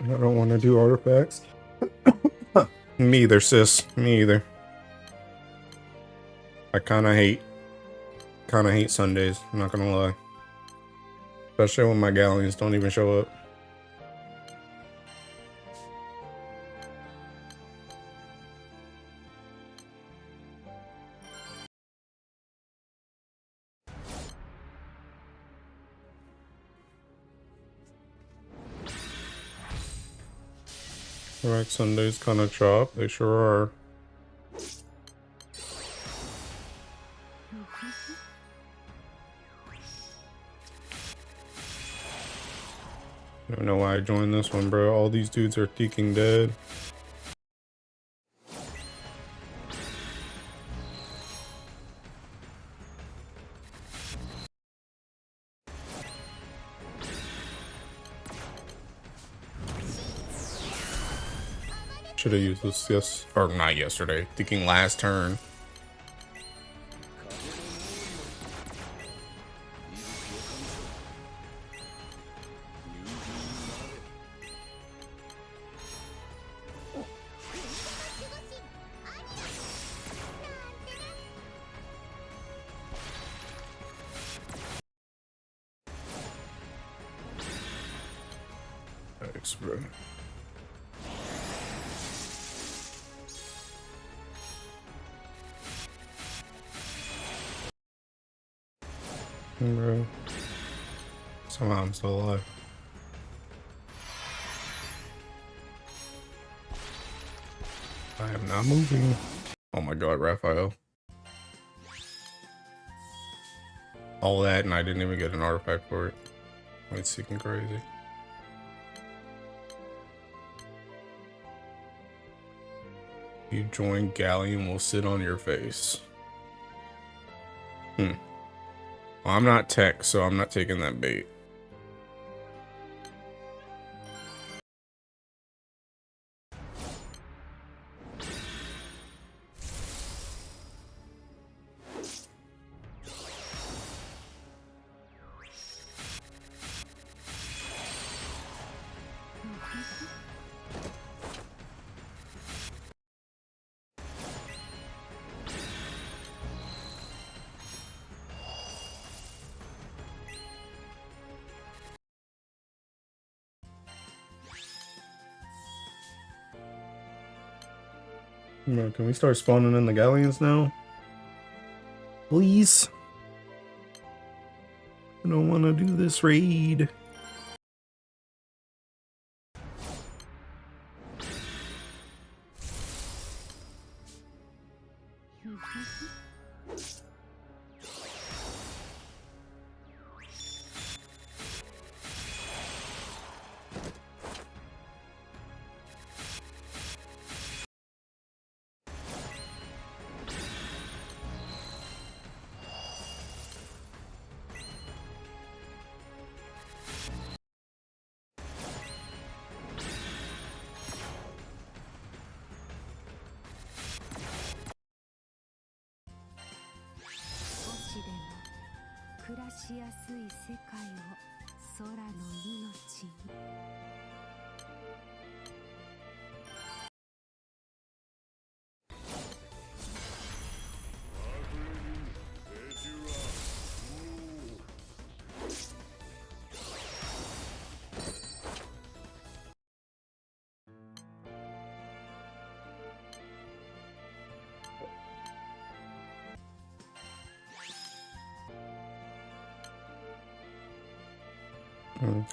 I don't want to do artifacts. Me either, sis. Me either. I kind of hate Sundays. I'm not gonna lie. Especially when my galleons don't even show up. Alright, Sundays kind of chop. They sure are. I don't know why I joined this one, bro. All these dudes are deking dead. Should have used this or not yesterday. Thinking last turn. Thanks, bro. Bro. Somehow I'm still alive. I am not moving. Oh my god, Raphael. All that and I didn't even get an artifact for it. It's seeking crazy. You join Galleon will sit on your face. Well, I'm not tech, so I'm not taking that bait. Can we start spawning in the galleons now? Please? I don't want to do this raid.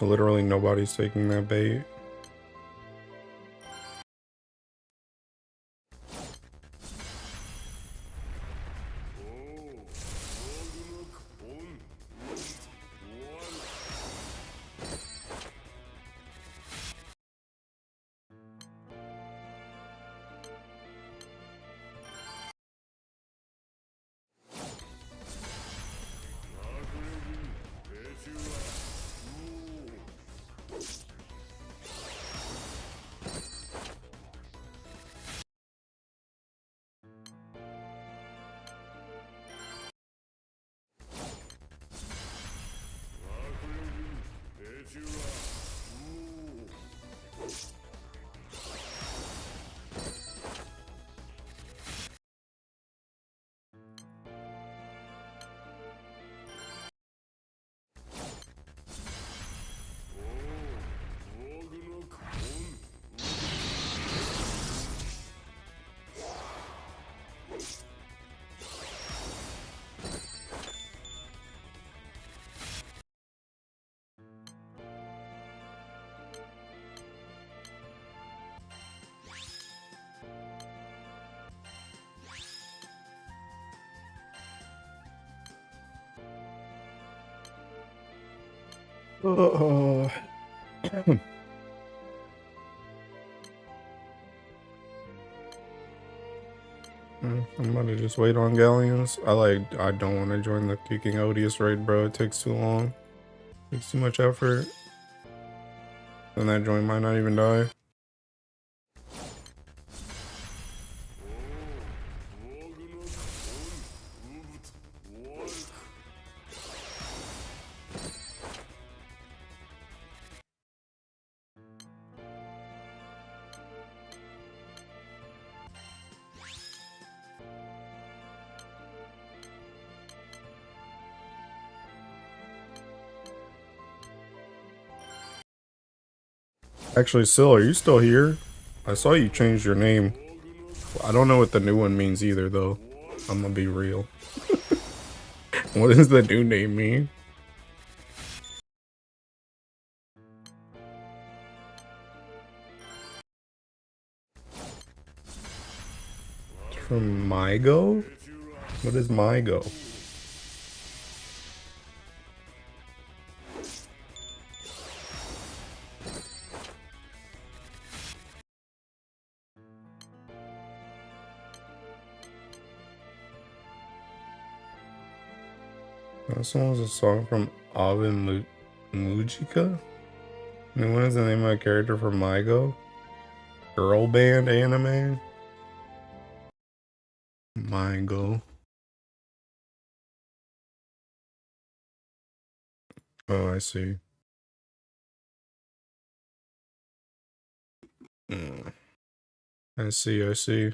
Literally nobody's taking that bait. Uh, I'm about to just wait on galleons. I don't want to join the kicking Odious raid, bro. It takes too long. It takes too much effort. And that joint might not even die. Actually, Syl, are you still here? I saw you change your name. I don't know what the new one means either, though. I'm gonna be real. What does the new name mean? From Mygo? What is Mygo? That song was a song from Avin Mujika? And what is the name of a character from Mygo? Girl band anime? Mygo. Oh, I see. I see, I see.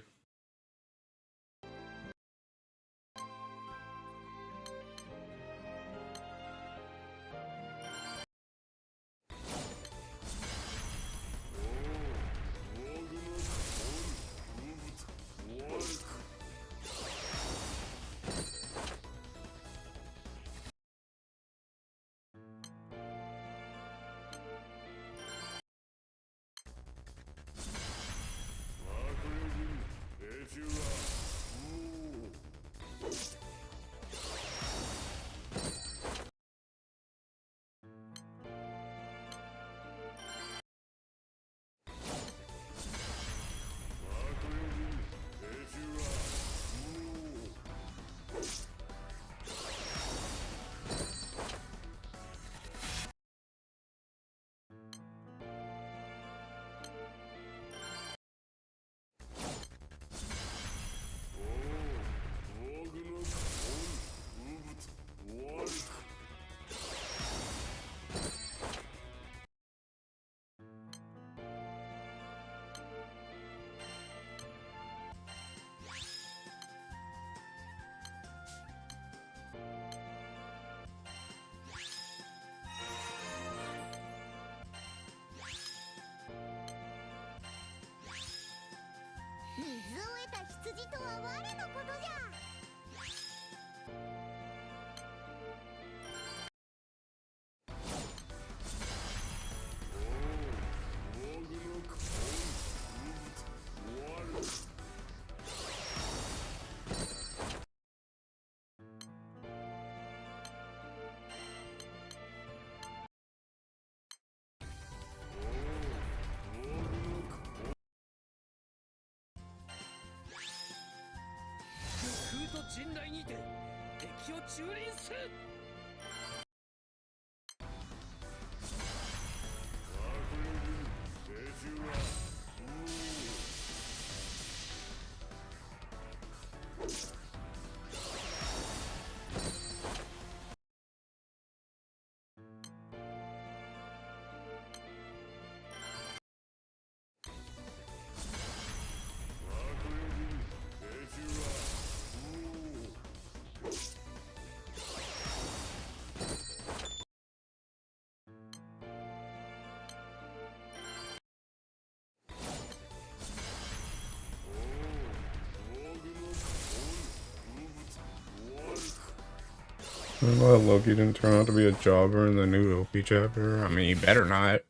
I'm glad Loki didn't turn out to be a jobber in the new OP chapter. I mean, he better not.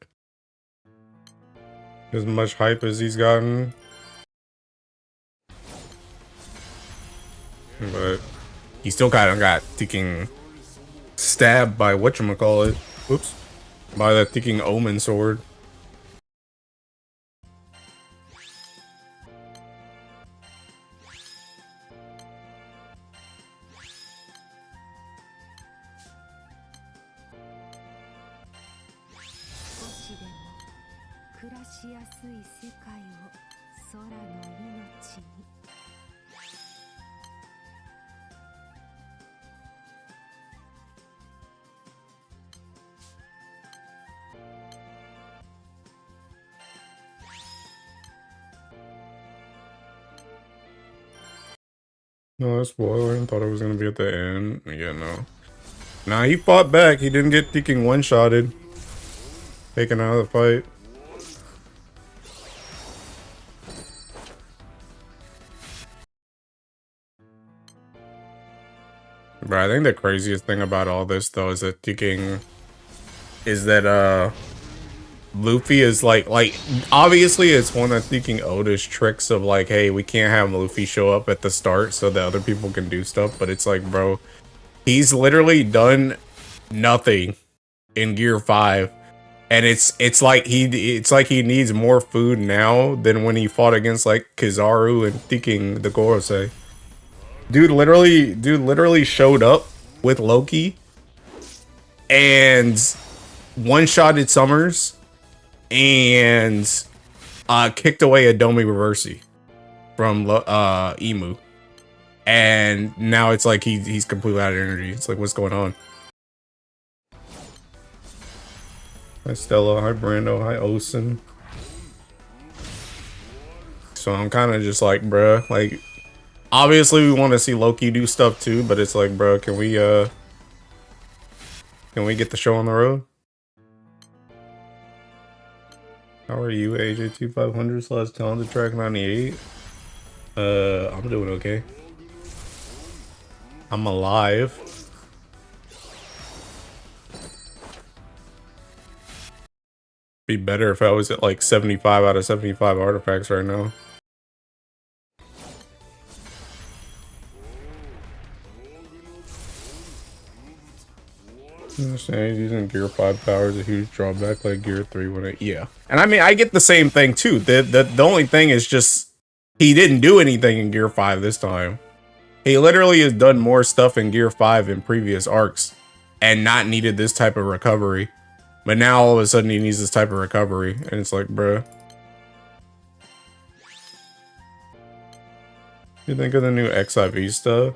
As much hype as he's gotten. But he still kind of got freaking stabbed by whatchamacallit. Oops. Buy that Thinking Omen sword. No, that's spoiler. I thought it was gonna be at the end. Yeah, no. Nah, he fought back. He didn't get Thinking one-shotted. Taken out of the fight. Bro, I think the craziest thing about all this though is that Luffy is like obviously it's one of Thinking Oda's tricks of like, hey, we can't have Luffy show up at the start so that other people can do stuff, but it's like, bro, he's literally done nothing in Gear 5. And it's like he needs more food now than when he fought against like Kizaru and Thinking the Gorosei. Dude literally showed up with Loki and one-shotted Summers and kicked away a Domi Reversi from Emu. And now it's like he's completely out of energy. It's like, what's going on? Hi Stella, hi Brando, hi Osen. So I'm kind of just like, bruh, like, obviously we want to see Loki do stuff too, but it's like, bruh, can we get the show on the road? How are you, AJ2500 / talented track 98? I'm doing okay. I'm alive. Be better if I was at like 75 out of 75 artifacts right now. I understand using Gear 5 power is a huge drawback like Gear 3 when it, yeah. And I mean, I get the same thing too. The only thing is just he didn't do anything in Gear 5 this time. He literally has done more stuff in Gear 5 in previous arcs and not needed this type of recovery. But now all of a sudden he needs this type of recovery, and it's like, bruh. You think of the new XIV stuff?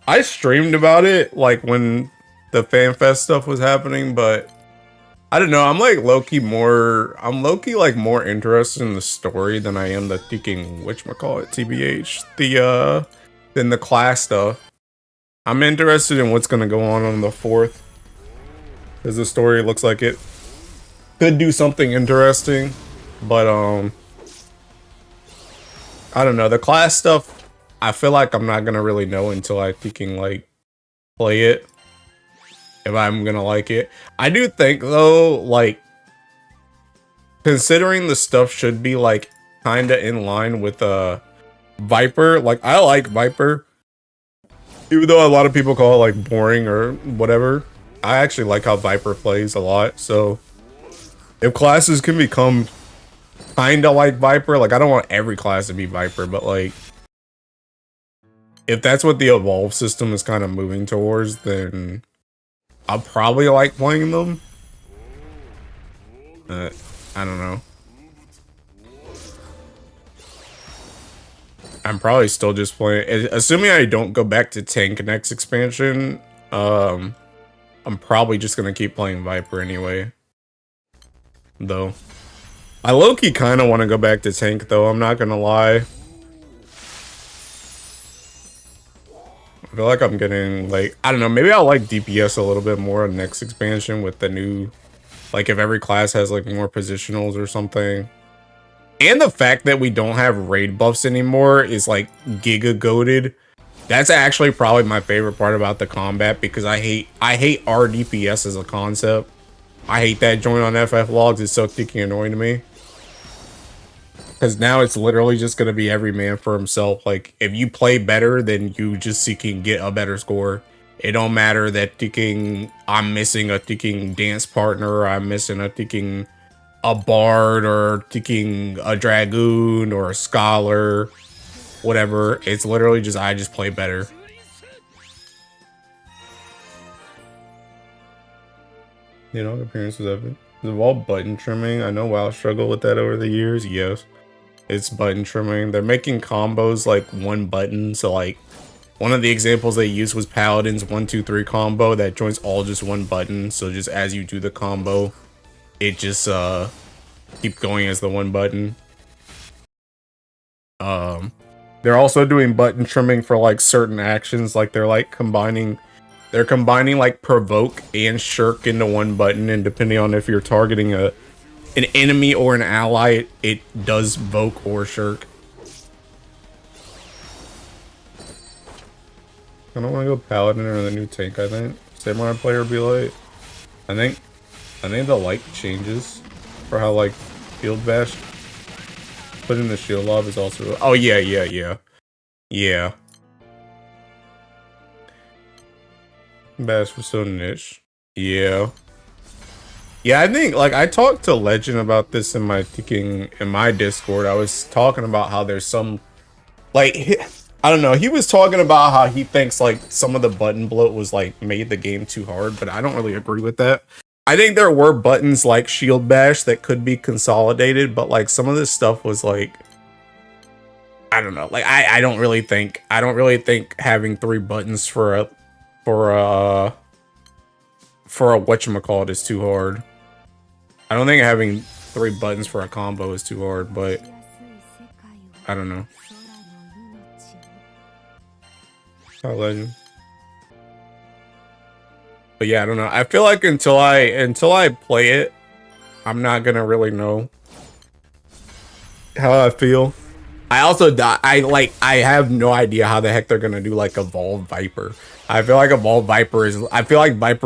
I streamed about it like when the FanFest stuff was happening, but I don't know. I'm low-key like more interested in the story than I am the thinking whatchamacallit, TBH, than the class stuff. I'm interested in what's gonna go on the 4th. Because the story looks like it could do something interesting, but I don't know. The class stuff, I feel like I'm not gonna really know until I thinking like play it, if I'm gonna like it. I do think though, like, considering the stuff should be like kinda in line with Viper. Like, I like Viper, even though a lot of people call it like boring or whatever. I actually like how Viper plays a lot, so if classes can become kinda like Viper, like, I don't want every class to be Viper, but like, if that's what the evolve system is kind of moving towards, then I'll probably like playing them. I don't know. I'm probably still just playing, assuming I don't go back to tank next expansion. I'm probably just gonna keep playing Viper anyway, though. I low-key kind of want to go back to tank, though. I'm not gonna lie. I feel like I'm getting, like, I don't know, maybe I'll like DPS a little bit more in next expansion with the new, like, if every class has, like, more positionals or something. And the fact that we don't have raid buffs anymore is, like, giga-goated. That's actually probably my favorite part about the combat, because I hate RDPS as a concept. I hate that joint on FF logs. It's so freaking annoying to me. Because now it's literally just going to be every man for himself. Like, if you play better, then you just can get a better score. It don't matter that I'm missing a dance partner, I'm missing a bard or a dragoon or a scholar, whatever. It's literally just I just play better. You know, appearances of it. Is it all button trimming? I know WoW struggled with that over the years. Yes, it's button trimming. They're making combos like one button. So like one of the examples they used was Paladin's 1-2-3 combo that joins all just one button. So just as you do the combo, it just keep going as the one button. They're also doing button trimming for like certain actions, like they're combining like provoke and shirk into one button, and depending on if you're targeting an enemy or an ally, it does voke or shirk. I don't want to go Paladin or the new tank. I think Samurai player would be like. I think the light changes for how like Shield Bash putting the shield lob is also. Oh yeah. Bash was so niche. Yeah, I think like I talked to Legend about this in my Discord. I was talking about how there's some like I don't know. He was talking about how he thinks like some of the button bloat was like made the game too hard, but I don't really agree with that. I think there were buttons like Shield Bash that could be consolidated, but like some of this stuff was like, I don't know. Like I don't really think having 3 buttons for a whatchamacallit is too hard. I don't think having 3 buttons for a combo is too hard, but I don't know. Legend. But yeah, I don't know. I feel like until I play it, I'm not gonna really know how I feel. I also I have no idea how the heck they're gonna do like Evolved Viper. I feel like Viper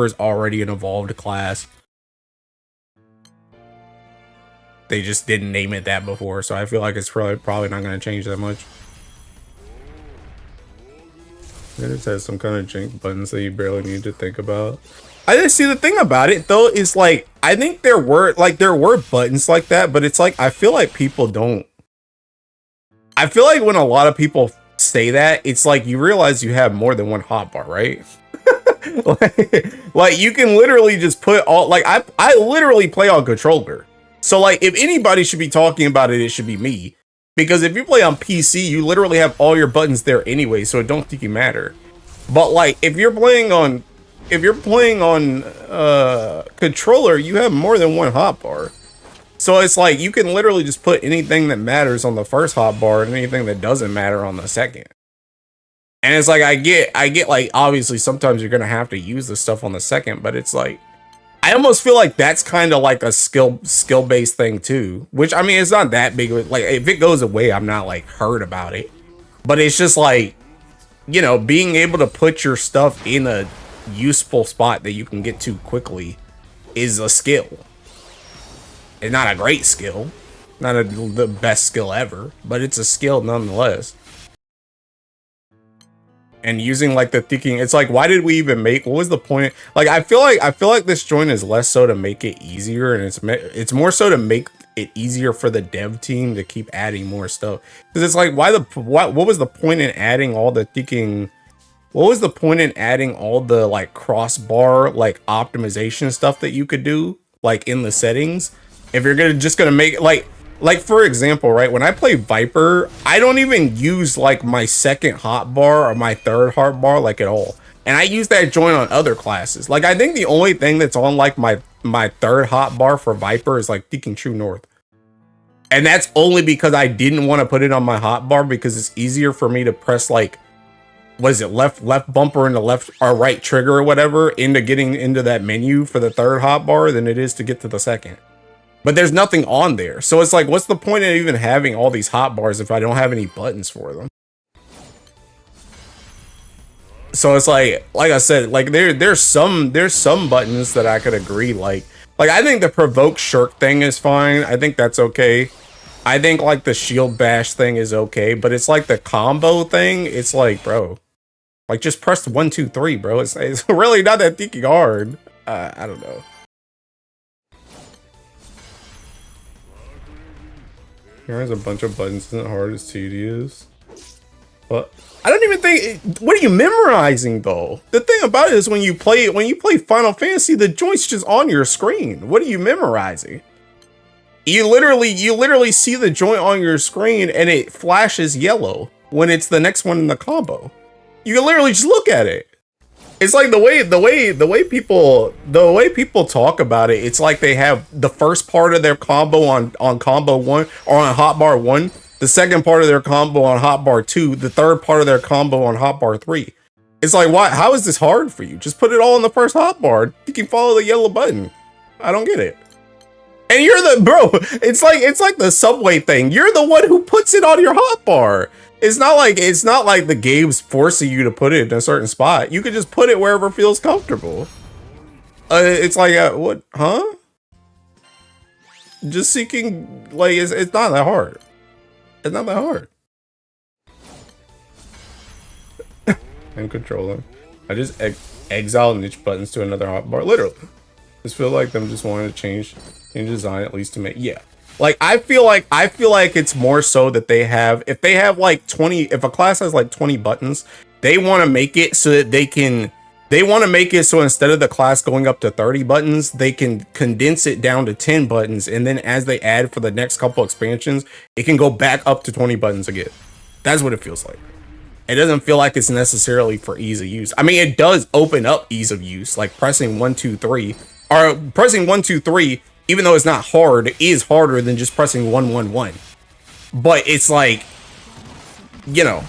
is already an evolved class. They just didn't name it that before, so I feel like it's probably not gonna change that much. It just has some kind of jank buttons that you barely need to think about. I didn't see the thing about it though is like I think there were buttons like that, but it's like I feel like people don't. I feel like when a lot of people say that, it's like you realize you have more than one hotbar, right? like you can literally just put all like I literally play on controller. So like if anybody should be talking about it, it should be me. Because if you play on PC, you literally have all your buttons there anyway, so it don't think you matter. But like if you're playing on controller, you have more than one hotbar. So it's like you can literally just put anything that matters on the first hotbar and anything that doesn't matter on the second. And it's like I get like obviously sometimes you're gonna have to use the stuff on the second, but it's like I almost feel like that's kind of like a skill-based thing too, which I mean it's not that big. Like if it goes away, I'm not like hurt about it, but it's just like, you know, being able to put your stuff in a useful spot that you can get to quickly is a skill. It's not a great skill, not the best skill ever, but it's a skill nonetheless. And using like the thinking, it's like, why did we even make? What was the point? Like, I feel like this joint is less so to make it easier, and it's more so to make it easier for the dev team to keep adding more stuff. Because it's like, what was the point in adding all the thinking? What was the point in adding all the like crossbar like optimization stuff that you could do like in the settings if you're just gonna make it like for example, right, when I play Viper, I don't even use like my second hotbar or my third hotbar like at all, and I use that joint on other classes. Like I think the only thing that's on like my third hotbar for Viper is like thinking True North, and that's only because I didn't want to put it on my hotbar because it's easier for me to press like, what is it, left bumper into left or right trigger or whatever into getting into that menu for the third hotbar than it is to get to the second. But there's nothing on there. So it's like, what's the point of even having all these hotbars if I don't have any buttons for them? So it's like I said, like there's some buttons that I could agree, like I think the provoke shirk thing is fine. I think that's okay. I think like the shield bash thing is okay, but it's like the combo thing, it's like, bro, Like, just press 1, 2, 3, bro. It's really not that thinking hard. I don't know. Here's a bunch of buttons. Isn't hard, it's tedious. But I don't even think. What are you memorizing though? The thing about it is when you play Final Fantasy, the joint's just on your screen. What are you memorizing? You literally see the joint on your screen and it flashes yellow when it's the next one in the combo. You can literally just look at it. It's like the way people talk about it. It's like they have the first part of their combo on combo 1 or on hotbar 1, the second part of their combo on hotbar 2, the third part of their combo on hotbar 3. It's like, why? How is this hard for you? Just put it all in the first hotbar. You can follow the yellow button. I don't get it. And you're the bro. It's like the Subway thing. You're the one who puts it on your hotbar. It's not like the game's forcing you to put it in a certain spot. You can just put it wherever feels comfortable. It's like what? Huh? Just seeking, like, it's not that hard. It's not that hard. I'm controlling. I just exile niche buttons to another hotbar. Literally. Just feel like them just wanting to change design at least to make, yeah. Like, I feel like it's more so that if they have like 20, if a class has like 20 buttons, they want to make it so that they want to make it so instead of the class going up to 30 buttons, they can condense it down to 10 buttons. And then as they add for the next couple expansions, it can go back up to 20 buttons again. That's what it feels like. It doesn't feel like it's necessarily for ease of use. I mean, it does open up ease of use, like pressing 1, 2, 3, or pressing 1, 2, 3. Even though it's not hard, it is harder than just pressing 1, 1, 1. But it's like, you know,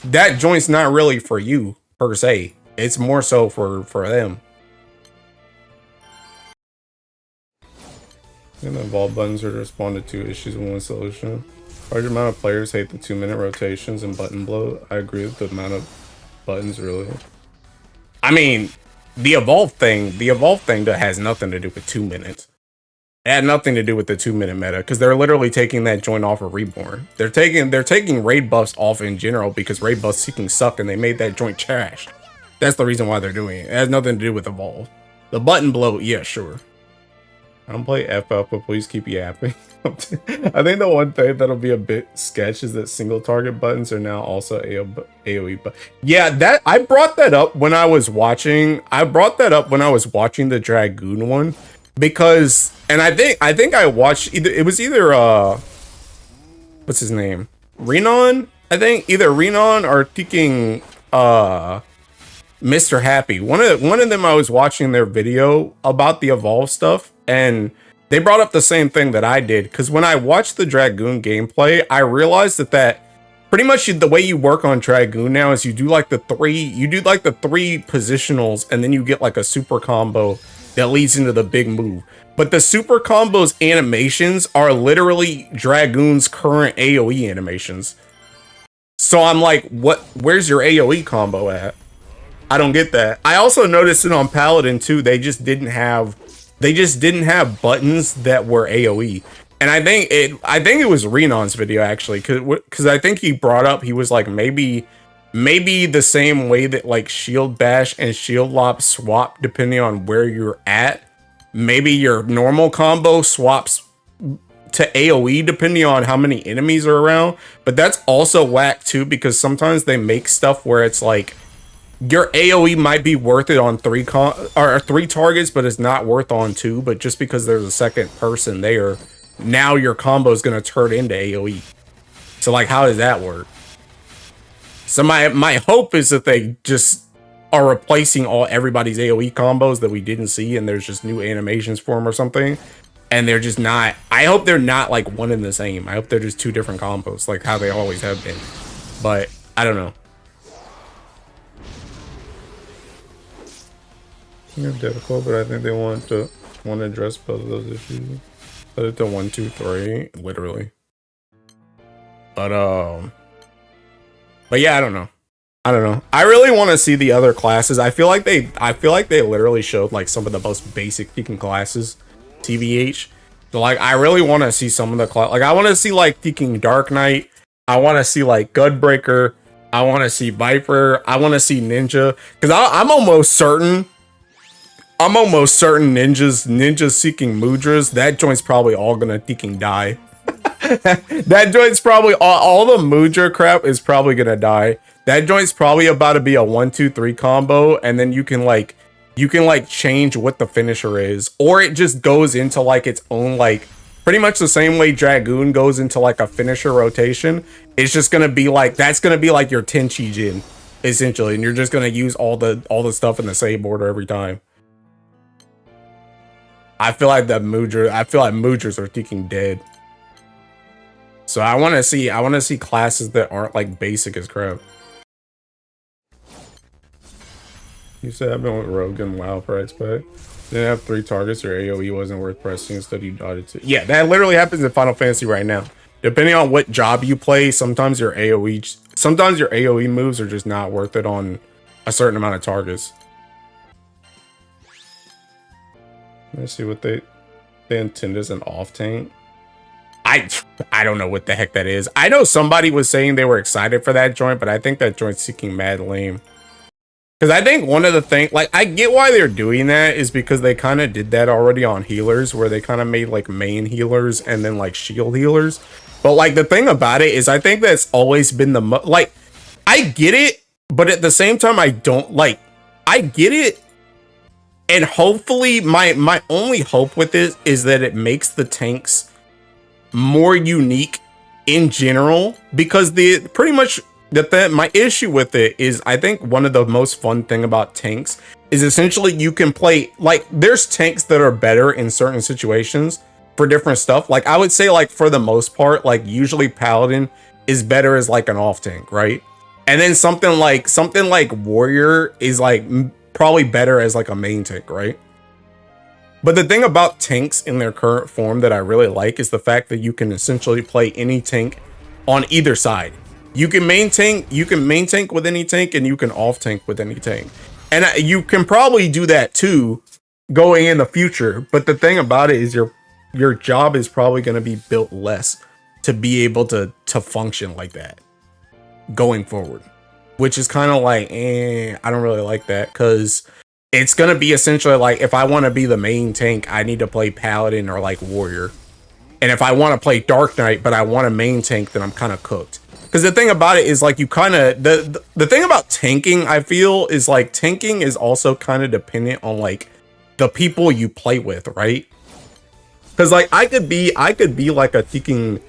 that joint's not really for you per se. It's more so for them. And the evolve buttons are to respond to 2 issues in one solution. Large amount of players hate the 2-minute rotations and button bloat. I agree with the amount of buttons, really. I mean, the evolve thing that has nothing to do with 2 minutes. It had nothing to do with the 2-minute meta, because they're literally taking that joint off of Reborn. They're taking raid buffs off in general because raid buffs seeking suck and they made that joint trash. That's the reason why they're doing it. It has nothing to do with evolve. The button bloat, yeah, sure. I don't play FF, but please keep yapping. I think the one thing that'll be a bit sketch is that single target buttons are now also AoE. But yeah, that I brought that up when I was watching. The Dragoon one. Because, and I think I watched it was either what's his name, Renan, I think either Renan or thinking Mr. Happy. One of them I was watching their video about the evolve stuff, and they brought up the same thing that I did, because when I watched the Dragoon gameplay, I realized that pretty much the way you work on Dragoon now is you do like the three positionals, and then you get like a super combo that leads into the big move. But the super combos animations are literally Dragoon's current AoE animations. So I'm like, where's your AoE combo at? I don't get that. I also noticed it on Paladin too. They just didn't have buttons that were AoE. And I think it was Renan's video actually, because I think he brought up, he was like, maybe the same way that like Shield Bash and Shield Lop swap depending on where you're at. Maybe your normal combo swaps to AoE depending on how many enemies are around. But that's also whack too, because sometimes they make stuff where it's like your AoE might be worth it on 3 targets, but it's not worth on 2. But just because there's a second person there, now your combo is going to turn into AoE. So like, how does that work? So my hope is that they just are replacing everybody's AoE combos that we didn't see, and there's just new animations for them or something. And they're just not, I hope they're not like one and the same. I hope they're just 2 different combos, like how they always have been. But I don't know. It's difficult, but I think they want to address both of those issues. Put it to 1, 2, 3, literally. But yeah, I don't know. I really want to see the other classes. I feel like they literally showed like some of the most basic freaking classes, TBH. So like, I really want to see some of the like, I want to see like freaking Dark Knight. I want to see like Gunbreaker. I want to see Viper. I want to see Ninja. Because I'm almost certain. Ninjas seeking Mudras. That joint's probably all gonna fucking die. That joint's probably all the Mudra crap is probably gonna die. That joint's probably about to be a 1-2-3 combo, and then you can like change what the finisher is, or it just goes into like its own, like pretty much the same way Dragoon goes into like a finisher rotation. It's just gonna be like, that's gonna be like your Tenchi Jin essentially, and you're just gonna use all the stuff in the same order every time. I feel like Mudras are fucking dead. So I want to see classes that aren't like basic as crap. You said I've been with Rogue and WoW for XP. Didn't have 3 targets, or AoE wasn't worth pressing, instead you dotted 2. Yeah, that literally happens in Final Fantasy right now. Depending on what job you play, sometimes your AoE moves are just not worth it on a certain amount of targets. Let's see what they intend as an off tank. I don't know what the heck that is. I know somebody was saying they were excited for that joint, but I think that joint's seeking mad lame. Because I think one of the things, like, I get why they're doing that is because they kind of did that already on healers, where they kind of made like main healers and then like shield healers. But like the thing about it is, I think that's always been the like, I get it, but at the same time I don't like. I get it. And hopefully, my only hope with this is that it makes the tanks more unique in general, because my issue with it is, I think one of the most fun thing about tanks is essentially you can play, like, there's tanks that are better in certain situations for different stuff. Like, I would say, like, for the most part, like, usually Paladin is better as like an off tank, right? And then something like Warrior is like probably better as like a main tank, right? But the thing about tanks in their current form that I really like is the fact that you can essentially play any tank on either side. You can main tank with any tank, and you can off tank with any tank. And you can probably do that too going in the future. But the thing about it is your job is probably going to be built less to be able to function like that going forward. Which is kind of like, I don't really like that, because it's going to be essentially like, if I want to be the main tank, I need to play Paladin or like Warrior. And if I want to play Dark Knight, but I want a main tank, then I'm kind of cooked. Because the thing about it is, like, you kind of, the thing about tanking, I feel, is like, tanking is also kind of dependent on like the people you play with, right? Because like, I could be like a tanking,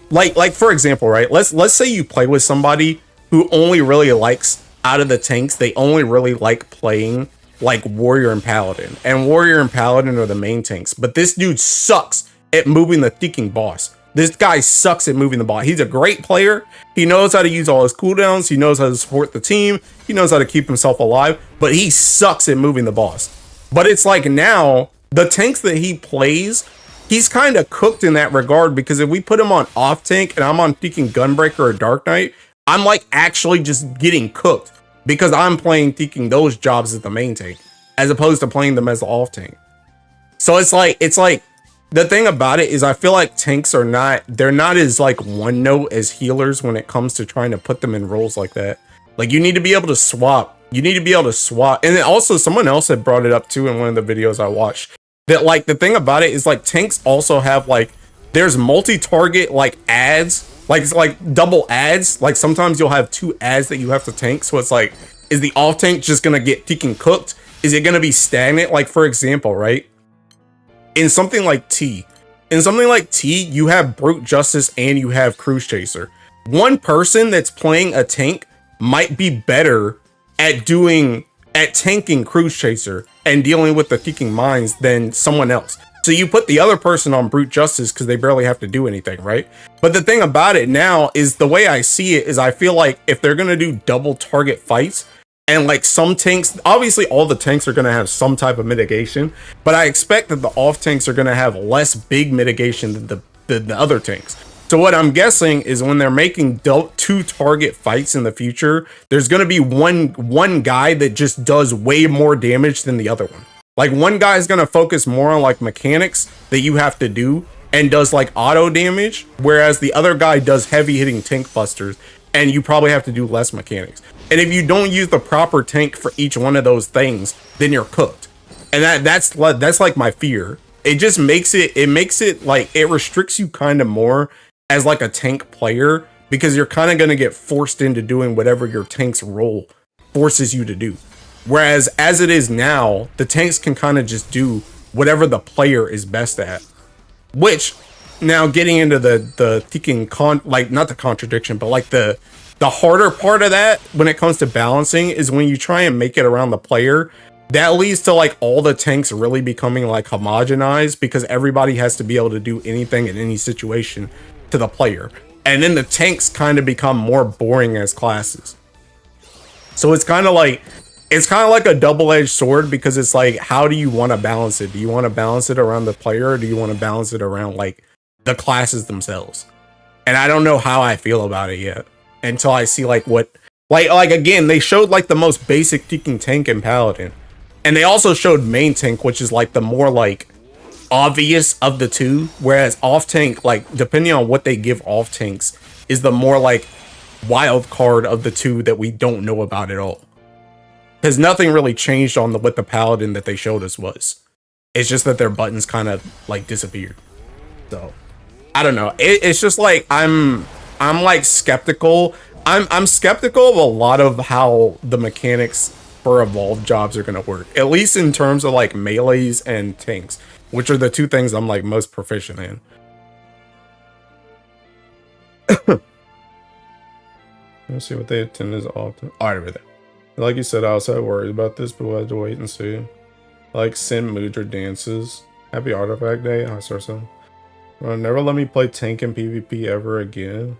like for example, right? Let's say you play with somebody who only really likes, out of the tanks, they only really like playing like Warrior and Paladin. And Warrior and Paladin are the main tanks. But this dude sucks at moving the fucking boss. This guy sucks at moving the boss. He's a great player. He knows how to use all his cooldowns. He knows how to support the team. He knows how to keep himself alive. But he sucks at moving the boss. But it's like, now, the tanks that he plays, he's kind of cooked in that regard. Because if we put him on off tank and I'm on fucking Gunbreaker or Dark Knight, I'm like actually just getting cooked, because I'm taking those jobs as the main tank as opposed to playing them as the off tank. So it's like the thing about it is, I feel like tanks are they're not as like one note as healers when it comes to trying to put them in roles like that. Like, you need to be able to swap. And then also, someone else had brought it up too in one of the videos I watched, that like the thing about it is, like, tanks also have like, there's multi-target like ads. Like, it's like double ads. Like, sometimes you'll have 2 ads that you have to tank. So it's like, is the off tank just gonna get fucking cooked? Is it gonna be stagnant? Like, for example, right? In something like T, you have Brute Justice and you have Cruise Chaser. One person that's playing a tank might be better at tanking Cruise Chaser and dealing with the fucking mines than someone else. So you put the other person on Brute Justice because they barely have to do anything, right? But the thing about it now is, the way I see it is, I feel like if they're going to do double target fights, and like some tanks, obviously all the tanks are going to have some type of mitigation, but I expect that the off tanks are going to have less big mitigation than the other tanks. So what I'm guessing is, when they're making 2 target fights in the future, there's going to be one guy that just does way more damage than the other one. Like, one guy is going to focus more on like mechanics that you have to do and does like auto damage, whereas the other guy does heavy hitting tank busters. and you probably have to do less mechanics. And if you don't use the proper tank for each one of those things, then you're cooked. And that's like my fear. It just makes it like it restricts you kind of more as like a tank player, because you're kind of going to get forced into doing whatever your tank's role forces you to do. Whereas as it is now, the tanks can kind of just do whatever the player is best at. Which, now getting into the thinking like not the contradiction, but like the harder part of that when it comes to balancing is when you try and make it around the player. That leads to like all the tanks really becoming like homogenized, because everybody has to be able to do anything in any situation to the player. And then the tanks kind of become more boring as classes. So it's kind of like a double-edged sword, because it's like, how do you want to balance it? Do you want to balance it around the player, or do you want to balance it around like the classes themselves? And I don't know how I feel about it yet until I see like what, like again, they showed like the most basic Teking tank in Paladin. And they also showed main tank, which is like the more like obvious of the two, whereas off tank, like depending on what they give off tanks, is the more like wild card of the two that we don't know about at all. Because nothing really changed on what the Paladin that they showed us was. It's just that their buttons kind of like disappeared. So I don't know. It's just like I'm like skeptical. I'm skeptical of a lot of how the mechanics for evolved jobs are gonna work, at least in terms of like melees and tanks, which are the two things I'm like most proficient in. Let's see what they attend as often. All right, over there. Like you said, I also had worries about this, but we'll have to wait and see. Like Sin Mudra dances. Happy Artifact Day. I saw some. Never let me play tank in PvP ever again.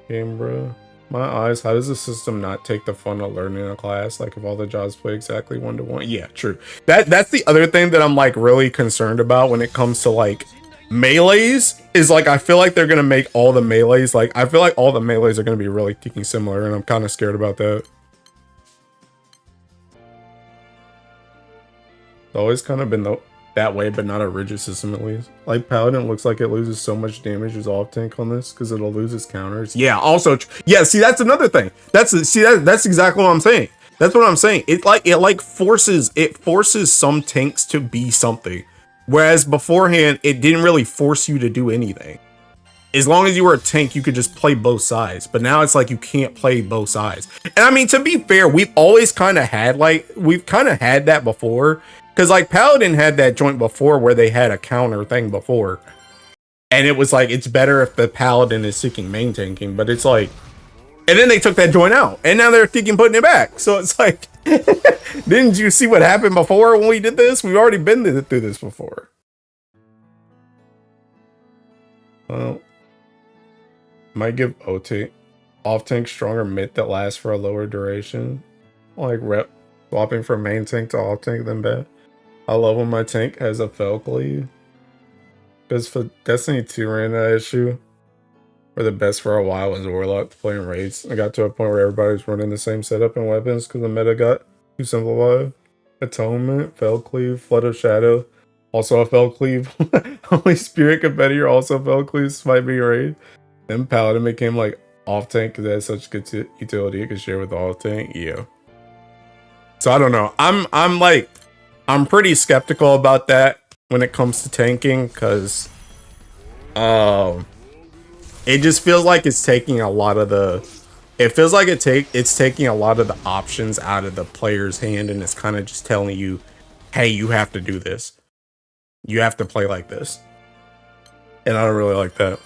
Game, bro. My eyes, how does the system not take the fun of learning a class? Like if all the jobs play exactly 1-to-1? Yeah, true. That's the other thing that I'm like really concerned about when it comes to like melees, is like I feel like they're gonna make all the melees, like I feel like all the melees are gonna be really Teking similar, and I'm kind of scared about that. It's always kind of been that way, but not a rigid system at least. Like Paladin looks like it loses so much damage as off tank on this because it'll lose its counters. Yeah, also, yeah, see, that's another thing. That's exactly what I'm saying. That's what I'm saying. It forces some tanks to be something, whereas beforehand it didn't really force you to do anything. As long as you were a tank, you could just play both sides. But now it's like you can't play both sides. And I mean, to be fair, we've always kind of had that before. Because like Paladin had that joint before where they had a counter thing before. And it was like, it's better if the Paladin is seeking main tanking. But it's like, and then they took that joint out. And now they're thinking putting it back. So it's like, didn't you see what happened before when we did this? We've already been through this before. Well, might give OT. Off tank stronger mid that lasts for a lower duration. Like rep swapping from main tank to off tank than bad. I love when my tank has a fell cleave. Because for Destiny 2 ran that issue, where the best for a while was Warlock playing raids. I got to a point where everybody was running the same setup and weapons because the meta got too simplified. Atonement, fell cleave, Flood of Shadow, also a fell cleave. Holy Spirit competitor, also fell cleave, smite me raid. Then Paladin became like off tank because it has such good utility it could share with the off tank. Yeah. So I don't know. I'm pretty skeptical about that when it comes to tanking, because it just feels like it's taking a lot of the it's taking a lot of the options out of the player's hand, and it's kind of just telling you, hey, you have to do this. You have to play like this. And I don't really like that.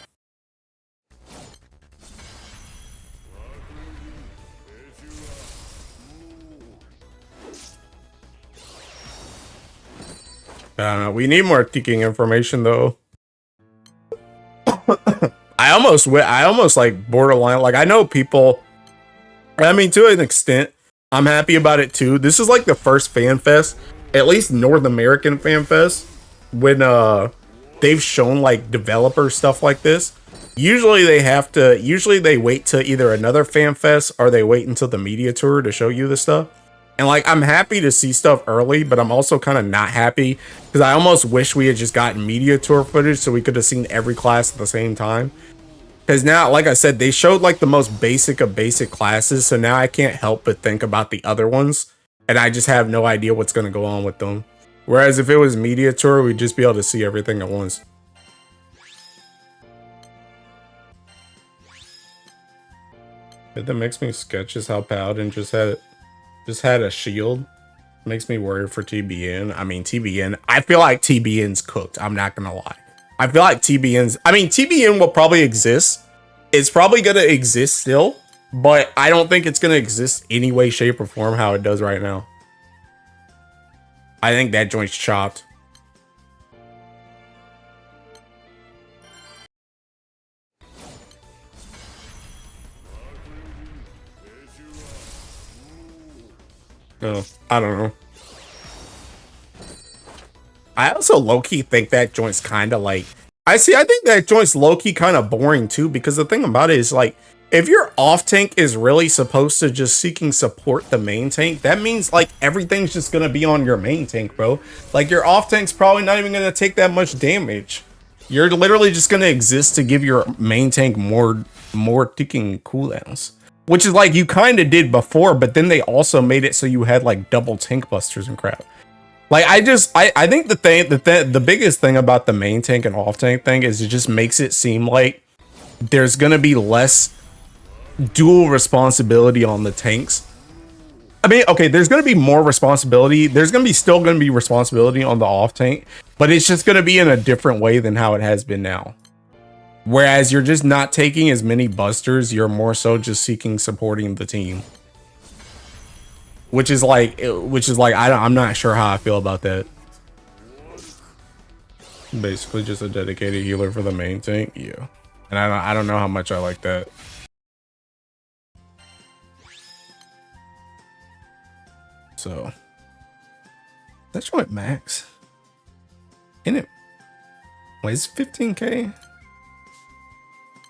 I don't know. We need more Teking information though. I almost like borderline. Like I know people. I mean, to an extent, I'm happy about it too. This is like the first fan fest, at least North American fan fest, when they've shown like developer stuff like this. Usually they wait to either another fan fest or they wait until the media tour to show you the stuff. And like, I'm happy to see stuff early, but I'm also kind of not happy because I almost wish we had just gotten media tour footage so we could have seen every class at the same time. Because now, like I said, they showed like the most basic of basic classes. So now I can't help but think about the other ones. And I just have no idea what's going to go on with them. Whereas if it was Media Tour, we'd just be able to see everything at once. But that makes me sketch is how Paladin just had a shield. Makes me worried for TBN. I mean, TBN, I feel like TBN's cooked. I'm not gonna lie. I feel like TBN will probably exist. It's probably gonna exist still, but I don't think it's gonna exist any way, shape, or form how it does right now. I think that joint's chopped. No, I don't know. I also low-key think that joint's kind of like... I think that joint's low-key kind of boring too, because the thing about it is like, if your off-tank is really supposed to just seeking support the main tank, that means like everything's just gonna be on your main tank, bro. Like your off-tank's probably not even gonna take that much damage. You're literally just gonna exist to give your main tank more ticking cooldowns. Which is like you kind of did before, but then they also made it so you had like double tank busters and crap. Like I think the biggest thing about the main tank and off tank thing is it just makes it seem like there's gonna be less dual responsibility on the tanks. I mean, okay, there's gonna be more responsibility. There's still gonna be responsibility on the off tank, but it's just gonna be in a different way than how it has been now. Whereas you're just not taking as many busters, you're more so just supporting the team. Which is like I'm not sure how I feel about that. Basically just a dedicated healer for the main tank, yeah. And I don't know how much I like that. So that's what max. In it. Wait, it's 15k?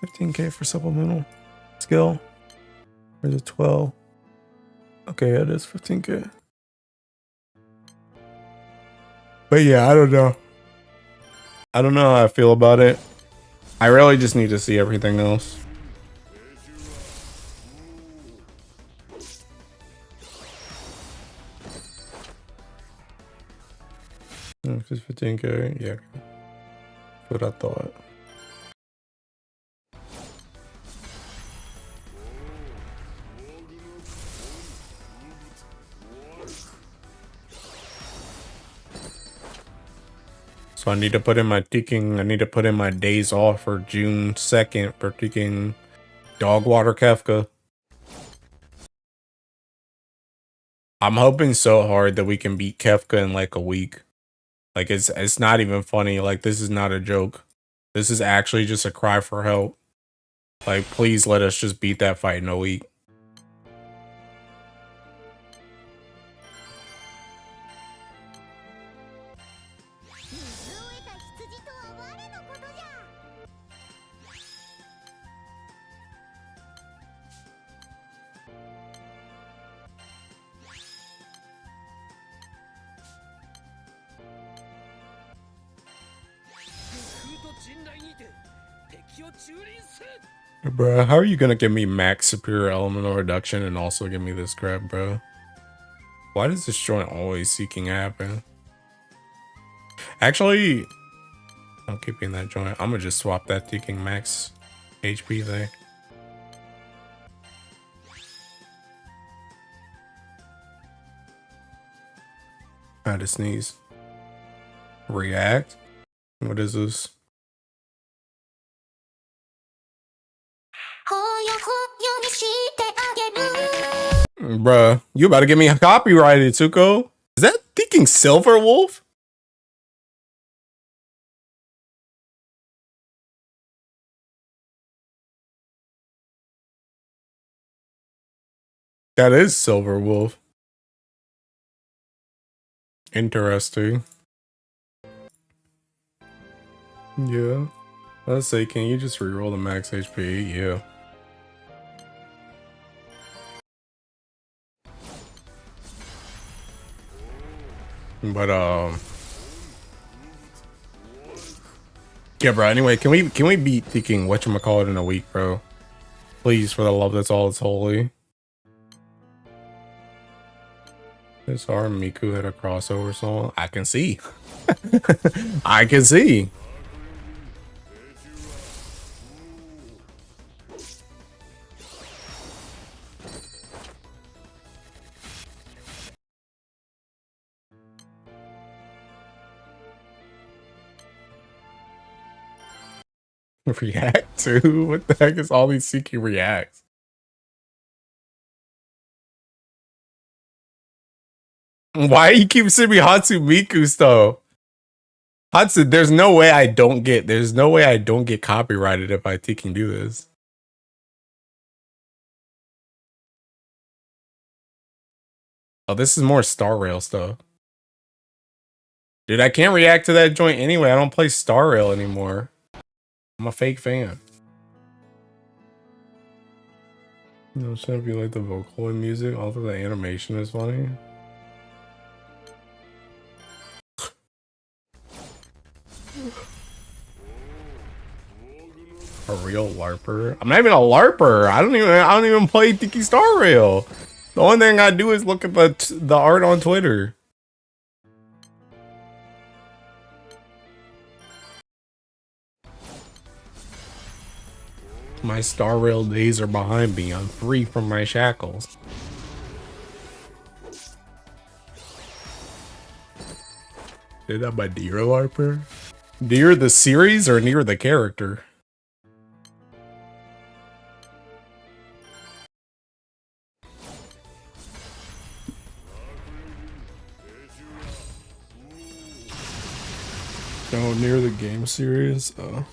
15k for supplemental skill. Or is it 12? Okay, it is 15k. But yeah, I don't know. I don't know how I feel about it. I really just need to see everything else. If it's 15k, yeah. That's what I thought. So I need to put in my days off for June 2nd for taking Dogwater Kefka. I'm hoping so hard that we can beat Kefka in like a week. Like it's not even funny. Like this is not a joke. This is actually just a cry for help. Like please let us just beat that fight in a week. Bruh, how are you gonna give me max superior elemental reduction and also give me this crap, bro? Why does this joint always seeking happen? Actually, I'll keep in that joint. I'm gonna just swap that seeking max HP thing. I had to sneeze. React? What is this? Bruh, you about to get me copyrighted, Tuko? Is that thinking Silver Wolf? That is Silver Wolf. Interesting. Yeah. Let's say, can you just reroll the max HP? Yeah. But Yeah, bro. Anyway, can we beat thinking whatchamacallit in a week, bro? Please, for the love that's all that's holy. This our Miku had a crossover song. I can see. I can see. React to? What the heck is all these Suki reacts? Why you keep sending me Hatsu Miku stuff? Hatsu, there's no way I don't get copyrighted if I can do this. Oh, this is more Star Rail stuff. Dude, I can't react to that joint anyway. I don't play Star Rail anymore. I'm a fake fan. You know, should be like the vocal and music, although the animation is funny. A real LARPer? I'm not even a LARPer. I don't even play Tiki Star Rail. The only thing I do is look at the art on Twitter. My Star Rail days are behind me. I'm free from my shackles. Is that my Deer LARPer? Deer the series or Deer the character? Oh, near the game series? Oh.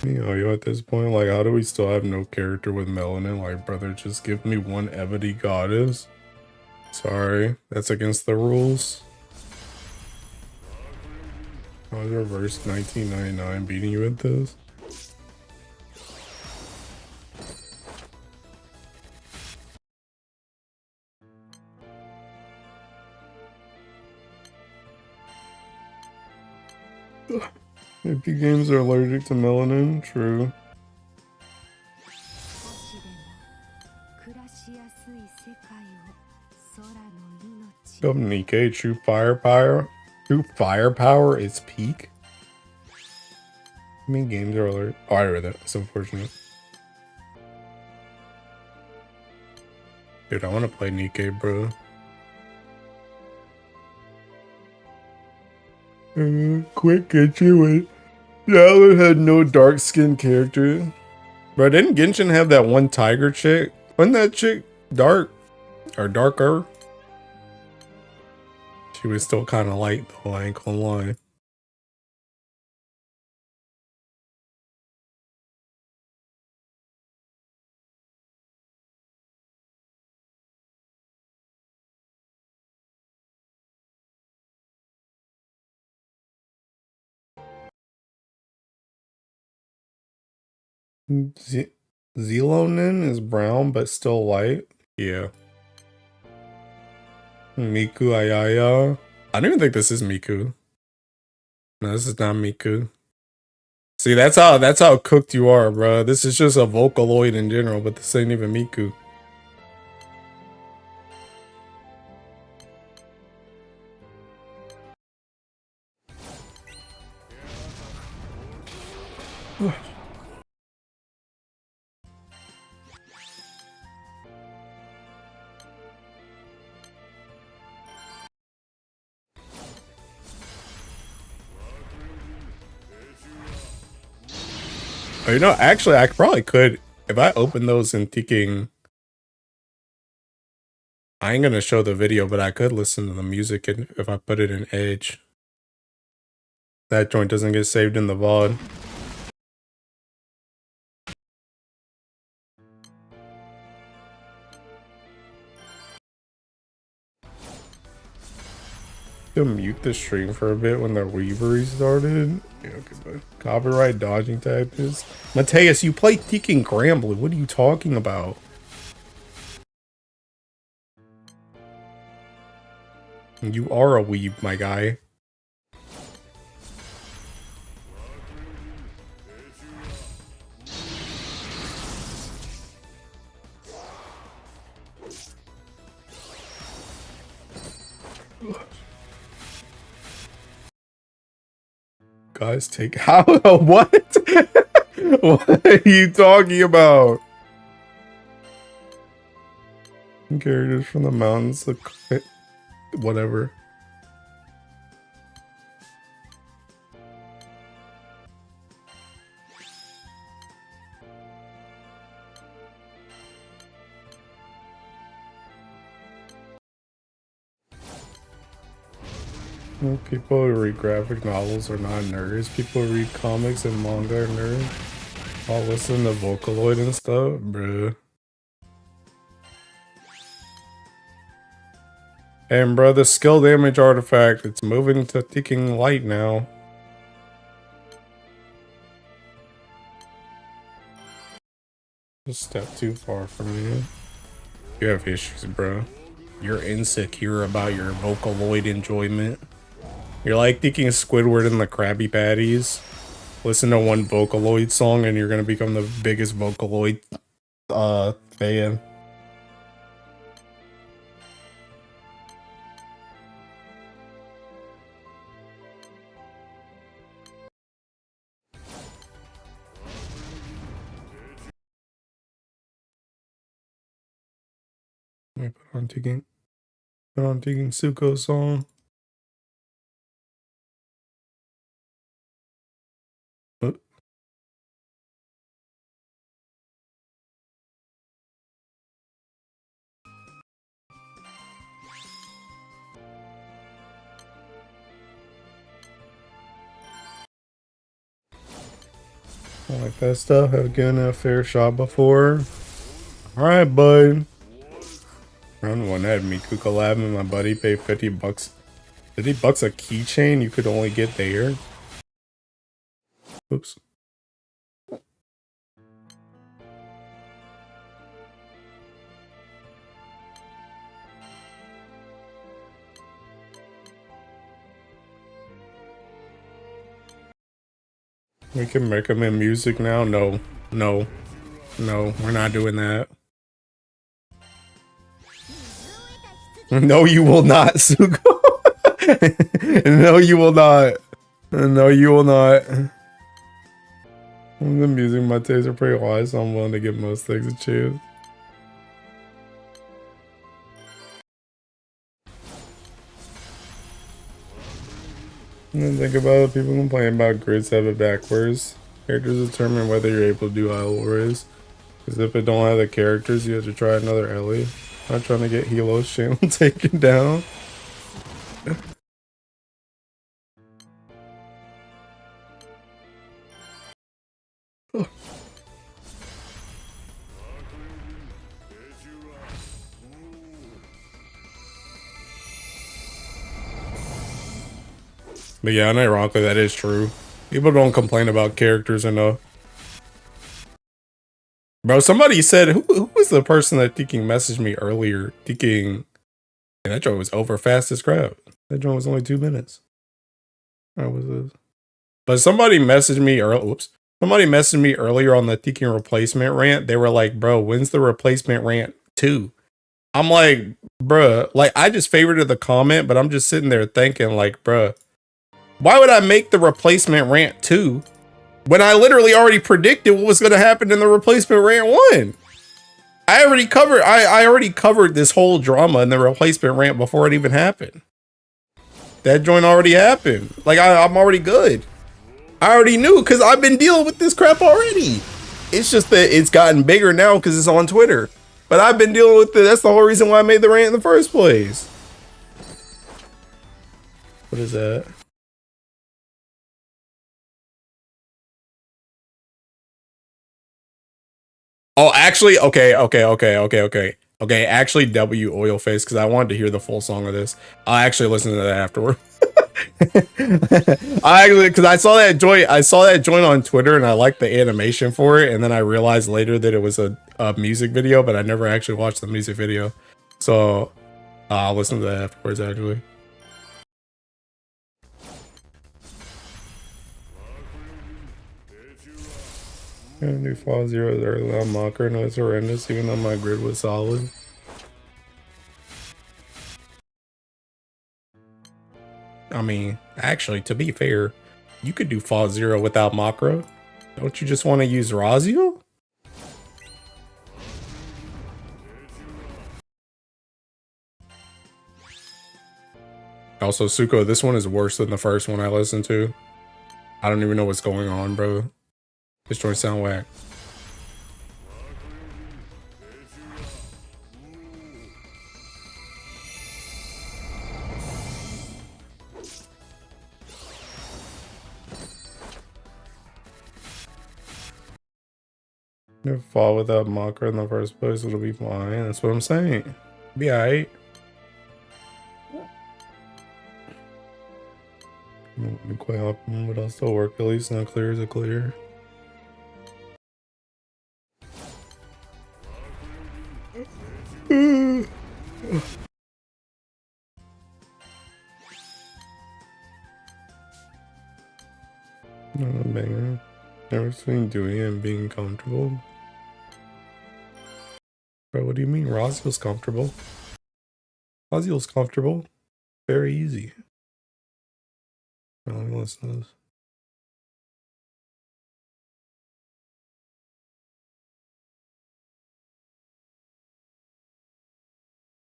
You know, you at this point, like, how do we still have no character with melanin? Like, brother, just give me one ebony goddess. Sorry, that's against the rules. I was reversed 1999 beating you at this. AP games are allergic to melanin, true. Up Nikkei, true firepower. True firepower is peak. I mean, games are allergic. Oh, I read that. It's unfortunate. Dude, I want to play Nikkei, bro. Quick, get you it. Yallow had no dark skinned character. Bro, didn't Genshin have that one tiger chick? Wasn't that chick dark? Or darker? She was still kind of light though, I ain't gonna lie. Zelonin is brown but still white. Yeah. Miku Ayaya. I don't even think this is Miku. No, this is not Miku. See, that's how cooked you are, bro. This is just a Vocaloid in general, but this ain't even Miku. Oh, you know, actually, I probably could. If I open those in Tiking, I ain't gonna show the video, but I could listen to the music if I put it in Edge. That joint doesn't get saved in the VOD. To mute the stream for a bit when the Weavery started. Yeah, okay, but copyright dodging tactics. Mateus, you play Tiking Granblue. What are you talking about? You are a weeb, my guy. Guys, take how? What? What are you talking about? Characters from the mountains look whatever. People who read graphic novels are not nerds. People who read comics and manga are nerds. I'll listen to Vocaloid and stuff, bruh. And bro, the skill damage artifact, it's moving to ticking light now. A step too far from you. You have issues, bro. You're insecure about your Vocaloid enjoyment. You're like thinking Squidward and the Krabby Patties. Listen to one Vocaloid song and you're gonna become the biggest Vocaloid fan. Let me put on taking Suko's song. I like that stuff. Have given it a fair shot before. Alright, bud. Round one had Miku collab and my buddy paid $50. $50 a keychain you could only get there. Oops. We can recommend music now? No. No. No, we're not doing that. No, you will not, Suko. No, you will not. No, you will not. The music my tastes are pretty wide, so I'm willing to give most things a chance. And then think about it, people complain about grids have it backwards. Characters determine whether you're able to do idle rays. Because if it don't have the characters, you have to try another Ellie. Not trying to get Hilo's channel taken down. But yeah, unironically, that is true. People don't complain about characters enough. Bro, somebody said, who was the person that Thinking messaged me earlier? Thinking, and that joint was over fast as crap. That joint was only 2 minutes. What was this? But somebody messaged me somebody messaged me earlier on the Thinking replacement rant. They were like, bro, when's the replacement rant 2? I'm like, bruh, like I just favorited the comment, but I'm just sitting there thinking like, bruh, why would I make the replacement rant 2 when I literally already predicted what was going to happen in the replacement rant 1? I already covered this whole drama in the replacement rant before it even happened. That joint already happened. Like I'm already good. I already knew because I've been dealing with this crap already. It's just that it's gotten bigger now because it's on Twitter. But I've been dealing with it. That's the whole reason why I made the rant in the first place. What is that? Oh, actually, okay. Actually, W Oil Face, because I wanted to hear the full song of this. I'll actually listen to that afterward. Because I saw that joint on Twitter and I liked the animation for it, and then I realized later that it was a music video, but I never actually watched the music video. So I'll listen to that afterwards, actually. I'm gonna do fall zeros early on Mocker. No, it's horrendous, even though my grid was solid. I mean, actually, to be fair, you could do fall zero without macro. Don't you just want to use Razio? Also, Suko, this one is worse than the first one I listened to. I don't even know what's going on, bro. This joint sound whack. If fall without macro in the first place, it'll be fine. That's what I'm saying. Be alright. Be quite optimal, but I'll still work. At least not clear as a clear. Not a banger. Never seen Dewey and being comfortable. Bro, what do you mean? Razio's comfortable. Razio's comfortable. Very easy. Let me listen to this.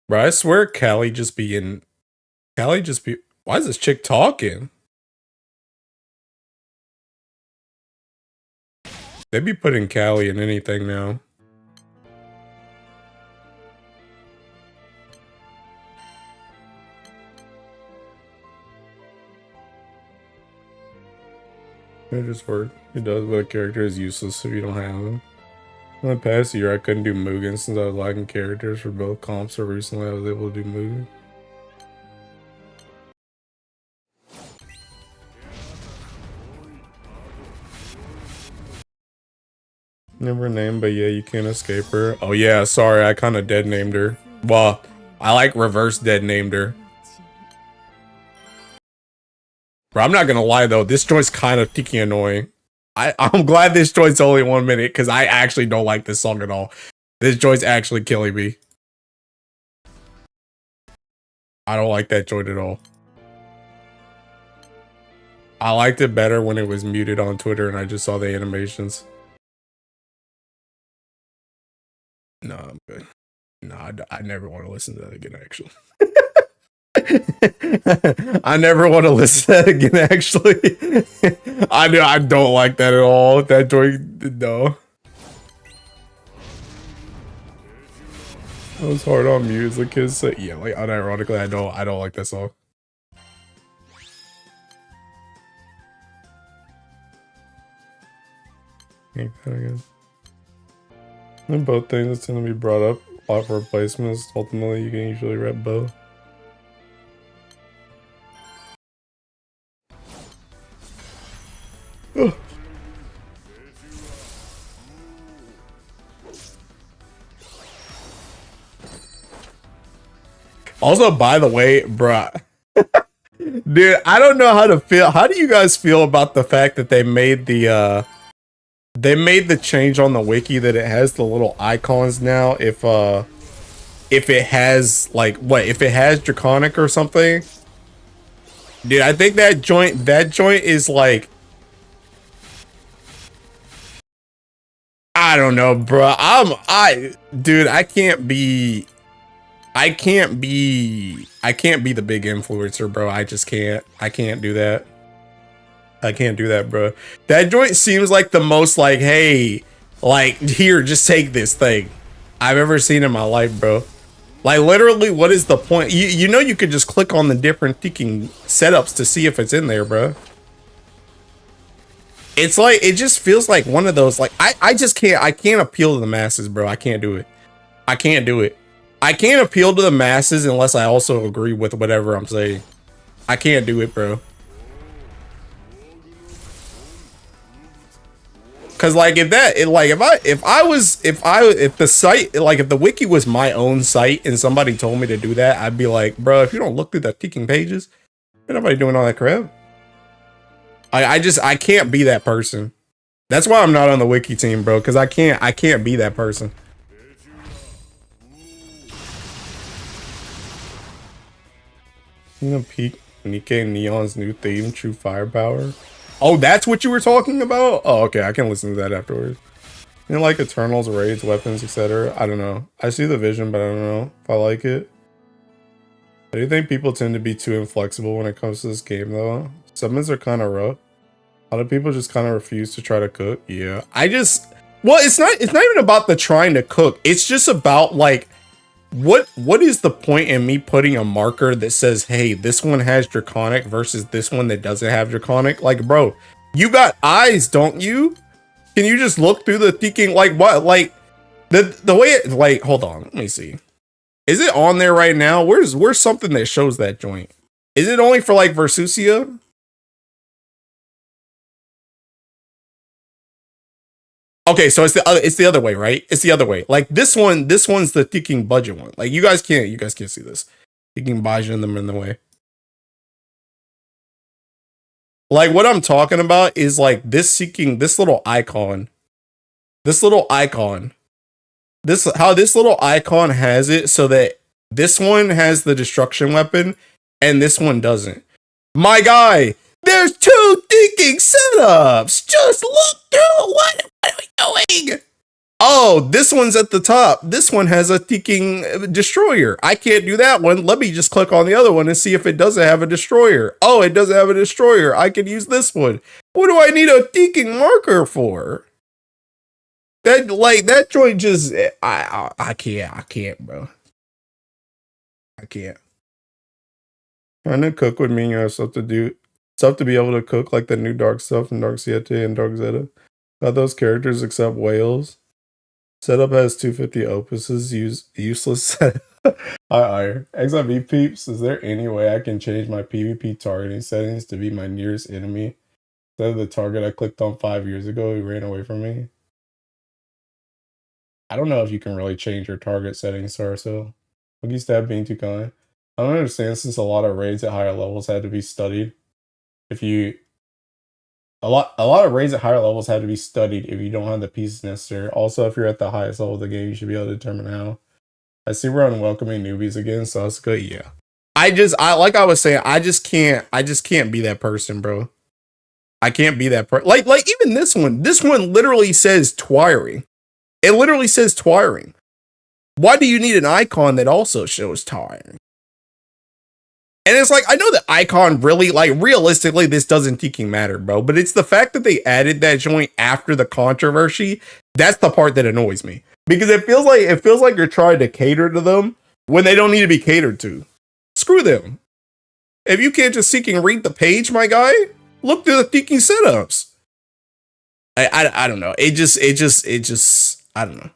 Bro, I swear Callie just be in... Callie just be... Why is this chick talking? They be putting Callie in anything now. It just worked. It does, but a character is useless if you don't have them. In the past year, I couldn't do Mugen since I was lacking characters for both comps, so recently I was able to do Mugen. Never named, but yeah, you can't escape her. Oh yeah, sorry, I kind of dead named her. Well, I like reverse dead named her. Bro, I'm not gonna lie though, this joint's kind of tiki annoying. I'm glad this joint's only 1 minute, because I actually don't like this song at all. This joint's actually killing me. I don't like that joint at all. I liked it better when it was muted on Twitter and I just saw the animations. No, I'm good. No, I never want to listen to that again, actually. I never want to listen to that again, actually. I don't like that at all. That joint, no. It was hard on mute. The kids say, yeah, like unironically, I don't like that song. Ain't that again. And both things that's gonna be brought up a lot for replacements. Ultimately, you can usually rep both. Ugh. Also, by the way, bruh, dude, I don't know how to feel. How do you guys feel about the fact that they made the change on the wiki that it has the little icons now if it has like if it has draconic or something? Dude, I think that joint is like, I don't know, bro. Dude, I can't be the big influencer, bro. I just can't. I can't do that. I can't do that, bro. That joint seems like the most like, hey, like, here, just take this thing I've ever seen in my life, bro. Like, literally, what is the point? You know you could just click on the different freaking setups to see if it's in there, bro. It's like, it just feels like one of those, like, I just can't, I can't appeal to the masses, bro. I can't do it. I can't do it. I can't appeal to the masses unless I also agree with whatever I'm saying. I can't do it, bro. Cause like if the site, like if the wiki was my own site and somebody told me to do that, I'd be like, bro, if you don't look through the ticking pages, ain't nobody doing all that crap. I can't be that person. That's why I'm not on the wiki team, bro, because I can't be that person. You know, peak Nikkei Neon's new theme, True Firepower. Oh, that's what you were talking about? Oh, okay, I can listen to that afterwards. You know, like Eternals, raids, weapons, etc. I don't know. I see the vision, but I don't know if I like it. I do think people tend to be too inflexible when it comes to this game, though. Summons are kind of rough. A lot of people just kind of refuse to try to cook. Yeah, well, it's not even about the trying to cook. It's just about like, what is the point in me putting a marker that says, hey, this one has Draconic versus this one that doesn't have Draconic? Like, bro, you got eyes, don't you? Can you just look through the thinking, like, what, like, the way it, like, hold on, let me see. Is it on there right now? Where's something that shows that joint? Is it only for, like, Versusia? Okay, so it's the other way, right? It's the other way. Like, this one's the thinking budget one. Like, you guys can't see this. Thinking budget them in the way. Like, what I'm talking about is like this little icon. How this little icon has it so that this one has the destruction weapon and this one doesn't. My guy, there's two thinking setups. Just look through. What are we doing? Oh, this one's at the top. This one has a thinking destroyer. I can't do that one. Let me just click on the other one and see if it doesn't have a destroyer. Oh, it doesn't have a destroyer. I can use this one. What do I need a thinking marker for? That joint just I can't, bro. I can't. Trying to cook would mean you have stuff to be able to cook, like the new Dark stuff in Dark Siete and Dark Zeta. Got those characters except whales. Setup has 250 opuses, useless setup. XIV peeps, is there any way I can change my PvP targeting settings to be my nearest enemy? Instead of the target I clicked on 5 years ago who ran away from me? I don't know if you can really change your target settings, Sarso. Wookie Stab being too kind. I don't understand, since a lot of raids at higher levels had to be studied. A lot of raids at higher levels had to be studied if you don't have the pieces necessary. Also, if you're at the highest level of the game, you should be able to determine how. I see we're unwelcoming newbies again, so that's good. Yeah. Like I was saying, I just can't be that person, bro. I can't be that person. Like even this one literally says twiring. It literally says twiring. Why do you need an icon that also shows twiring? And it's like, I know the icon really, like, realistically, this doesn't fucking matter, bro. But it's the fact that they added that joint after the controversy. That's the part that annoys me. Because it feels like you're trying to cater to them when they don't need to be catered to. Screw them. If you can't just read the page, my guy, look through the thinking setups. I don't know. It just, I don't know.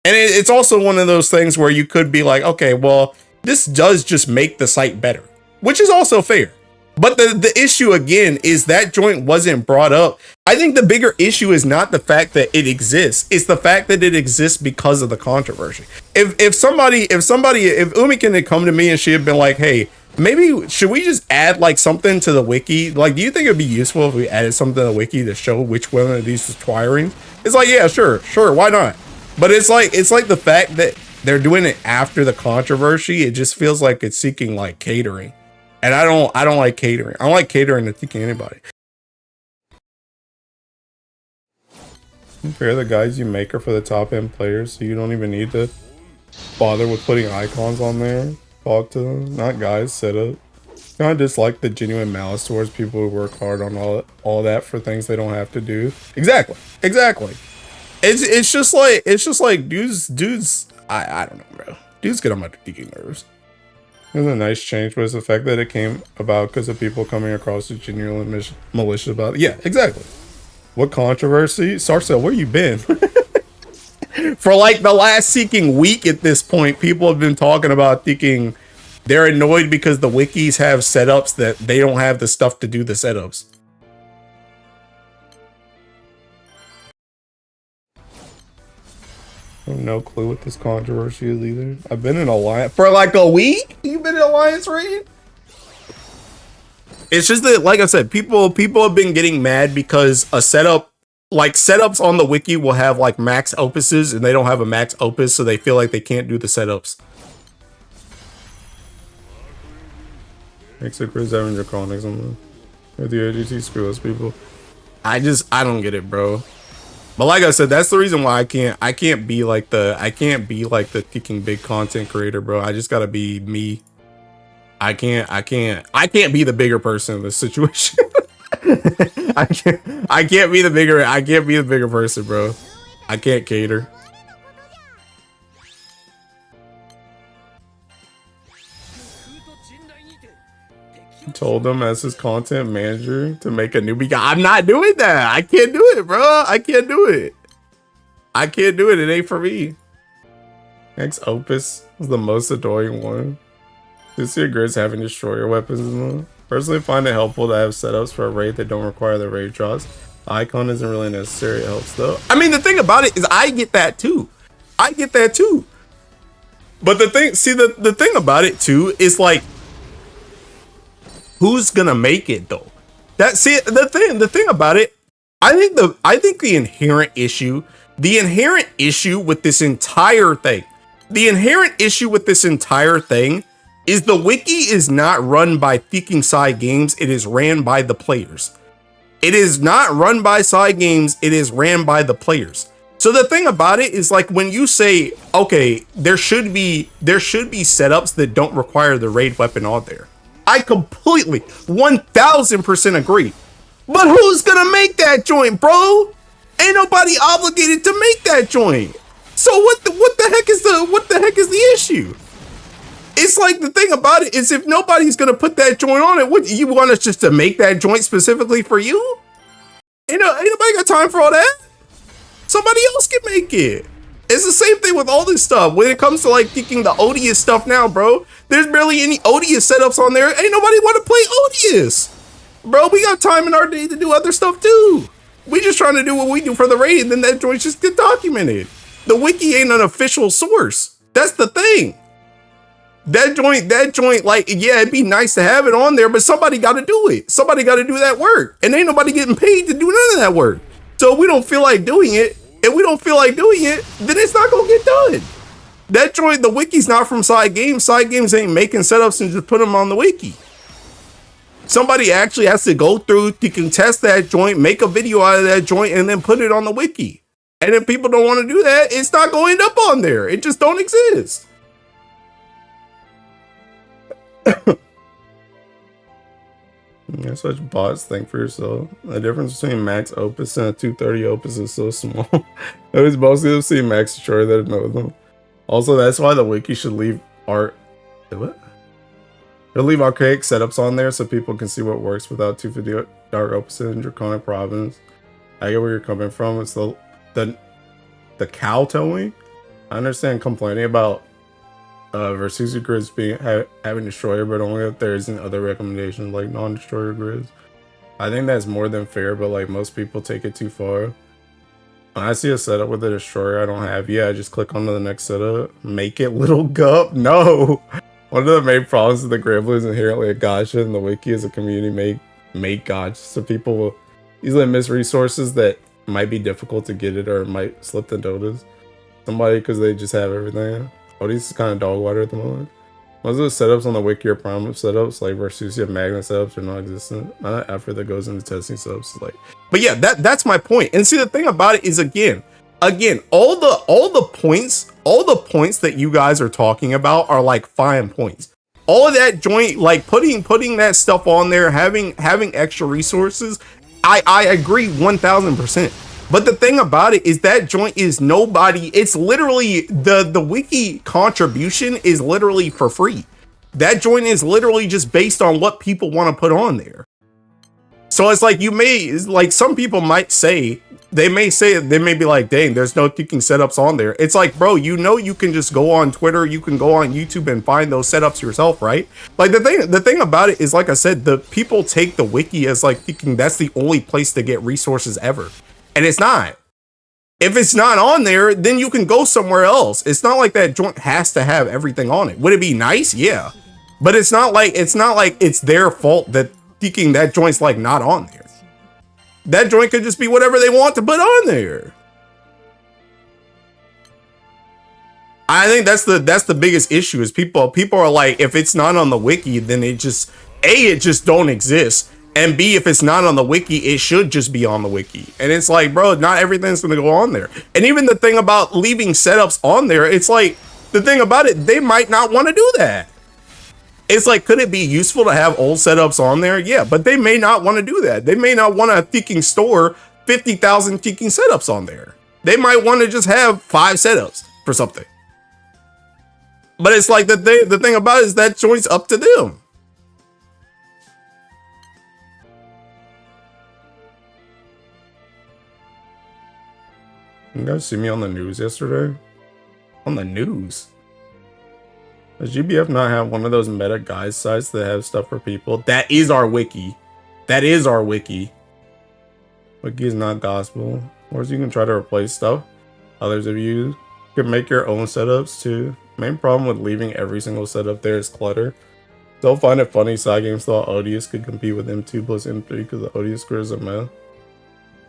And it's also one of those things where you could be like, okay, well, this does just make the site better, which is also fair. But the issue again is that joint wasn't brought up. I think the bigger issue is not the fact that it exists. It's the fact that it exists because of the controversy. If Umikin had come to me and she had been like, hey, maybe should we just add like something to the wiki? Like, do you think it'd be useful if we added something to the wiki to show which one of these is twiring? It's like, yeah, sure, why not? But it's like the fact that they're doing it after the controversy. It just feels like it's seeking like catering, and I don't like catering. I don't like catering to thinking anybody. Compare the guides you make are for the top end players, so you don't even need to bother with putting icons on there. Talk to them, not guys. Set up. I dislike the genuine malice towards people who work hard on all that for things they don't have to do. Exactly. It's just like dudes. I don't know, bro. Dudes get on my thinking nerves. It was a nice change, but it's the fact that it came about because of people coming across as genuinely malicious about it. Yeah, exactly. What controversy? Sarcel, where you been? For like the last week at this point, people have been talking about thinking they're annoyed because the wikis have setups that they don't have the stuff to do the setups. I have no clue what this controversy is either. I've been in Alliance for like a week. You've been in Alliance raid? It's just that, like I said, people have been getting mad because a setup like setups on the wiki will have like max opuses and they don't have a max opus, so they feel like they can't do the setups. Makes it Chris having draconics on the AGT, screw those people. I don't get it, bro. But like I said, that's the reason why I can't be like the kicking big content creator, bro. I just gotta be me. I can't be the bigger person in this situation. I can't be the bigger person, bro. I can't cater. Told him as his content manager to make a newbie guy. I'm not doing that. I can't do it, bro. I can't do it. I can't do it. It ain't for me. Next Opus is the most annoying one. This year Grizz having destroyer weapons. Personally find it helpful to have setups for a raid that don't require the raid drops. The icon isn't really necessary. It helps though. I mean, the thing about it is I get that too. I get that too. But the thing, see, the thing about it too is like, who's gonna make it though? The thing about it, I think the inherent issue with this entire thing, is the wiki is not run by Thinking Side Games. It is ran by the players. It is not run by Side Games. It is ran by the players. So the thing about it is like when you say, okay, there should be setups that don't require the raid weapon on there. I completely 1000% agree. But who's gonna make that joint, bro? Ain't nobody obligated to make that joint. So what the heck is the issue? It's like the thing about it is if nobody's gonna put that joint on it, what you want us just to make that joint specifically for you? Ain't nobody got time for all that. Somebody else can make it. It's the same thing with all this stuff. When it comes to like thinking the odious stuff now, bro, there's barely any odious setups on there. Ain't nobody want to play odious. Bro, we got time in our day to do other stuff too. We just trying to do what we do for the raid, and then that joint just get documented. The wiki ain't an official source. That's the thing. That joint, like, yeah, it'd be nice to have it on there, but somebody got to do it. Somebody got to do that work, and ain't nobody getting paid to do none of that work. So if we don't feel like doing it, then it's not gonna get done. That joint, the wiki's not from Side Games. Side Games ain't making setups and just put them on the wiki. Somebody actually has to go through to contest that joint, make a video out of that joint, and then put it on the wiki. And if people don't want to do that, it's not going to end up on there. It just don't exist. Yeah, such bots, think for yourself. The difference between max opus and a 230 opus is so small. It was mostly to see max destroyer that know them. Also, that's why the wiki should leave art. What? They'll leave archaic setups on there so people can see what works without 250 dark opus and draconic province. I get where you're coming from. It's the cow towing. I understand complaining about Versusi grids having destroyer, but only if there isn't other recommendations like non-destroyer grids. I think that's more than fair, but like most people take it too far. When I see a setup with a destroyer I don't have, yeah, I just click on to the next setup. Make it little gup? No! One of the main problems with the Granblue is inherently a gotcha, and the wiki is a community made gotcha, so people will easily miss resources that might be difficult to get it or might slip the notice. Somebody because they just have everything. These is kind of dog water at the moment. Most of the setups on the wiki are prime setups, like Versusia Magnet setups are non-existent. Not an effort that goes into testing setups. Like, but yeah, that's my point. And see, the thing about it is, again, all the points that you guys are talking about are like fine points. All of that joint, like putting that stuff on there, having extra resources, I agree 1000%. But the thing about it is that joint is nobody. It's literally the wiki contribution is literally for free. That joint is literally just based on what people want to put on there. So it's like some people might say, they may be like, dang, there's no kicking setups on there. It's like, bro, you can just go on Twitter, you can go on YouTube and find those setups yourself, right? Like the thing about it is, like I said, the people take the wiki as like thinking that's the only place to get resources ever. And it's not. If it's not on there, then you can go somewhere else. It's not like that joint has to have everything on it. Would it be nice? Yeah. But it's not like it's their fault that thinking that joint's like not on there. that joint could just be whatever they want to put on there. I think that's the biggest issue is people are like, if it's not on the wiki, then it just don't exist. And B, if it's not on the wiki, it should just be on the wiki. And it's like, bro, not everything's gonna go on there. And even the thing about leaving setups on there, it's like, the thing about it, they might not want to do that. It's like, could it be useful to have old setups on there? Yeah, but they may not want to do that. They may not want to freaking store 50,000 freaking setups on there. They might want to just have 5 setups for something. But it's like, the thing about it is that joint's up to them. You guys see me on the news yesterday? On the news? Does GBF not have one of those meta guide sites that have stuff for people? That is our wiki. That is our wiki. Wiki is not gospel. Or so you can try to replace stuff others have used. You can make your own setups too. Main problem with leaving every single setup there is clutter. Still find it funny side games thought Odious could compete with M2 plus M3 because the Odious squares a mess.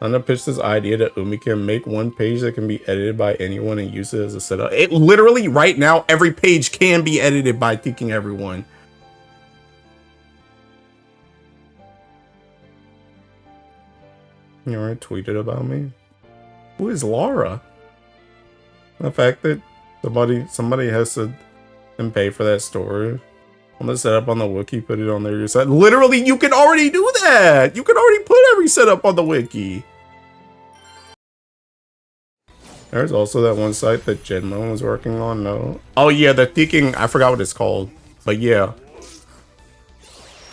I'm gonna pitch this idea that Umi can make one page that can be edited by anyone and use it as a setup. It literally right now, every page can be edited by thinking everyone. You already tweeted about me. Who is Laura? The fact that somebody has to pay for that storage. I'm gonna set up on the wiki, put it on there yourself. Literally, you can already do that. You can already put every setup on the wiki. There's also that one site that Genmo was working on. No. Oh yeah, the thinking. I forgot what it's called. But yeah.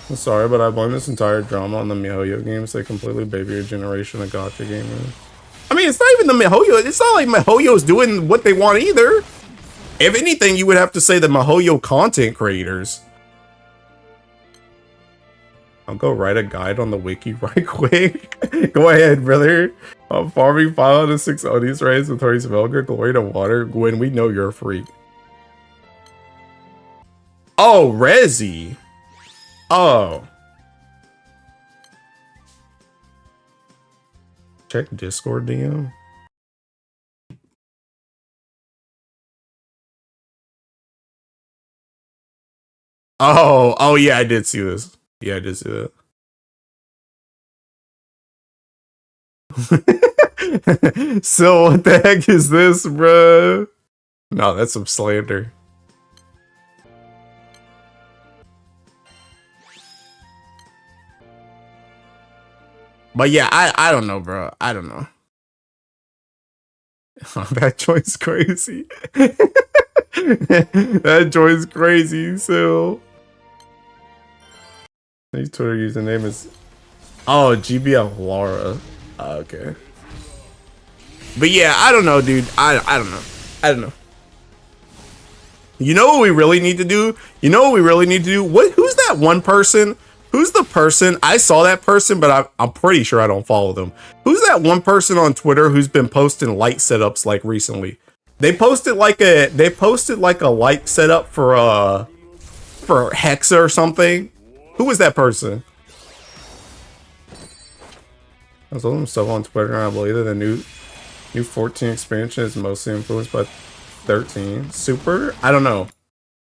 I'm sorry, but I blame this entire drama on the MiHoYo games. They completely baby your generation of gacha gamers. I mean, it's not even the MiHoYo. It's not like MiHoYo's doing what they want either. If anything, you would have to say the MiHoYo content creators. I'll go write a guide on the wiki right quick. Go ahead, brother. Farming 5 out of 6 Odious raids with Hurry's Velga, Glory to Water. Gwen, we know you're a freak. Oh, Rezi. Oh. Check Discord DM. Oh yeah, I did see this. Yeah, I did see that. So what the heck is this, bro? No, that's some slander. But yeah, I don't know, bro. I don't know. That joint's crazy. That joint's crazy, so. His Twitter username is GBF Laura. Okay. But yeah, I don't know, dude. I don't know. I don't know. You know what we really need to do? You know what we really need to do? Who's that one person? Who's the person? I saw that person, but I'm pretty sure I don't follow them. Who's that one person on Twitter who's been posting light setups like recently? They posted like a light setup for Hexa or something. Who was that person? I saw them stuff on Twitter, and I believe that the new 14 expansion is mostly influenced by 13. Super? I don't know.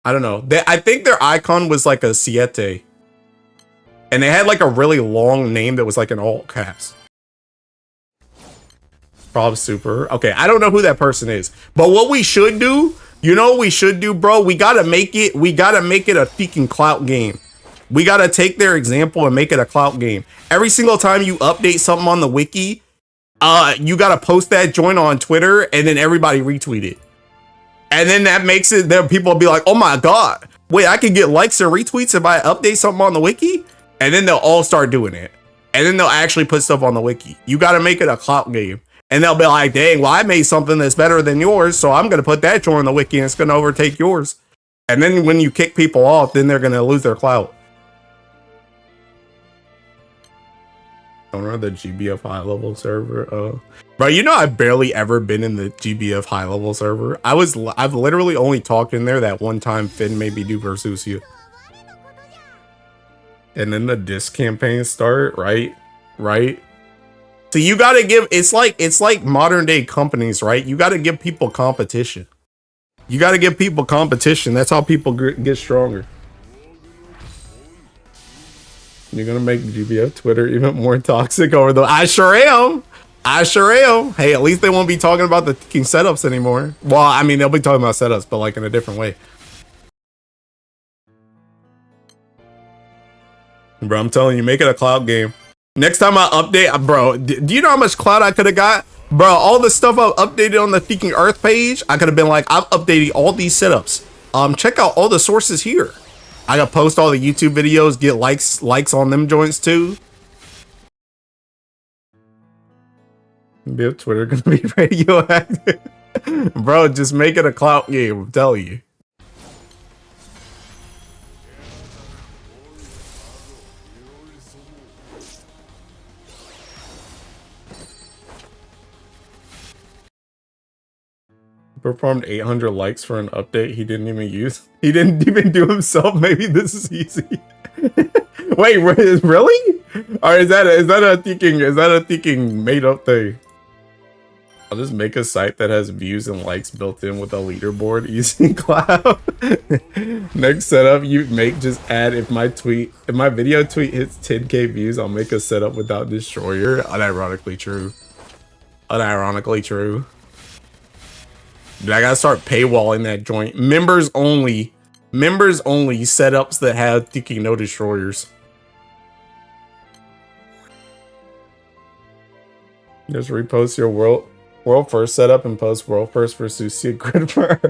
I think their icon was like a Siete. And they had like a really long name that was like in all caps. Prob Super. Okay, I don't know who that person is. But what we should do, you know what we should do, bro? We gotta make it a freaking clout game. We gotta take their example and make it a clout game. Every single time you update something on the wiki, you gotta post that joint on Twitter and then everybody retweet it. And then that makes it, then people will be like, oh my God, wait, I can get likes and retweets if I update something on the wiki? And then they'll all start doing it. And then they'll actually put stuff on the wiki. You gotta make it a clout game. And they'll be like, dang, well, I made something that's better than yours, so I'm gonna put that joint on the wiki and it's gonna overtake yours. And then when you kick people off, then they're gonna lose their clout. Owner of the GBF high level server. Bro, you know I've barely ever been in the GBF high level server. I've literally only talked in there that one time Finn made me do Versusia. And then the disc campaign start, right? So you gotta give, it's like modern day companies, right? You gotta give people competition. You gotta give people competition. That's how people get stronger. You're gonna make GBF Twitter even more toxic over the. I sure am. I sure am. Hey, at least they won't be talking about the fucking setups anymore. Well, I mean, they'll be talking about setups, but like in a different way. Bro, I'm telling you, make it a cloud game. Next time I update, bro, do you know how much cloud I could have got? Bro, all the stuff I've updated on the fucking Earth page, I could have been like, I've updated all these setups. Check out all the sources here. I gotta post all the YouTube videos, get likes on them joints too. Maybe Twitter gonna be radioactive. Bro, just make it a clout game, I'm telling you. Performed 800 likes for an update he didn't even use. He didn't even do himself. Maybe this is easy. Wait, really? Or is that a thinking made up thing? I'll just make a site that has views and likes built in with a leaderboard using cloud. Next setup you make, just add if my video tweet hits 10k views, I'll make a setup without destroyer. Unironically true. Unironically true. Dude, I gotta start paywalling that joint. Members only setups that have thinking no destroyers. Just repost your world first setup and post world first versus secret for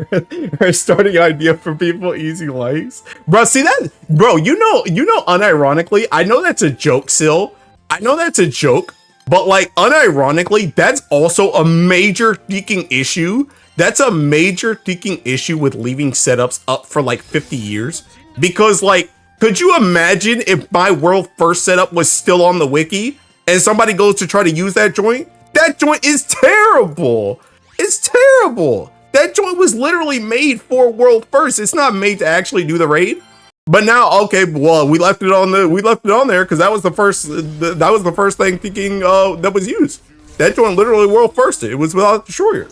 her starting idea for people, easy likes. Bro, see that? Bro, you know, unironically, I know that's a joke still. I know that's a joke, but like unironically, that's also a major thinking issue. That's a major thinking issue with leaving setups up for like 50 years. Because like, could you imagine if my world first setup was still on the wiki and somebody goes to try to use that joint? That joint is terrible. It's terrible. That joint was literally made for world first. It's not made to actually do the raid. But now, okay, well, we left it on there because that was the first thing thinking that was used. That joint literally world first. It was without destroyer.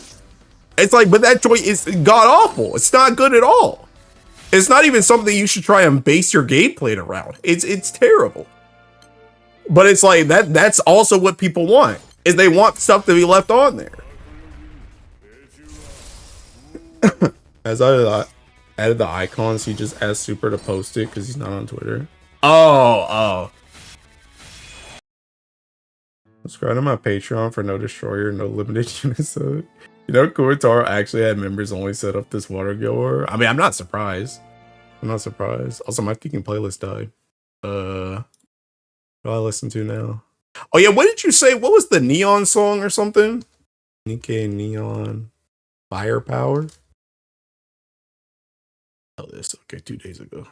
It's like, but that joint is god awful. It's not good at all. It's not even something you should try and base your gameplay around. It's terrible. But it's like that's also what people want, is they want stuff to be left on there. As I added the icons, he just asked Super to post it because he's not on Twitter. Oh. Subscribe to my Patreon for no destroyer, no limited units. You know, Kuwataro actually had members only set up this water goer. I mean, I'm not surprised. Also, my kicking playlist died. What do I listen to now? Oh yeah, what did you say? What was the Neon song or something? Nikkei Neon Firepower? Oh, this okay, 2 days ago.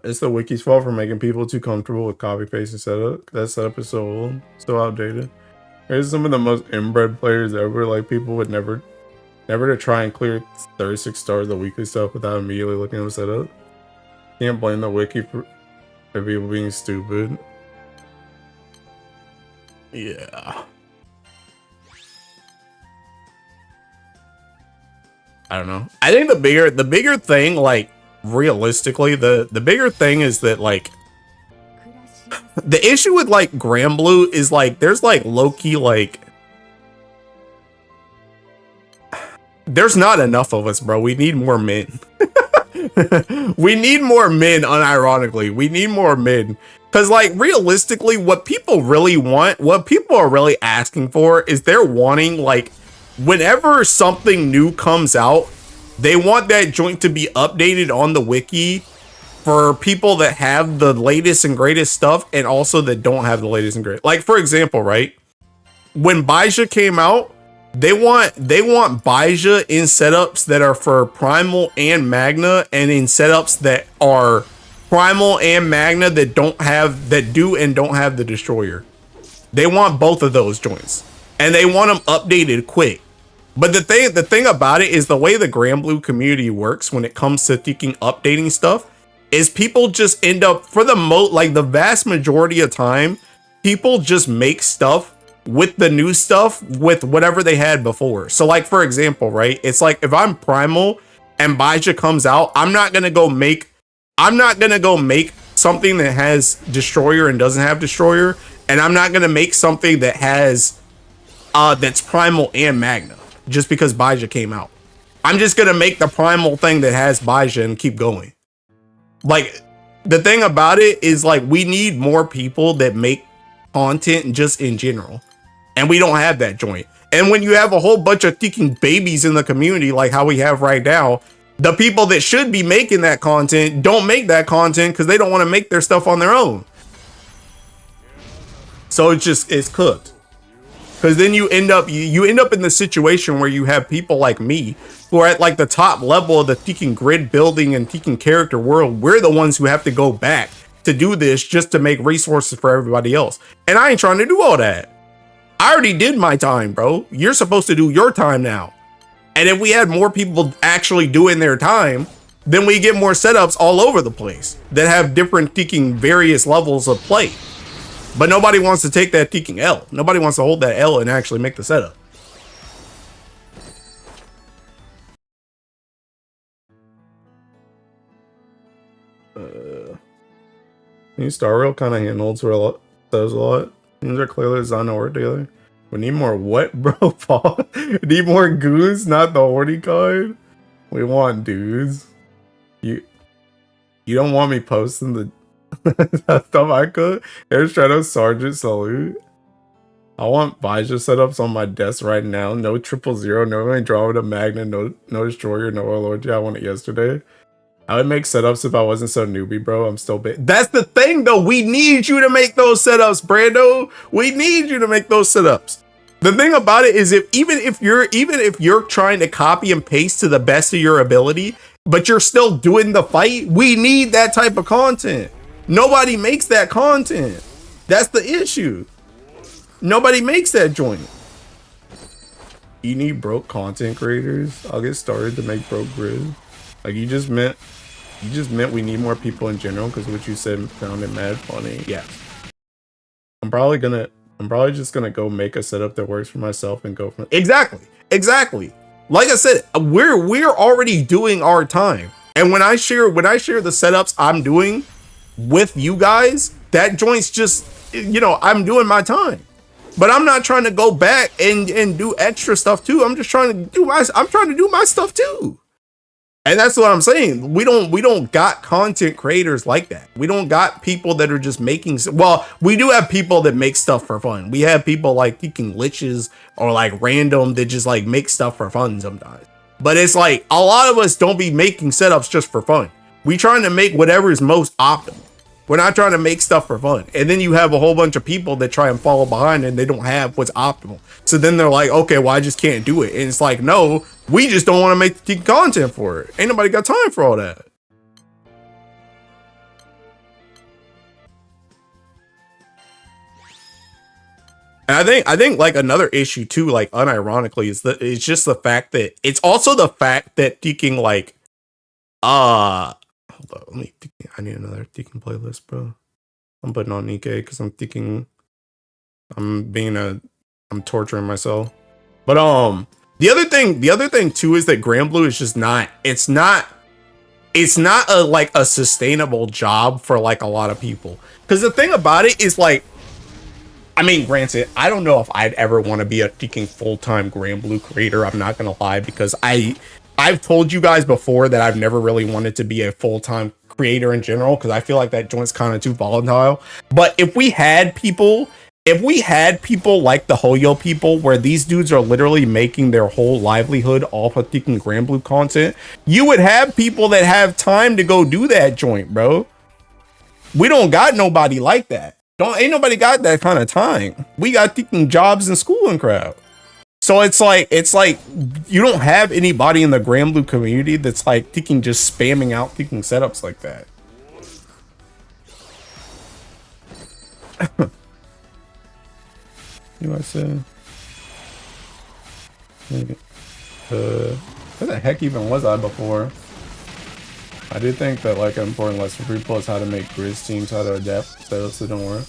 It's the wiki's fault for making people too comfortable with copy paste and setup. That setup is so old, so outdated. There's some of the most inbred players ever. Like, people would never to try and clear 36 stars of weekly stuff without immediately looking at the setup. Can't blame the wiki for people being stupid. Yeah. I don't know. I think the bigger thing, like, realistically, the bigger thing is that, like, the issue with like Granblue is like there's like low-key, like, there's not enough of us, bro. We need more men. We need more men, unironically. We need more men. Because, like, realistically, what people really want, what people are really asking for is they're wanting, like, whenever something new comes out, they want that joint to be updated on the wiki for people that have the latest and greatest stuff and also that don't have the latest and greatest. Like, for example, right? When Baija came out, they want Baija in setups that are for Primal and Magna, and in setups that are Primal and Magna that do and don't have the Destroyer. They want both of those joints, and they want them updated quick. But the thing about it is the way the Granblue community works when it comes to thinking updating stuff is people just end up, for the like the vast majority of time, people just make stuff with the new stuff with whatever they had before. So like, for example, right, it's like if I'm Primal and Baija comes out, I'm not gonna go make something that has Destroyer and doesn't have Destroyer, and I'm not gonna make something that has that's Primal and Magna just because Baija came out. I'm just gonna make the Primal thing that has Baija and keep going. Like, the thing about it is, like, we need more people that make content just in general, and we don't have that joint. And when you have a whole bunch of freaking babies in the community like how we have right now, the people that should be making that content don't make that content because they don't want to make their stuff on their own. So it's cooked. Because then you end up in the situation where you have people like me who are at like the top level of the freaking grid building and freaking character world. We're the ones who have to go back to do this just to make resources for everybody else. And I ain't trying to do all that. I already did my time, bro. You're supposed to do your time now. And if we had more people actually doing their time, then we get more setups all over the place that have different freaking various levels of play. But nobody wants to take that freaking L. Nobody wants to hold that L and actually make the setup. Star Rail kind of handles for a lot. Does a lot. These are clearly designed to work together. We need more what, bro? Paul? We need more goons, not the horny kind. We want dudes. You don't want me posting the stuff I could. There's Shadow Sergeant Salute. I want Baija setups on my desk right now. No 000, no Andromeda Magna, no Destroyer, no Overlord. I want it yesterday. I would make setups if I wasn't so newbie, bro. I'm still big. That's the thing, though. We need you to make those setups, Brando. We need you to make those setups. The thing about it is, even if you're trying to copy and paste to the best of your ability, but you're still doing the fight, we need that type of content. Nobody makes that content. That's the issue. Nobody makes that joint. You need broke content creators. I'll get started to make broke grid. Like, you just meant we need more people in general because what you said sounded mad funny. Yeah. I'm probably just gonna go make a setup that works for myself and go from exactly. Like I said, we're already doing our time. And when I share the setups I'm doing with you guys, that joint's just, I'm doing my time. But I'm not trying to go back and do extra stuff too. I'm just trying to do my stuff too. And that's what I'm saying. We don't got content creators like that. We don't got people that are just making. Well, we do have people that make stuff for fun. We have people like freaking liches or like random that just like make stuff for fun sometimes. But it's like a lot of us don't be making setups just for fun. We trying to make whatever is most optimal. We're not trying to make stuff for fun. And then you have a whole bunch of people that try and follow behind and they don't have what's optimal. So then they're like, okay, well, I just can't do it. And it's like, no, we just don't want to make the content for it. Ain't nobody got time for all that. And I think like another issue too, like unironically, is that it's just the fact that it's also the fact that thinking like, hold on, I need another Deacon playlist, bro. I'm putting on Nikkei because I'm thinking I'm torturing myself. But the other thing too is that Granblue is just not a like a sustainable job for like a lot of people. Because the thing about it is like, I mean, granted, I don't know if I'd ever want to be a freaking full-time Granblue creator. I'm not gonna lie, because I've told you guys before that I've never really wanted to be a full-time creator in general because I feel like that joint's kind of too volatile. But if we had people like the Hoyo people, where these dudes are literally making their whole livelihood off of freaking Granblue content, you would have people that have time to go do that joint, bro. We don't got nobody like that. Ain't nobody got that kind of time. We got freaking jobs in school and crap. So it's like you don't have anybody in the Granblue community that's like freaking just spamming out freaking setups like that. You know what I said? Where the heck even was I before? I do think that like an important lesson for people is how to make grizz teams, how to adapt setups that don't work.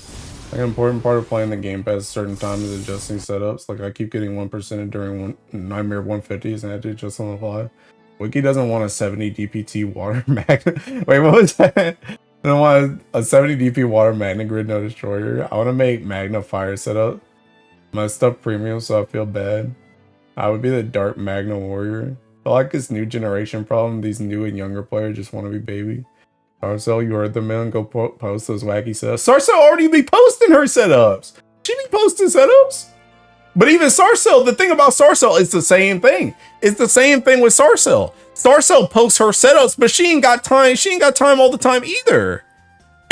Like an important part of playing the game past a certain time is adjusting setups. Like I keep getting 1% during Nightmare 150s and I have to adjust on the fly. Wiki doesn't want a 70 DPT water magnet. Wait, what was that? I don't want a 70 DP water magnet grid no destroyer. I want to make Magna fire setup. My stuff premium so I feel bad. I would be the Dark Magna warrior. I like this new generation problem. These new and younger players just want to be baby. Sarcel, you heard the man. Go post those wacky setups. Sarcel already be posting her setups. She be posting setups. But even Sarcel, the thing about Sarcel is the same thing. It's the same thing with Sarcel. Sarcel posts her setups, but she ain't got time. She ain't got time all the time either.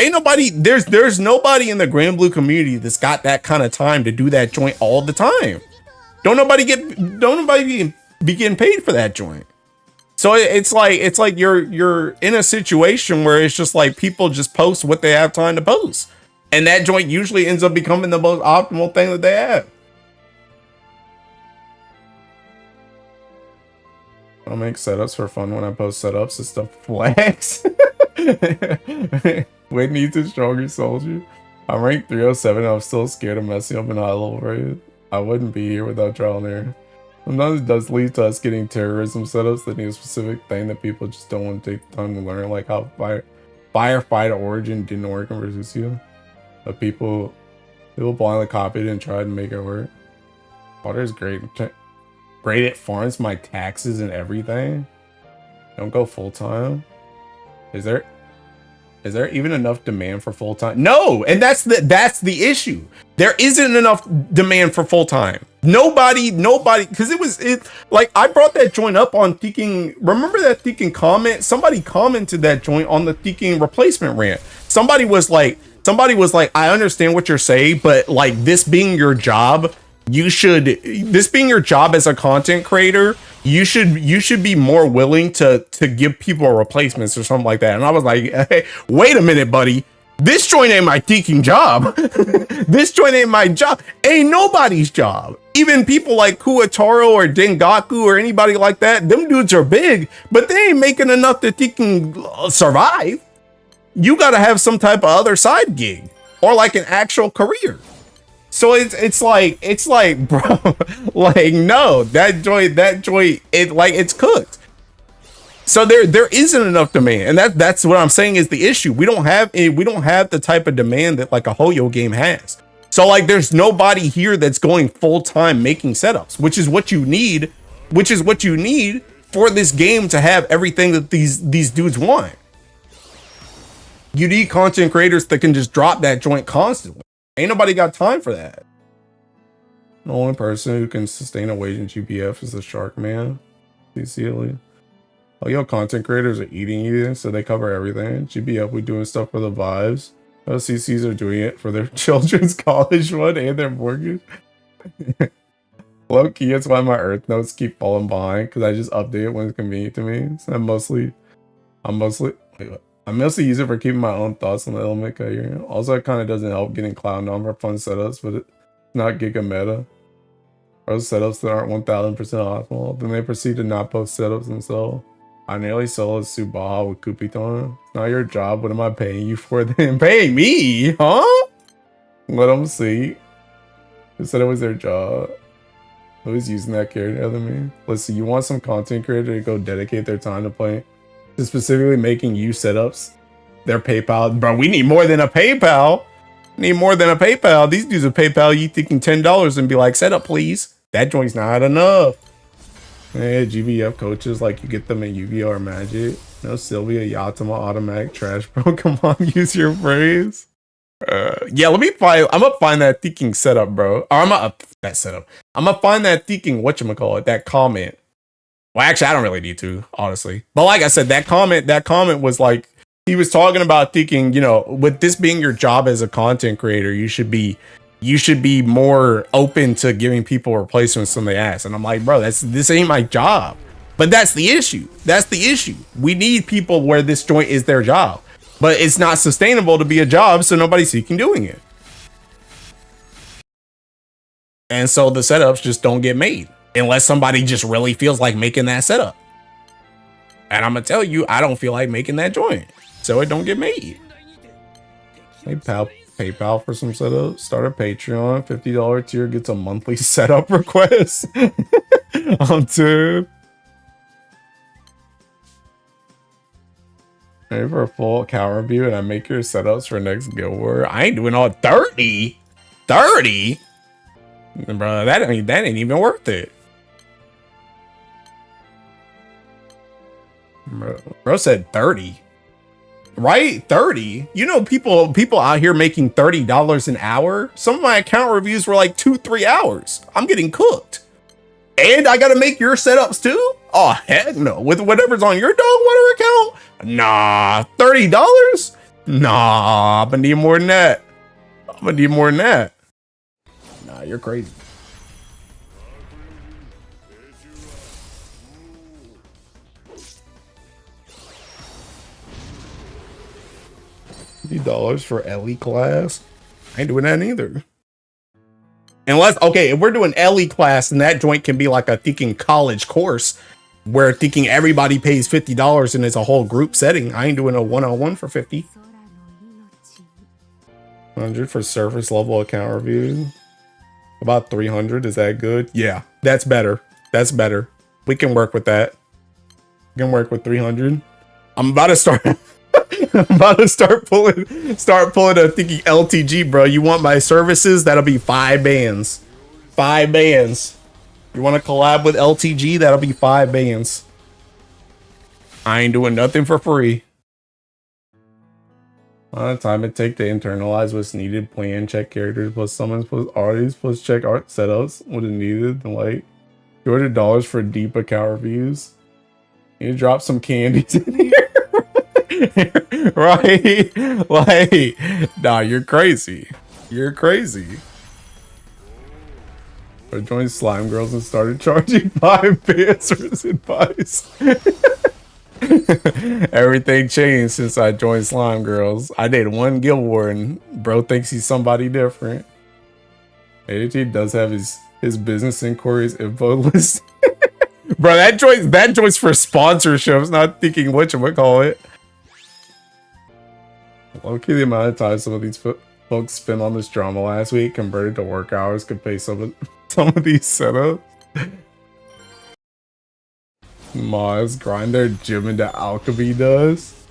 Ain't nobody, there's nobody in the Granblue community that's got that kind of time to do that joint all the time. Don't nobody be getting paid for that joint. So it's like you're in a situation where it's just like people just post what they have time to post. And that joint usually ends up becoming the most optimal thing that they have. I'll make setups for fun when I post setups and stuff. Flex. Wait, needs a stronger soldier. I'm ranked 307 and I'm still scared of messing up in high level raid. I wouldn't be here without trial and error. Sometimes it does lead to us getting terrorism setups that need a specific thing that people just don't want to take the time to learn, like how Firefight Origin didn't work in Versusio. But people blindly copied it and tried to make it work. Water's great. Great, it farms my taxes and everything. Don't go full time. Is there even enough demand for full time? No, and that's the issue. There isn't enough demand for full time. Nobody, because it like I brought that joint up on Theking. Remember that Theking comment? Somebody commented that joint on the Theking replacement rant. Somebody was like, I understand what you're saying, but like this being your job, this being your job as a content creator, you should be more willing to give people replacements or something like that. And I was like, hey, wait a minute, buddy. This joint ain't my teaching job. This joint ain't my job. Ain't nobody's job. Even people like Kuataro or Dengaku or anybody like that, them dudes are big, but they ain't making enough that they can survive. You got to have some type of other side gig or like an actual career. So it's like, bro, like, no, that joint, it's cooked. So there isn't enough demand, and that's what I'm saying is the issue. We don't have the type of demand that like a Hoyo game has. So like, there's nobody here that's going full time making setups, which is what you need for this game to have everything that these dudes want. You need content creators that can just drop that joint constantly. Ain't nobody got time for that. The only person who can sustain a wage in GBF is the Shark Man. Sincerely. Oh, yo, content creators are eating you, so they cover everything. GBF, we doing stuff for the vibes. OCCs are doing it for their children's college fund and their mortgage. Low key, that's why my Earth notes keep falling behind, because I just update it when it's convenient to me. So I mostly use it for keeping my own thoughts on the element here. Also, it kind of doesn't help getting clowned on for fun setups, but it's not giga meta. Those setups that aren't 1000% optimal, then they proceed to not post setups themselves. I nearly soloed Subaha with Kupiton. It's not your job. What am I paying you for then? Paying me? Huh? Let them see. They said it was their job. Who's using that character other than me? Listen, you want some content creator to go dedicate their time to play, to specifically making you setups, their PayPal. Bro, we need more than a PayPal. Need more than a PayPal. These dudes are PayPal you thinking $10 and be like, setup please. That joint's not enough. Hey, GBF coaches, like you get them in Yu-Gi-Oh! Or Magic. No Sylvia, Yatima, automatic trash, bro. Come on, use your phrase. Yeah, let me find. I'm gonna find that thinking setup, bro. Or I'm gonna find that thinking whatchamacallit, that comment. Well, actually, I don't really need to, honestly. But like I said, that comment was like, he was talking about thinking, you know, with this being your job as a content creator, you should be more open to giving people replacements when they ask. And I'm like, bro, this ain't my job. But that's the issue. That's the issue. We need people where this joint is their job. But it's not sustainable to be a job, so nobody's seeking doing it. And so the setups just don't get made unless somebody just really feels like making that setup. And I'm gonna tell you, I don't feel like making that joint, so it don't get made. PayPal for some setup. Start a Patreon. $50 tier gets a monthly setup request. I'm too. Maybe for a full account review, and I make your setups for next Guild War. I ain't doing all 30. 30? Bro, that ain't even worth it. Bro said 30. Right? 30. You know, people out here making $30 an hour. Some of my account reviews were like 2-3 hours. I'm getting cooked. And I gotta make your setups too? Oh, heck no. With whatever's on your dog water account? Nah, $30? Nah, I'm gonna need more than that. I'm gonna need more than that. Nah, you're crazy. $50 for LE class? I ain't doing that either. Unless, okay, if we're doing LE class, and that joint can be like a thinking college course where thinking everybody pays $50 and it's a whole group setting. I ain't doing a one-on-one for 50. 100 for surface level account review. About 300. Is that good? Yeah, that's better. That's better. We can work with that. We can work with 300. I'm about to start. I'm about to start pulling a thinking LTG, bro. You want my services? That'll be 5 bands. 5 bands. You want to collab with LTG? That'll be 5 bands. I ain't doing nothing for free. A lot of time it take to internalize what's needed, plan, check characters, plus summons, plus artists, plus check art setups, what is needed, and like $200 for deep account reviews. You drop some candies in here. Right? Like, nah, you're crazy. You're crazy. I joined Slime Girls and started charging 5 bands for his advice. Everything changed since I joined Slime Girls. I did 1 Guild War and bro thinks he's somebody different. ADT does have his business inquiries info list. Bro, that joint's for sponsorships, not thinking whatchamacallit. Low-key, the amount of time some of these folks spent on this drama last week converted to work hours could pay some of these setups. Mods grind their gym into alchemy does.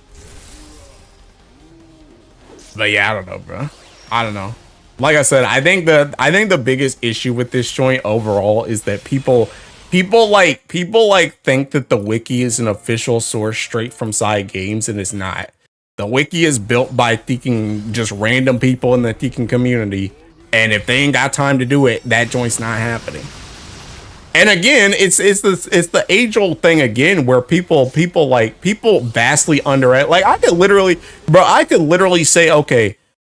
But yeah, I don't know, bro. I don't know. Like I said, I think the biggest issue with this joint overall is that people think that the wiki is an official source straight from Side Games, and it's not. The wiki is built by thinking just random people in the thinking community, and if they ain't got time to do it, that joint's not happening. And again, it's the age-old thing again, where people vastly underestimate. Like I could literally say, okay,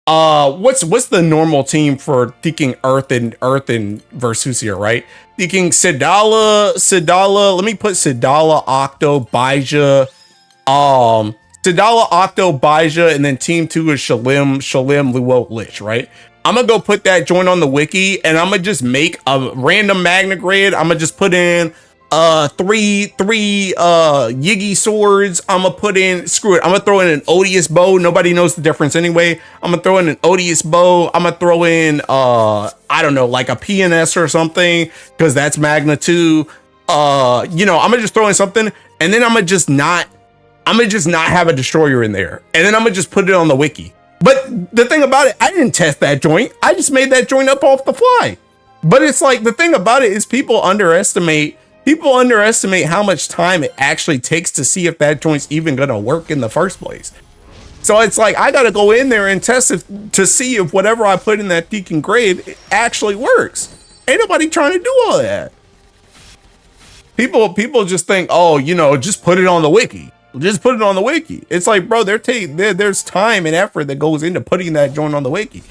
what's the normal team for thinking Earth and Versusia, right? Thinking Sidala. Let me put Sidala, Octo, Baija, Sidala, Octo, Baija, and then team 2 is Shalim, Luo, Lich, right? I'm gonna go put that joint on the wiki, and I'm gonna just make a random Magna Grade. I'm gonna just put in three Yiggy swords. I'm gonna put in, screw it, I'm gonna throw in an Odious bow. Nobody knows the difference anyway. I'm gonna throw in an Odious bow. I'm gonna throw in I don't know, like a PNS or something, because that's Magna 2. You know, I'm gonna just throw in something, and then I'm gonna just not have a destroyer in there, and then I'm gonna just put it on the wiki. But the thing about it, I didn't test that joint. I just made that joint up off the fly. But it's like, the thing about it is people underestimate how much time it actually takes to see if that joint's even gonna work in the first place. So it's like, I gotta go in there and test it to see if whatever I put in that Deacon grade actually works. Ain't nobody trying to do all that. People just think, oh, you know, just put it on the wiki. Just put it on the wiki. It's like, bro, there's time and effort that goes into putting that joint on the wiki.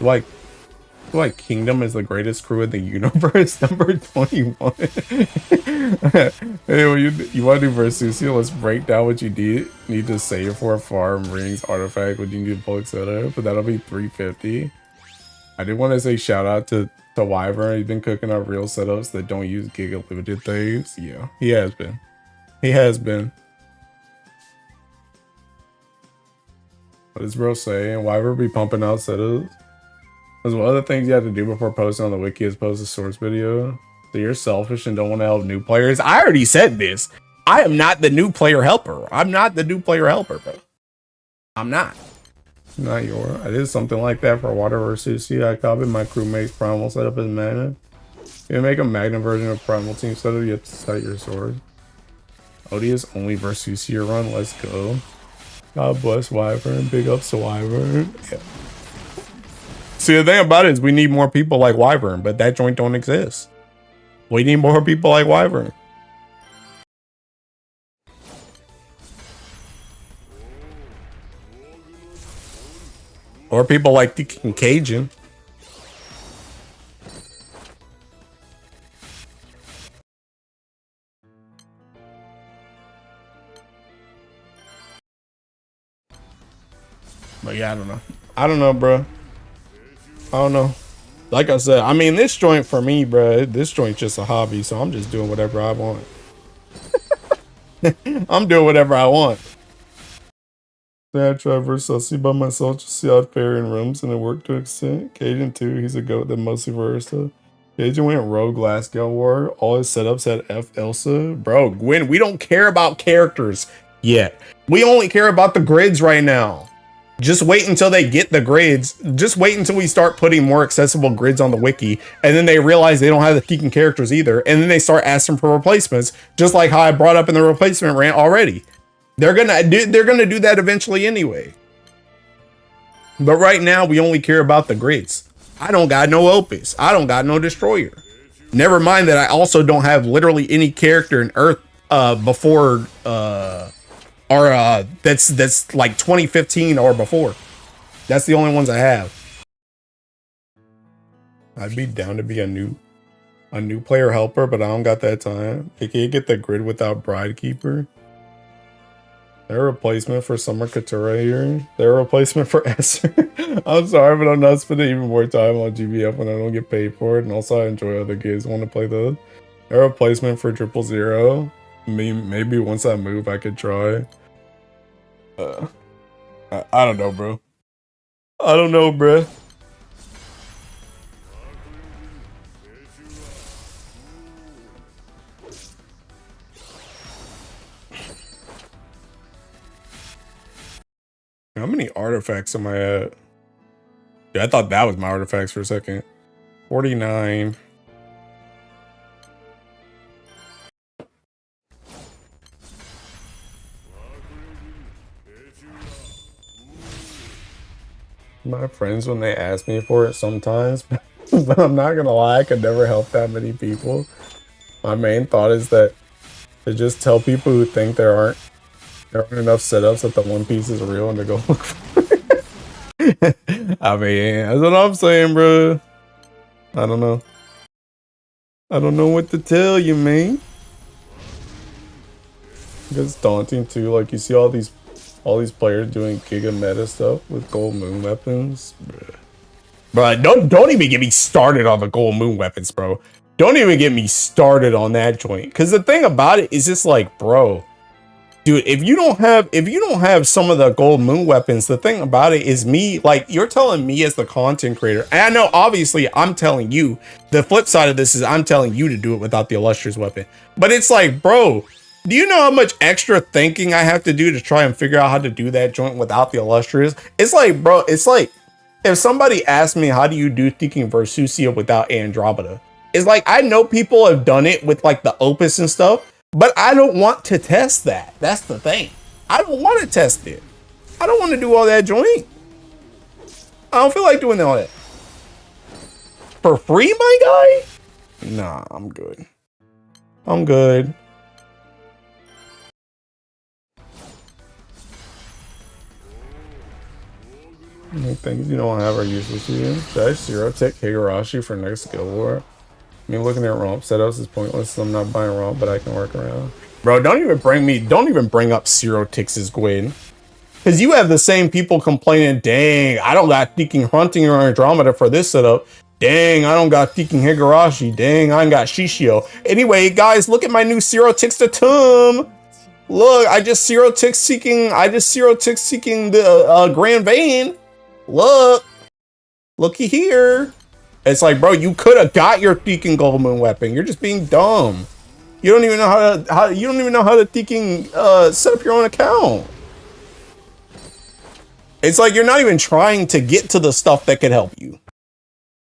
like Kingdom is the greatest crew in the universe. Number 21. Hey, you want to do Versusia? Let's break down what you need to save for a farm, rings, artifact, what you need to bulk setup, but that'll be 350. I did want to say shout out to Wyvern. He's been cooking up real setups that don't use Giga limited things. Yeah, he has been. He has been. What is bro saying? Wyvern be pumping out setups. There's one of the things you have to do before posting on the wiki is post a source video. So you're selfish and don't want to help new players. I already said this. I am not the new player helper. I'm not the new player helper, bro. I'm not. Not your. I did something like that for Water versus C. I copied my crewmate's primal setup as Magna. You make a Magna version of primal team setup, you have to set your sword. Odious only versus C run. Let's go. God bless Wyvern. Big ups to Wyvern. Yeah. See, the thing about it is we need more people like Wyvern, but that joint don't exist. We need more people like Wyvern. Or people like the Cajun. But yeah, I don't know. I don't know, bro. I don't know. Like I said, I mean, this joint for me, bro, this joint's just a hobby, so I'm just doing whatever I want. I'm doing whatever I want. I traverse, I'll see by myself, just see how it fare in rooms, and it worked to an extent. Cajun too, he's a goat that mostly versa. Cajun went rogue last Guild War. All his setups had F Elsa. Bro, Gwen, we don't care about characters yet. We only care about the grids right now. Just wait until they get the grids. Just wait until we start putting more accessible grids on the wiki, and then they realize they don't have the peaking characters either, and then they start asking for replacements, just like how I brought up in the replacement rant already. They're gonna do that eventually anyway. But right now, we only care about the grids. I don't got no Opus. I don't got no Destroyer. Never mind that I also don't have literally any character in Earth before that's like 2015 or before. That's the only ones I have. I'd be down to be a new player helper, but I don't got that time. They can't get the grid without Bride Keeper. Their replacement for Summer Katura here. Their replacement for Esser. I'm sorry, but I'm not spending even more time on GBF when I don't get paid for it. And also I enjoy other games, want to play those. Their replacement for 000. Maybe once I move, I could try. I don't know, bro. I don't know, bro. How many artifacts am I at? Yeah, I thought that was my artifacts for a second. 49. My friends, when they ask me for it sometimes, but I'm not gonna lie, I could never help that many people. My main thought is that to just tell people who think there aren't enough setups that the One Piece is real and to go look for it. I mean, that's what I'm saying, bro. I don't know. I don't know what to tell you, man. It's daunting too. Like you see all these players doing Giga meta stuff with gold moon weapons. Bro, don't even get me started on the gold moon weapons, bro. Don't even get me started on that joint. Cause the thing about it is just like, bro, dude, if you don't have some of the gold moon weapons, the thing about it is me, like you're telling me as the content creator, and I know obviously I'm telling you, the flip side of this is I'm telling you to do it without the illustrious weapon. But it's like, bro, do you know how much extra thinking I have to do to try and figure out how to do that joint without the illustrious? It's like, bro, it's like if somebody asked me how do you do Thinking Versusia without Andromeda? It's like I know people have done it with like the Opus and stuff, but I don't want to test that. That's the thing. I don't want to test it. I don't want to do all that joint. I don't feel like doing all that. For free, my guy? Nah, I'm good. I'm good. Things you don't have are useless to you. Should I zero tick Higurashi for next Guild War? I mean, looking at romp setups is pointless, so I'm not buying romp, but I can work around. Bro, don't even bring up Zero Tix's Gwyn. Because you have the same people complaining, dang, I don't got Seeking Hunting or Andromeda for this setup. Dang, I don't got Seeking Higurashi. Dang, I ain't got Shishio. Anyway, guys, look at my new Zero Ticks to Tomb. Look, I just Zero Tick seeking the Grand Vein. Look. Looky here. It's like, bro, you could have got your Seeking Goldman weapon. You're just being dumb. You don't even know how to Seeking set up your own account. It's like you're not even trying to get to the stuff that could help you.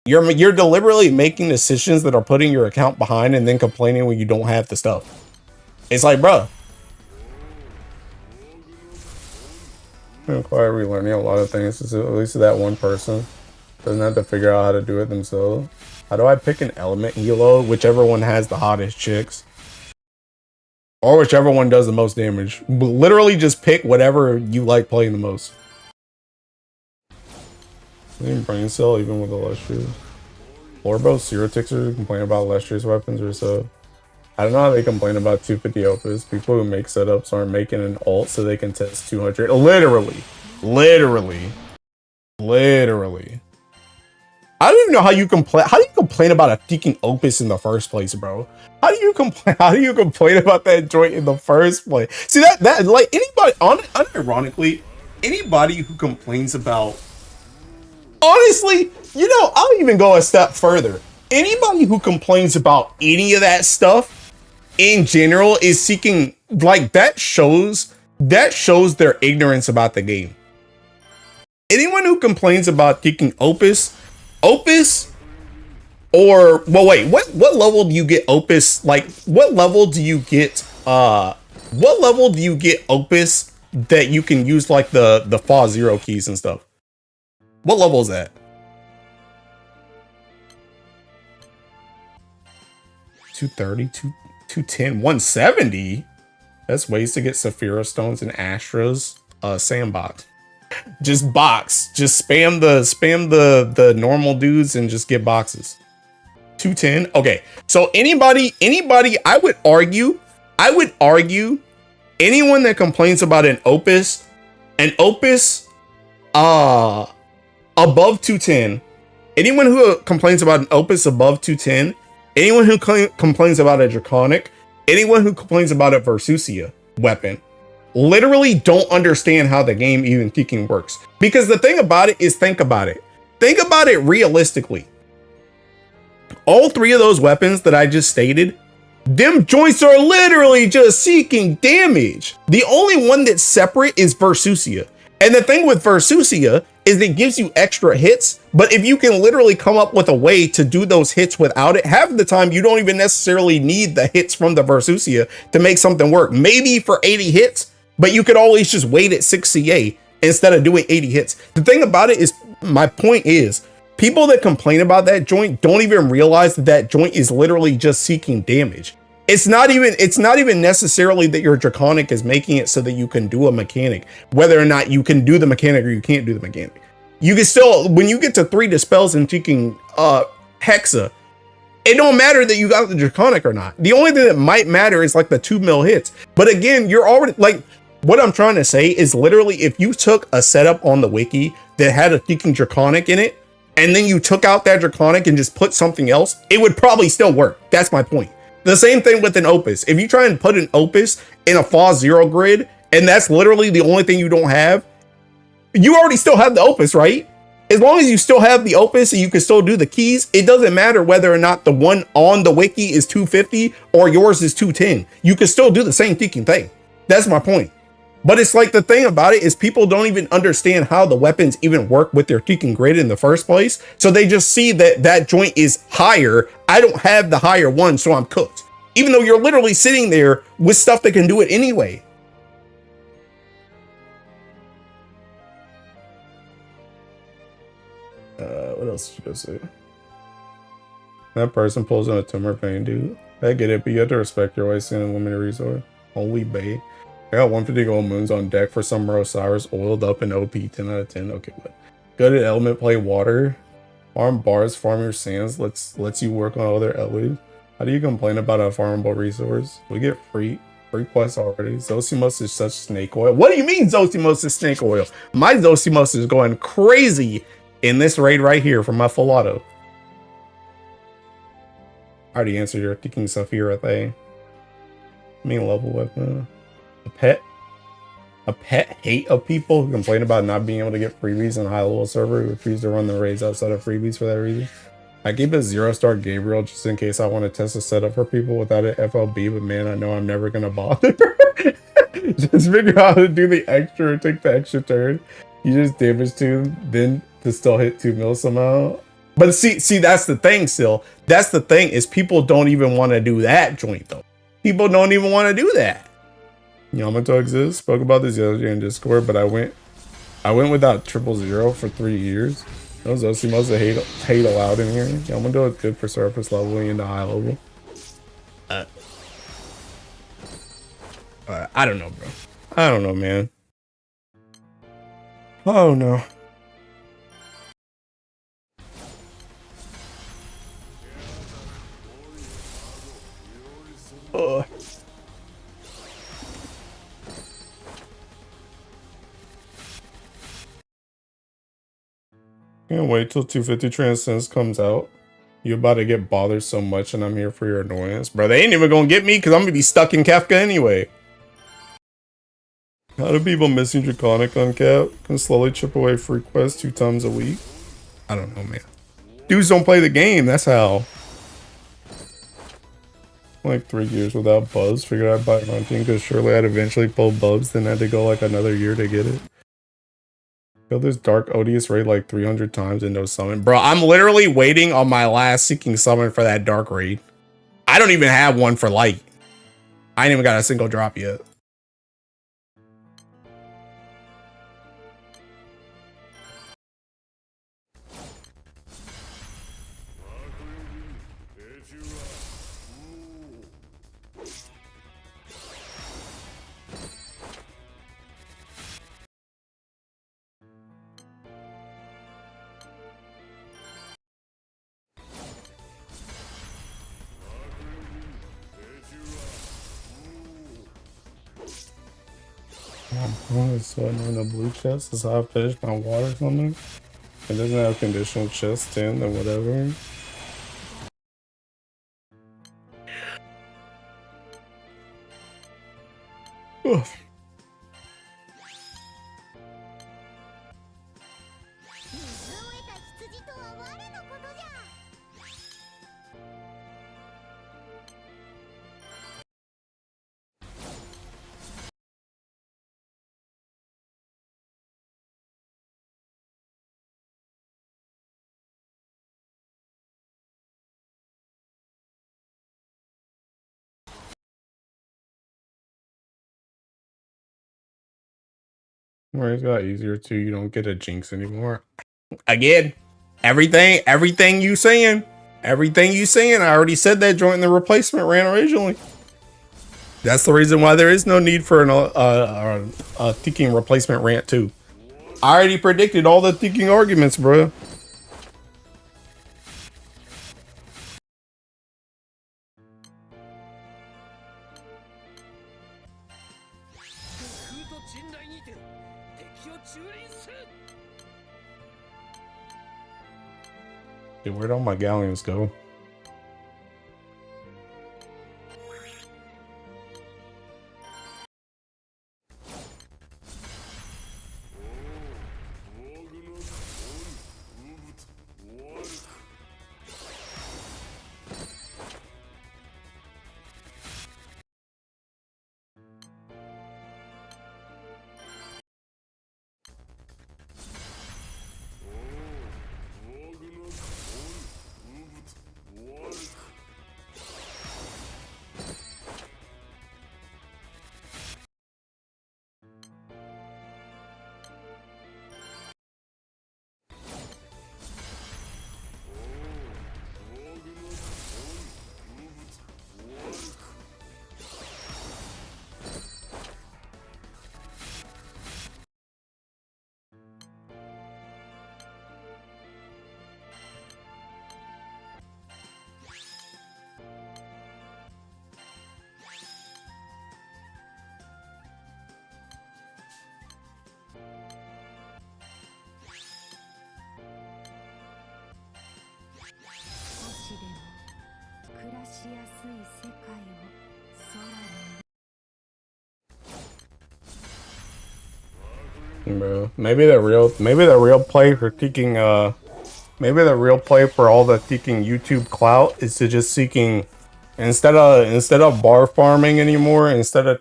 You're deliberately making decisions that are putting your account behind and then complaining when you don't have the stuff. It's like, bro. I'm quite relearning a lot of things. At least that one person doesn't have to figure out how to do it themselves. How do I pick an element elo? Whichever one has the hottest chicks. Or whichever one does the most damage. Literally just pick whatever you like playing the most. Brain cell even with illustrious. Floorbow Zero Tixers complain about illustrious weapons or so. I don't know how they complain about 250 Opus. People who make setups aren't making an alt so they can test 200. Literally. I don't even know how you complain. How do you complain about a Seeking Opus in the first place, bro? How do you complain about that joint in the first place? See that like anybody unironically, anybody who complains about, honestly, you know, I'll even go a step further. Anybody who complains about any of that stuff in general is seeking, like, that shows their ignorance about the game. Anyone who complains about Seeking Opus, or, well, wait, what level do you get Opus? Like, what level do you get Opus that you can use, like, the Fa Zero keys and stuff? What level is that? 230, 210, 170? That's ways to get Saphira Stones and Astra's sandbox. Just spam the normal dudes and just get boxes. 210. Okay, so anybody, I would argue anyone that complains about an opus above 210, anyone who complains about an opus above 210, anyone who complains about a draconic, anyone who complains about a Versusia weapon, literally don't understand how the game even Seeking works. Because the thing about it is, think about it realistically. All three of those weapons that I just stated, them joints are literally just seeking damage. The only one that's separate is Versusia. And the thing with Versusia is it gives you extra hits, but if you can literally come up with a way to do those hits without it, half of the time you don't even necessarily need the hits from the Versusia to make something work. Maybe for 80 hits, but you could always just wait at 6 CA instead of doing 80 hits. The thing about it is, my point is, people that complain about that joint don't even realize that that joint is literally just seeking damage. It's not even necessarily that your draconic is making it so that you can do a mechanic, whether or not you can do the mechanic or you can't do the mechanic. You can still, when you get to 3 dispels and seeking Hexa, it don't matter that you got the draconic or not. The only thing that might matter is like the 2 mil hits. But again, you're already, like, what I'm trying to say is literally if you took a setup on the wiki that had a seeking draconic in it, and then you took out that draconic and just put something else, it would probably still work. That's my point. The same thing with an opus. If you try and put an opus in a Fa Zero grid, and that's literally the only thing you don't have, you already still have the opus, right? As long as you still have the opus and you can still do the keys, it doesn't matter whether or not the one on the wiki is 250 or yours is 210. You can still do the same seeking thing. That's my point. But it's like, the thing about it is people don't even understand how the weapons even work with their seeking grid in the first place. So they just see that that joint is higher. I don't have the higher one, so I'm cooked. Even though you're literally sitting there with stuff that can do it anyway. What else did you just say? That person pulls on a tumor vein, dude. I get it, but you have to respect your wasting a limited resource. Holy bae. I got 150 gold moons on deck for Summer Osiris, oiled up in OP, 10 out of 10. Okay, but good at element play water. Farm bars, farm your sands, lets you work on other elements. How do you complain about a farmable resource? We get free. 3 quests already. Zosimos is such snake oil. What do you mean Zosimos is snake oil? My Zosimos is going crazy in this raid right here for my full auto. I already answered your thinking Saphira thing. Main level weapon. A pet. A pet hate of people who complain about not being able to get freebies on a high level server who refuse to run the raids outside of freebies for that reason. I gave a 0-star Gabriel just in case I want to test a setup for people without an FLB, but man, I know I'm never gonna bother. Just figure out how to do the extra or take the extra turn. You just damage to him, then to still hit 2 mil somehow. But see, that's the thing still. That's the thing is people don't even want to do that joint though. People don't even want to do that. Yamato exists. Spoke about this the other day in Discord, but I went without 000 for 3 years. Those Zosimos hate allowed in here. Yamato is good for surface leveling into high level. I don't know, bro. I don't know, man. Oh no. Ugh. Can't wait till 250 Transcends comes out. You about to get bothered so much and I'm here for your annoyance. Bro, they ain't even gonna get me because I'm gonna be stuck in Kafka anyway. How do people missing Draconic on Cap can slowly chip away free quests 2 times a week? I don't know, man. Dudes don't play the game, that's how. Like 3 years without Buzz. Figured I'd buy hunting because surely I'd eventually pull Bubs, then had to go like another year to get it. Killed this Dark Odious raid like 300 times and no summon. Bro, I'm literally waiting on my last Seeking Summon for that Dark raid. I don't even have one for Light. I ain't even got a single drop yet. I'm sweating on the blue chest. That's how I finished my water something. It doesn't have conditional chest 10 or whatever. Ugh. Where it's got easier too. You don't get a jinx anymore. Again, everything you saying. Everything you saying. I already said that joint in the replacement ran originally. That's the reason why there is no need for an thinking replacement rant too. I already predicted all the thinking arguments, bro. Dude, where'd all my galleons go? Bro, maybe the real play for seeking maybe the real play for all the seeking YouTube clout is to just seeking instead of bar farming anymore, instead of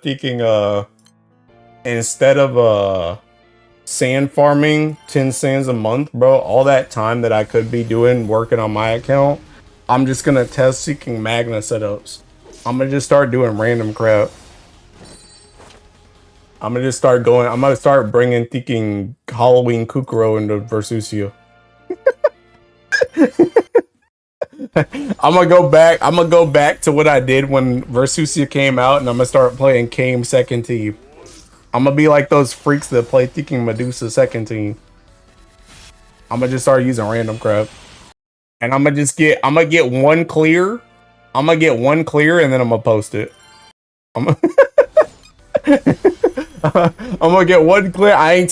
sand farming 10 sands a month, bro, all that time that I could be doing working on my account, I'm just gonna test seeking Magna setups. I'm gonna just start doing random crap. I'm gonna start bringing seeking Halloween Kukuro into Versusio. I'm gonna go back to what I did when Versusia came out, and I'm gonna start playing Kame second team. I'm gonna be like those freaks that play thinking Medusa second team. I'm gonna just start using random crap, and I'm gonna get one clear. I'm gonna get one clear, and then I'm gonna post it. I'm gonna get one clear. I ain't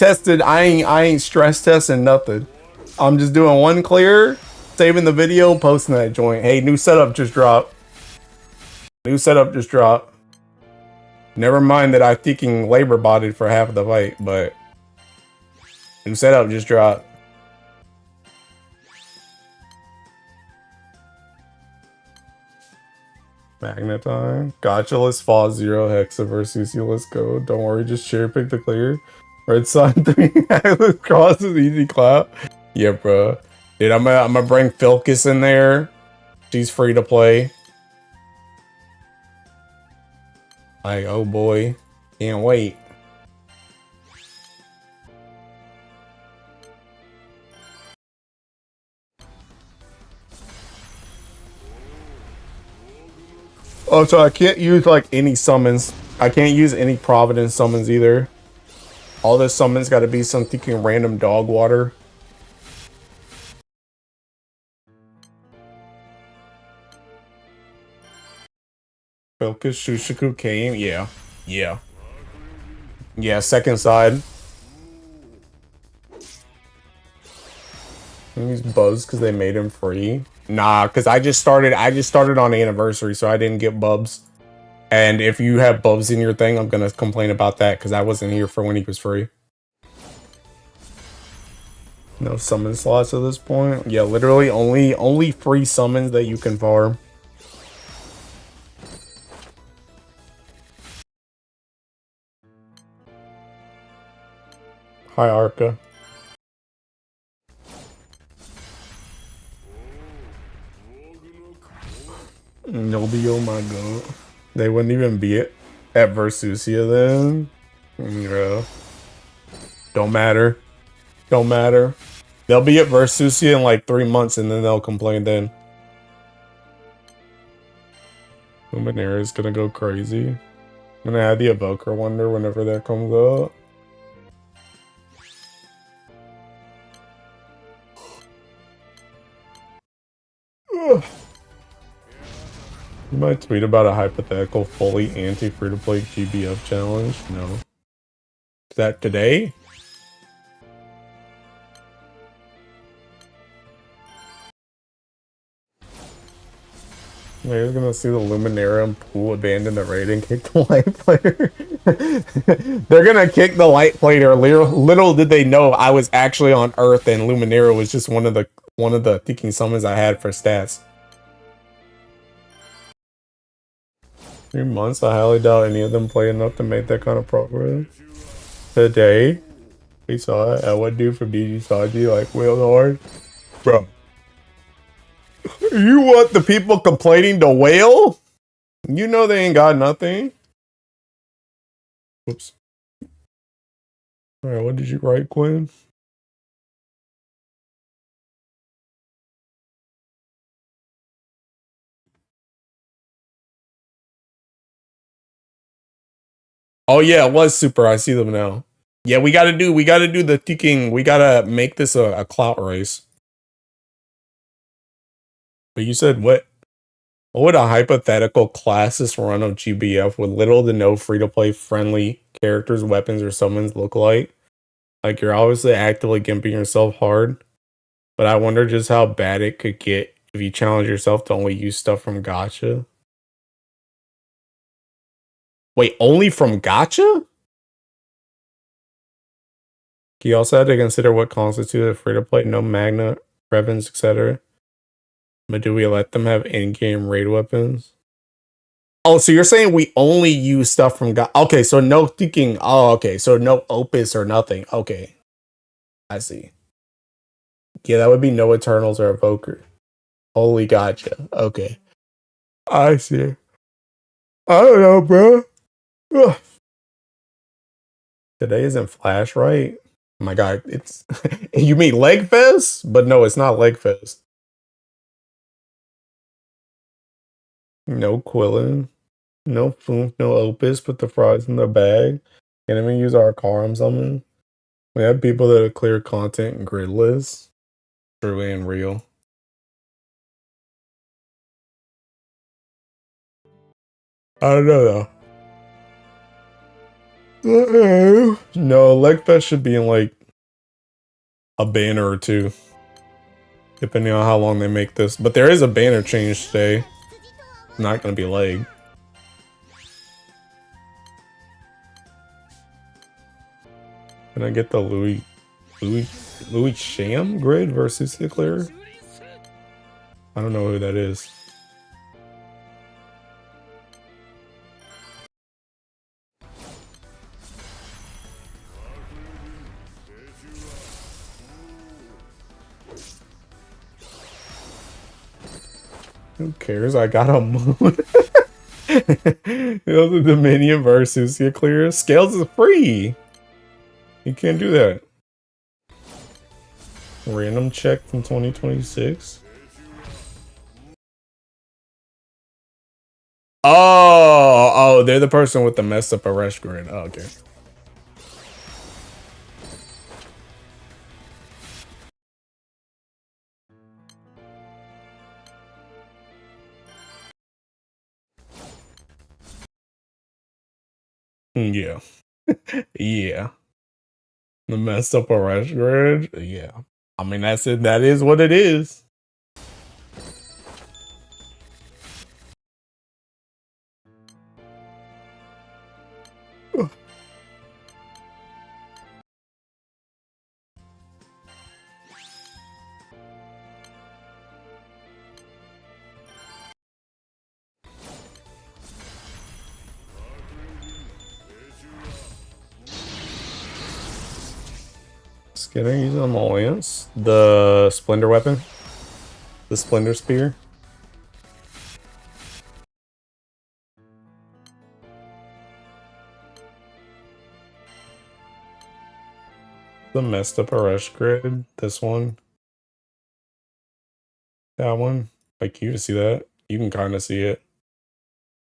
stress testing nothing. I'm just doing one clear, saving the video, posting that joint. Hey, new setup just dropped. New setup just dropped. Never mind that I thinking labor botted for half of the fight, but new setup just dropped. Magnetine. Gotcha, let's fall 0 Hexa versus you. Let's go. Don't worry, just cherry pick the clear. Red Sun 3 Atlas crosses easy clap. Yeah, bro. Dude, I'm gonna bring Filkis in there. She's free to play. Like, oh boy. Can't wait. Oh, so I can't use like any summons. I can't use any Providence summons either. All the summons gotta be some thinking random dog water. Focus Shushiku came, yeah. Yeah. Yeah, second side. He's buzzed because they made him free. Nah, because I just started on anniversary, so I didn't get bubs. And if you have bubs in your thing, I'm gonna complain about that because I wasn't here for when he was free. No summon slots at this point. Yeah, literally only free summons that you can farm. Hi, Arca. Nobody, oh my god. They wouldn't even be it at Versusia then. Bro. Don't matter. Don't matter. They'll be at Versusia in like 3 months and then they'll complain then. Luminaria is gonna go crazy. I'm gonna add the Evoker Wonder whenever that comes up. Ugh. You might tweet about a hypothetical fully anti-free-to-play GBF challenge? No. Is that today? You're gonna see the Luminarium pool abandon the raid and kick the light player. They're gonna kick the light player. Little did they know I was actually on Earth and Luminaria was just one of the thinking summons I had for stats. 3 months, I highly doubt any of them play enough to make that kind of progress. Today, we saw it at what dude from DG Saji like wailed hard. Bro. You want the people complaining to wail? You know they ain't got nothing. Whoops. Alright, what did you write, Quinn? Oh yeah, it was super. I see them now. Yeah, we gotta do the thinking. We gotta make this a clout race. But you said what? What would a hypothetical classless run of GBF with little to no free-to-play friendly characters, weapons, or summons look like? Like, you're obviously actively gimping yourself hard, but I wonder just how bad it could get if you challenge yourself to only use stuff from Gacha. Wait, only from Gacha? He also had to consider what constituted a free-to-play, no magna, weapons, etc. But do we let them have in-game raid weapons? Oh, so you're saying we only use stuff from God? Okay, so no thinking. Oh, okay, so no Opus or nothing. Okay, I see. Yeah, that would be no Eternals or Evoker. Holy gotcha. Okay, I see. I don't know, bro. Ugh. Today isn't Flash, right? Oh my god, it's you mean Leg Fest? But no, it's not Leg Fest. No Quillen, no Foom, no Opus. Put the fries in the bag. Can't even use our car on something. We have people that are clear content and grid lists. Truly and real. I don't know though. No, Legfest should be in like a banner or two, depending on how long they make this. But there is a banner change today. Not gonna be leg. Can I get the Louis Sham grid versus Hickler? I don't know who that is. Who cares? I got a moon. It was a Dominion versus Hickler. Scales is free. You can't do that. Random check from 2026. Oh, they're the person with the messed up arrest grid. Oh, okay. Yeah. Yeah. The messed up arrest grid. Yeah. I mean, that's it. That is what it is. Can I use an Alliance? The Splendor weapon? The Splendor Spear? The messed up arrest grid? This one? That one? Like, you see that? You can kind of see it.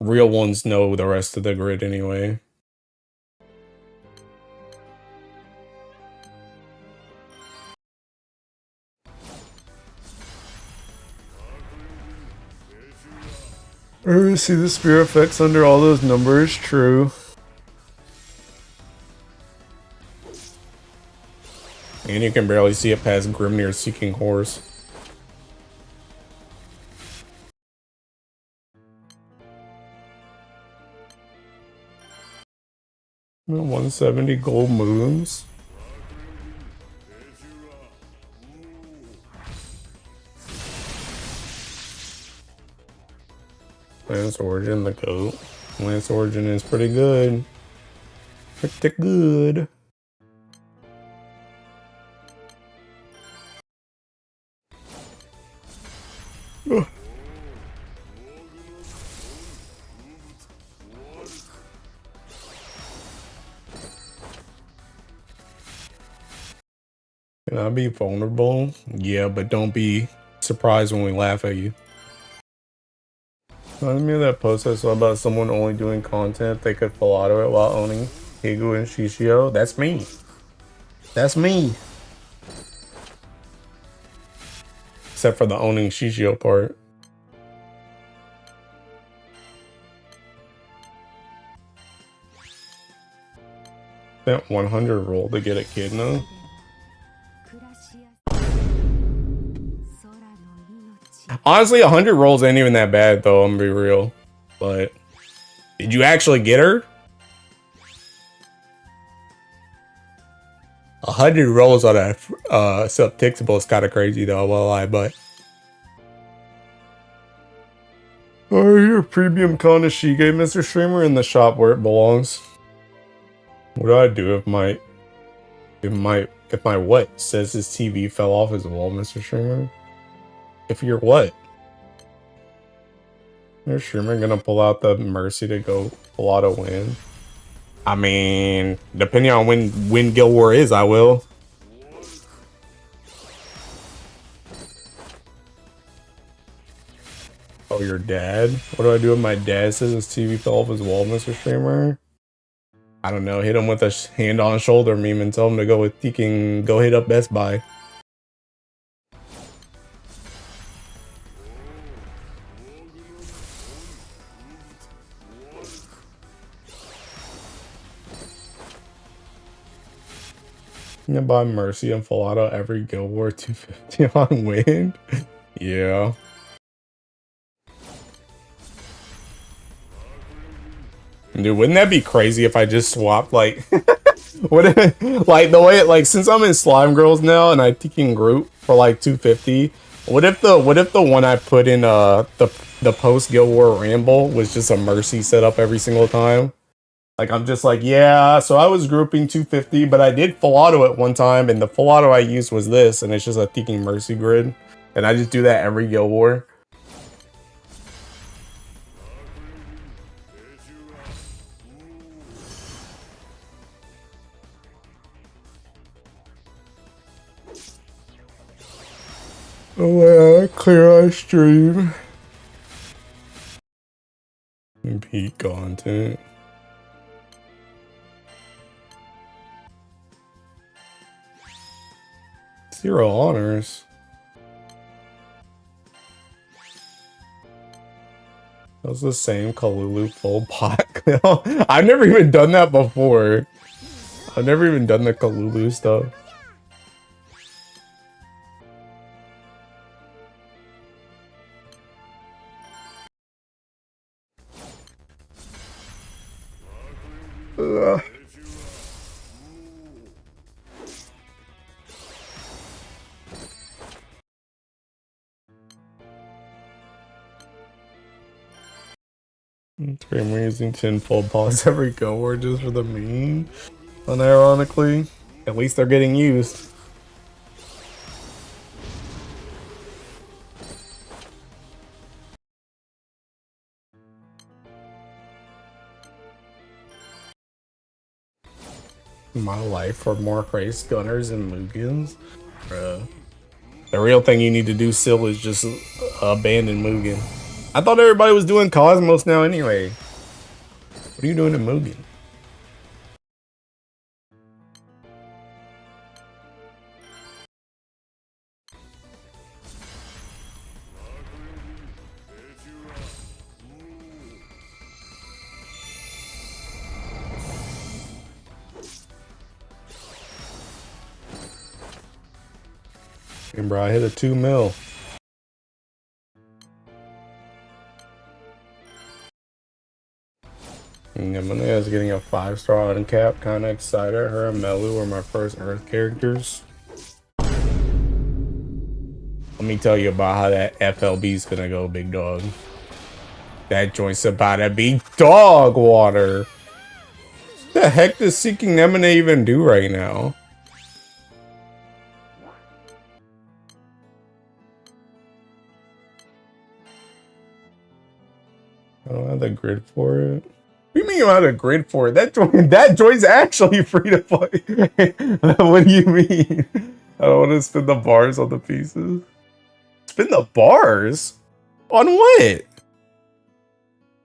Real ones know the rest of the grid anyway. See the spear effects under all those numbers? True. And you can barely see it past Grimnir's Seeking Horse. No, 170 gold moons. Lance Origin, the GOAT. Lance Origin is pretty good. Pretty good. Ugh. Can I be vulnerable? Yeah, but don't be surprised when we laugh at you. Reminds me of that post I saw about someone only doing content they could pull out of it while owning Higu and Shishio. That's me. That's me. Except for the owning Shishio part. That 100 roll to get a Kidna. Honestly, 100 rolls ain't even that bad, though. I'm gonna be real. But did you actually get her? 100 rolls on a subtixable is kind of crazy though, I won't lie, but oh, you're premium Kanashige, Mr. Streamer, in the shop where it belongs. What do I do if my what says his TV fell off his wall, Mr. Streamer? If you're what? Mr. Streamer gonna pull out the Mercy to go pull out a win? I mean, depending on when Guild War is, I will. Oh, your dad? What do I do if my dad says his TV fell off his wall, Mr. Streamer? I don't know, hit him with a hand on shoulder meme and tell him to go with Teking, go hit up Best Buy. You can buy Mercy and full auto every Guild War 250 on wind. Yeah. Dude, wouldn't that be crazy if I just swapped like what if, like the way like since I'm in Slime Girls now and I Teking Group for like 250, what if the one I put in the post Guild War Ramble was just a Mercy setup every single time? Like I'm just like, yeah, so I was grouping 250, but I did full auto at one time, and the full auto I used was this, and it's just a Teking Mercy grid. And I just do that every Guild War. Oh yeah, clear eye stream. Peak content. Zero honors. That was the same Kalulu full pot. I've never even done that before. I've never even done the Kalulu stuff. Ugh. I'm using 10 full pots every Guild War just for the meme. Unironically, at least they're getting used. My life for more race gunners and Mugans. Bruh. The real thing you need to do, Sil, is just abandon Mugen. I thought everybody was doing Cosmos now anyway. What are you doing to Mugen? And bro, I hit a 2 mil. Yamane is getting a 5-star uncap. Kinda excited. Her and Melu were my first Earth characters. Let me tell you about how that FLB is gonna go, big dog. That joint's about to be dog water. What the heck does Seeking Nemone even do right now? I don't have the grid for it. What do you mean you don't have a grid for it? That joint's actually free to play. What do you mean? I don't want to spin the bars on the pieces. Spin the bars? On what?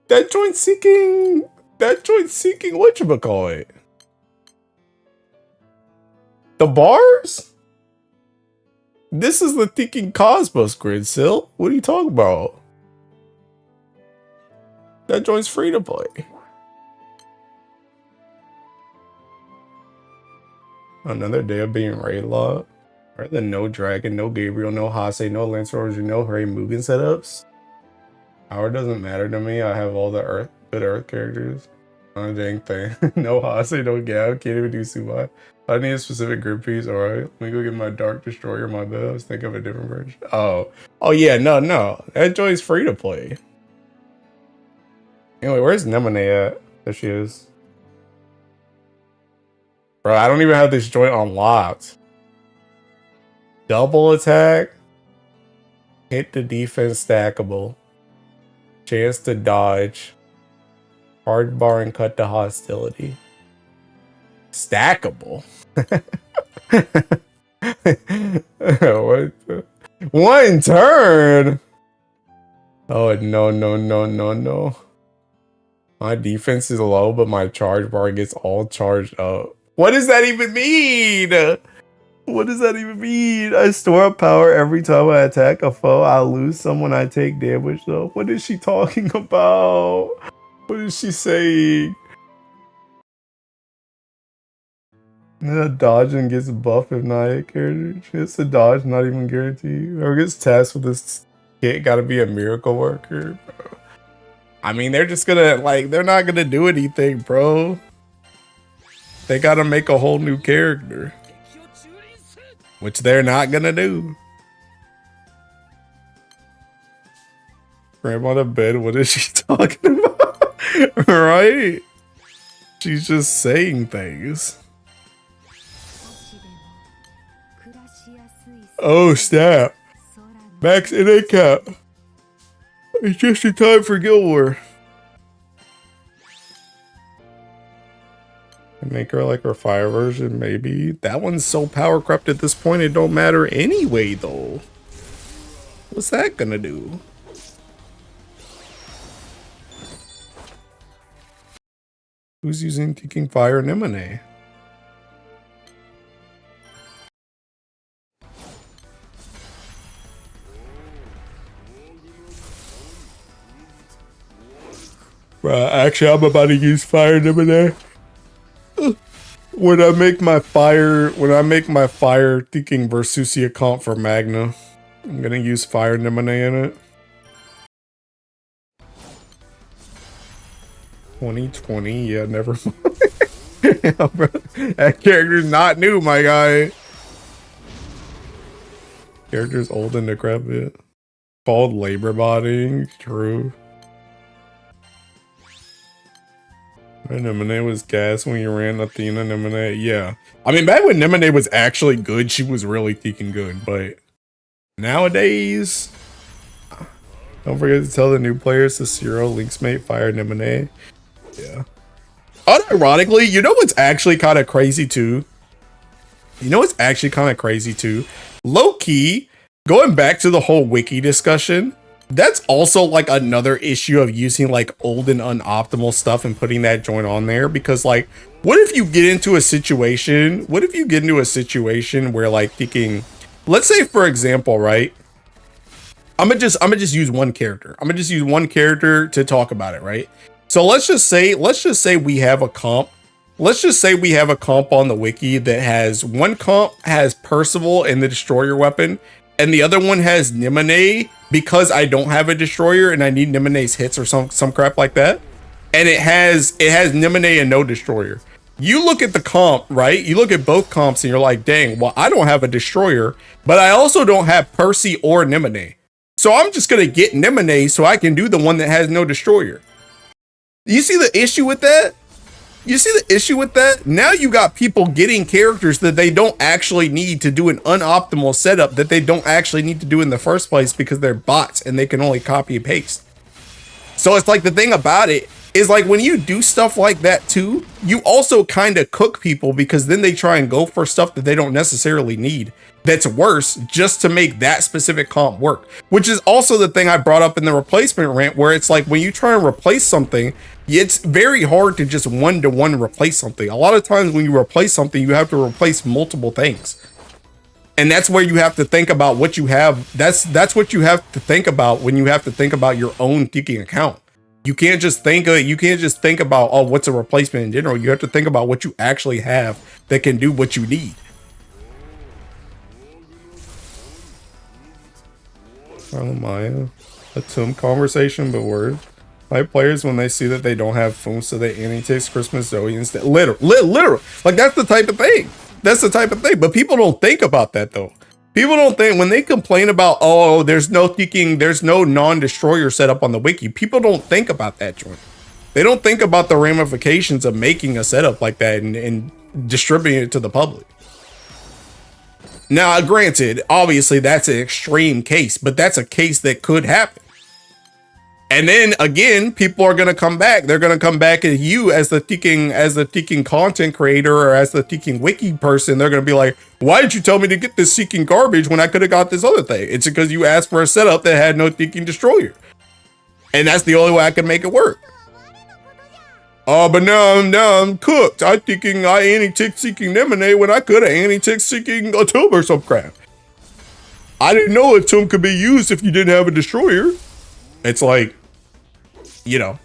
That joint's seeking whatchamacallit? The bars? This is the Thinking Cosmos grid, Sil. What are you talking about? That joint's free to play. Another day of being raid locked. Rather than no Dragon, no Gabriel, no Hase, no Lance Roger, no Ray Mugen setups. Power doesn't matter to me. I have all the good Earth characters. Oh, dang thing. No Hase, no Gab. Can't even do Subai. I need a specific group piece. Alright. Let me go get my Dark Destroyer. My bad. I was thinking of a different version. Oh. Oh, yeah. No. That joy's free to play. Anyway, where's Nemone at? There she is. Bro, I don't even have this joint unlocked. Double attack. Hit the defense stackable. Chance to dodge. Hard bar and cut the hostility. Stackable. What the? One turn. Oh no. My defense is low, but my charge bar gets all charged up. What does that even mean? What does that even mean? I store up power every time I attack a foe. I lose some when I take damage though. What is she talking about? What is she saying? Dodging gets buff if not a character. It's a dodge, not even guaranteed. Whoever gets tasked with this kit gotta be a miracle worker, bro. I mean, they're just gonna, like, they're not gonna do anything, bro. They gotta make a whole new character. Which they're not gonna do. Grandma to bed, what is she talking about? Right? She's just saying things. Oh, snap. Max in a cap. It's just in time for Guild War. Make her like her fire version, maybe. That one's so power crept at this point, it don't matter anyway, though. What's that gonna do? Who's using Taking Fire Nemone? Bruh, actually, I'm about to use Fire Nemone. When I make my fire Thinking Versusia comp for Magna, I'm gonna use Fire Nemone in it. 2020, yeah, never mind. Yeah, bro, that character's not new, my guy. Character's old and decrepit. Called labor bodying, true. Nemone was gas when you ran Athena Nemone. Yeah. I mean, back when Nemone was actually good, she was really freaking good. But nowadays, don't forget to tell the new players to Zero Linksmate Fire Nemone. Yeah. Unironically, you know what's actually kind of crazy too? Low key, going back to the whole wiki discussion, that's also like another issue of using like old and unoptimal stuff and putting that joint on there, because like, what if you get into a situation where like thinking, let's say for example, right? I'm gonna just use one character. To talk about it, right? So let's just say we have a comp. Let's just say we have a comp on the wiki that has one comp has Percival and the destroyer weapon, and the other one has Nemone because I don't have a destroyer and I need Nemone's hits or some crap like that. And it has Nemone and no destroyer. You look at the comp, right? You look at both comps and you're like, dang, well, I don't have a destroyer, but I also don't have Percy or Nemone. So I'm just gonna get Nemone so I can do the one that has no destroyer. You see the issue with that? Now you got people getting characters that they don't actually need to do an unoptimal setup that they don't actually need to do in the first place because they're bots and they can only copy and paste. So it's like, the thing about it is like, when you do stuff like that too, you also kind of cook people, because then they try and go for stuff that they don't necessarily need that's worse just to make that specific comp work, which is also the thing I brought up in the replacement rant, where it's like, when you try and replace something, it's very hard to just one-to-one replace something. A lot of times when you replace something, you have to replace multiple things. And that's where you have to think about what you have. That's what you have to think about when you have to think about your own Tiki account. You can't just think about, oh, what's a replacement in general. You have to think about what you actually have that can do what you need. Oh Maya, a Tim conversation, but word. My players, when they see that they don't have Foom, so they anti-ticks Christmas Zoe instead. Literal. Like, that's the type of thing. That's the type of thing. But people don't think about that, though. People don't think, when they complain about, oh, there's no thinking, there's no non-destroyer setup on the wiki, people don't think about that joint. They don't think about the ramifications of making a setup like that and distributing it to the public. Now, granted, obviously that's an extreme case, but that's a case that could happen. And then again, people are gonna come back. They're gonna come back at you as the seeking content creator or as the seeking wiki person. They're gonna be like, "Why did you tell me to get this seeking garbage when I could have got this other thing?" It's because you asked for a setup that had no seeking destroyer, and that's the only way I can make it work. Oh, but now I'm cooked. I anti-tick seeking Lemonade when I could have anti-tick seeking a tomb or some crap. I didn't know a tomb could be used if you didn't have a destroyer. It's like, you know,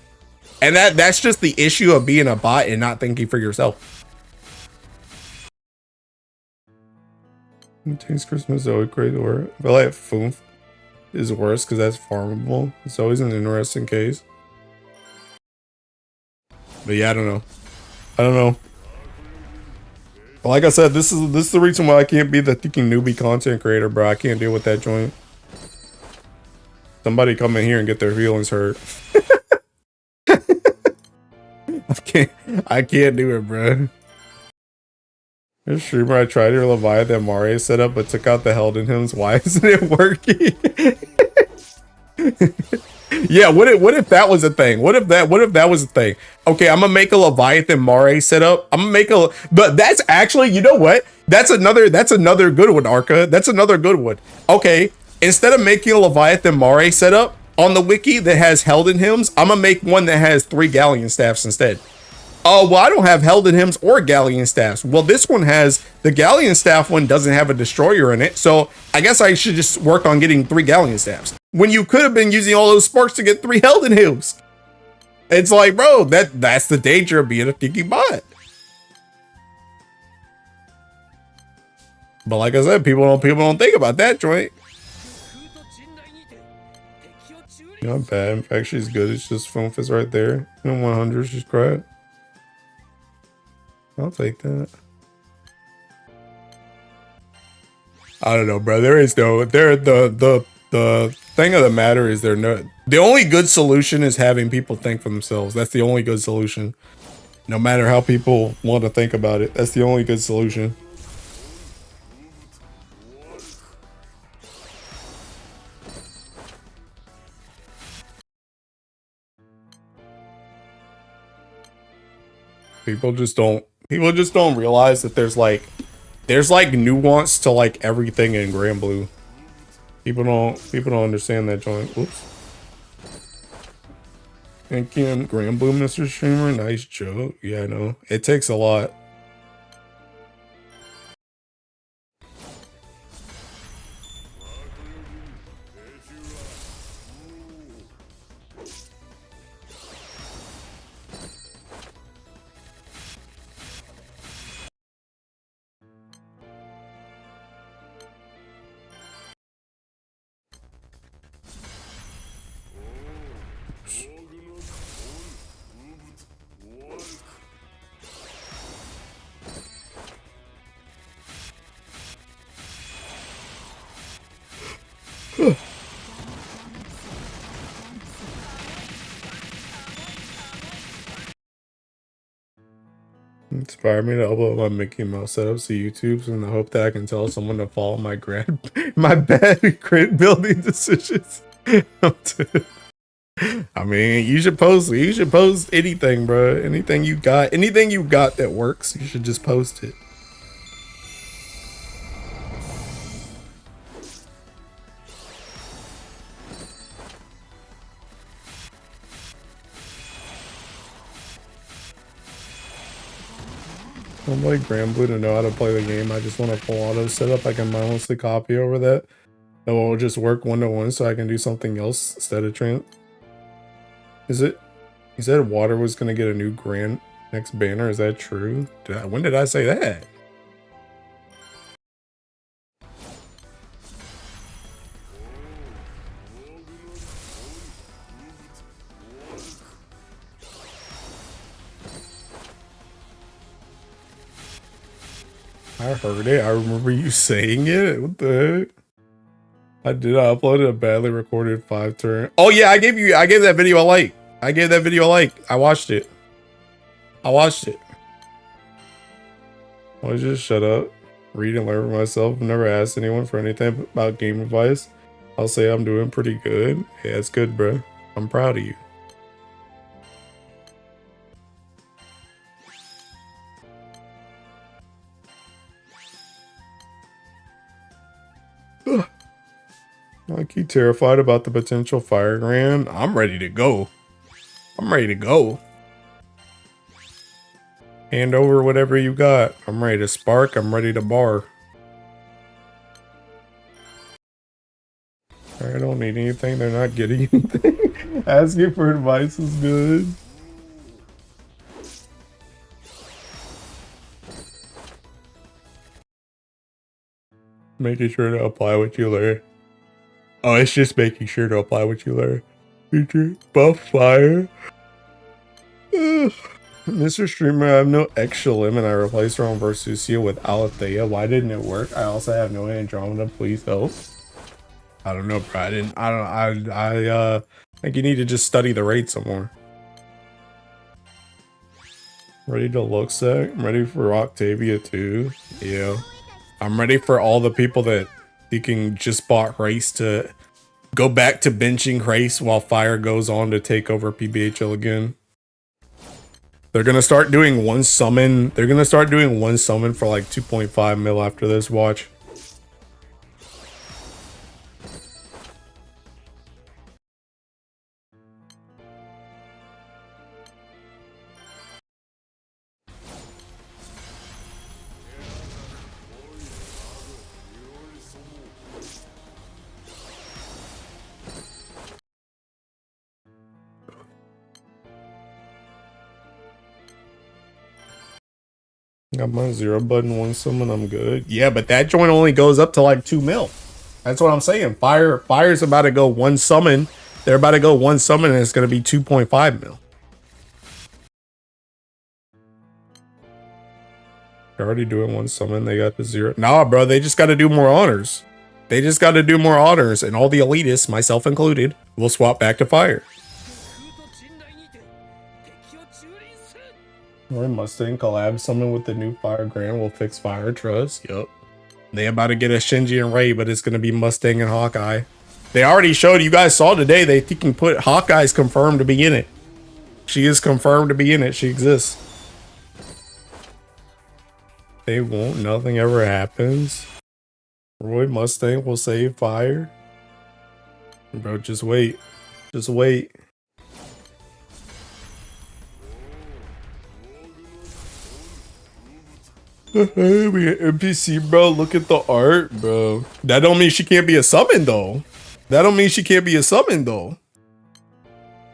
and that's just the issue of being a bot and not thinking for yourself. It takes Christmas Zoe crazy word. I feel like Foom is worse because that's farmable. It's always an interesting case. But yeah, I don't know. But like I said, this is the reason why I can't be the thinking newbie content creator, bro. I can't deal with that joint. Somebody come in here and get their feelings hurt. I can't do it, bro. This streamer, I tried your Leviathan Mare setup, but took out the Held in Hymns. Why isn't it working? Yeah, what if that was a thing? What if that was a thing? Okay, I'm gonna make a Leviathan Mare setup. But that's actually, you know what? That's another good one, Arca. That's another good one. Okay, instead of making a Leviathan Mare setup on the wiki that has Held in Hymns, I'm gonna make one that has 3 Galleon staffs instead. Oh, well, I don't have Held in Hymns or Galleon staffs. Well, this one has, the Galleon staff one doesn't have a destroyer in it, so I guess I should just work on getting 3 Galleon staffs. When you could have been using all those sparks to get 3 Held in Hymns. It's like, bro, that's the danger of being a thinking bot. But like I said, people don't think about that joint. Not bad. In fact, she's good. It's just Foom is right there. 100, she's cried. I'll take that. I don't know, bro. The thing of the matter is the only good solution is having people think for themselves. That's the only good solution. No matter how people want to think about it, that's the only good solution. People just don't realize that there's like nuance to like everything in Granblue. People don't understand that joint. Oops. Thank you, Granblue, Mr. Streamer. Nice joke. Yeah, I know. It takes a lot. Inspire me to upload my Mickey Mouse setups to YouTube in the hope that I can tell someone to follow my bad grid building decisions. I mean, you should post anything, bro. Anything you got that works, you should just post it. I don't like Granblue to know how to play the game. I just want a full auto setup. I can mindlessly copy over that. It will just work one-to-one so I can do something else instead of Is it? He said Water was gonna get a new Grand next banner. Is that true? When did I say that? I heard it. I remember you saying it. What the heck? I did. I uploaded a badly recorded 5-turn. Oh yeah, I gave that video a like. I gave that video a like. I watched it. I'll just shut up, read and learn for myself. I've never asked anyone for anything about game advice. I'll say I'm doing pretty good. Yeah, it's good, bro. I'm proud of you. I keep terrified about the potential fire grand. I'm ready to go. Hand over whatever you got. I'm ready to spark. I'm ready to bar. I don't need anything. They're not getting anything. Asking for advice is good. Making sure to apply what you learn. Oh, it's just making sure to apply what you learn. Feature buff fire. Ugh. Mr. Streamer, I have no extra limit. I replaced her on Versusia with Alethea. Why didn't it work? I also have no Andromeda. Please help. I don't know, bro. I think you need to just study the raid some more. Ready to look set. I'm ready for Octavia too. Yeah. I'm ready for all the people that thinking just bought Race to go back to benching Race while Fire goes on to take over PBHL again. They're gonna start doing one summon. They're gonna start doing one summon for like 2.5 mil after this. Watch. Got my 0 button, one summon, I'm good. Yeah, but that joint only goes up to like 2 mil. That's what I'm saying. Fire's about to go one summon. They're about to go one summon and it's gonna be 2.5 mil. They're already doing one summon, they got the 0. Nah, bro, they just gotta do more honors. They just gotta do more honors, and all the elitists, myself included, will swap back to Fire. Roy Mustang collab summon with the new Fire Grand will fix Fire Trust. Yup. They about to get a Shinji and Ray, but it's gonna be Mustang and Hawkeye. They already showed, you guys saw today, they can put Hawkeye's confirmed to be in it. She is confirmed to be in it. She exists. They won't. Nothing ever happens. Roy Mustang will save Fire. Bro, just wait. Just wait. We an NPC, bro. Look at the art, bro. That don't mean she can't be a summon, though.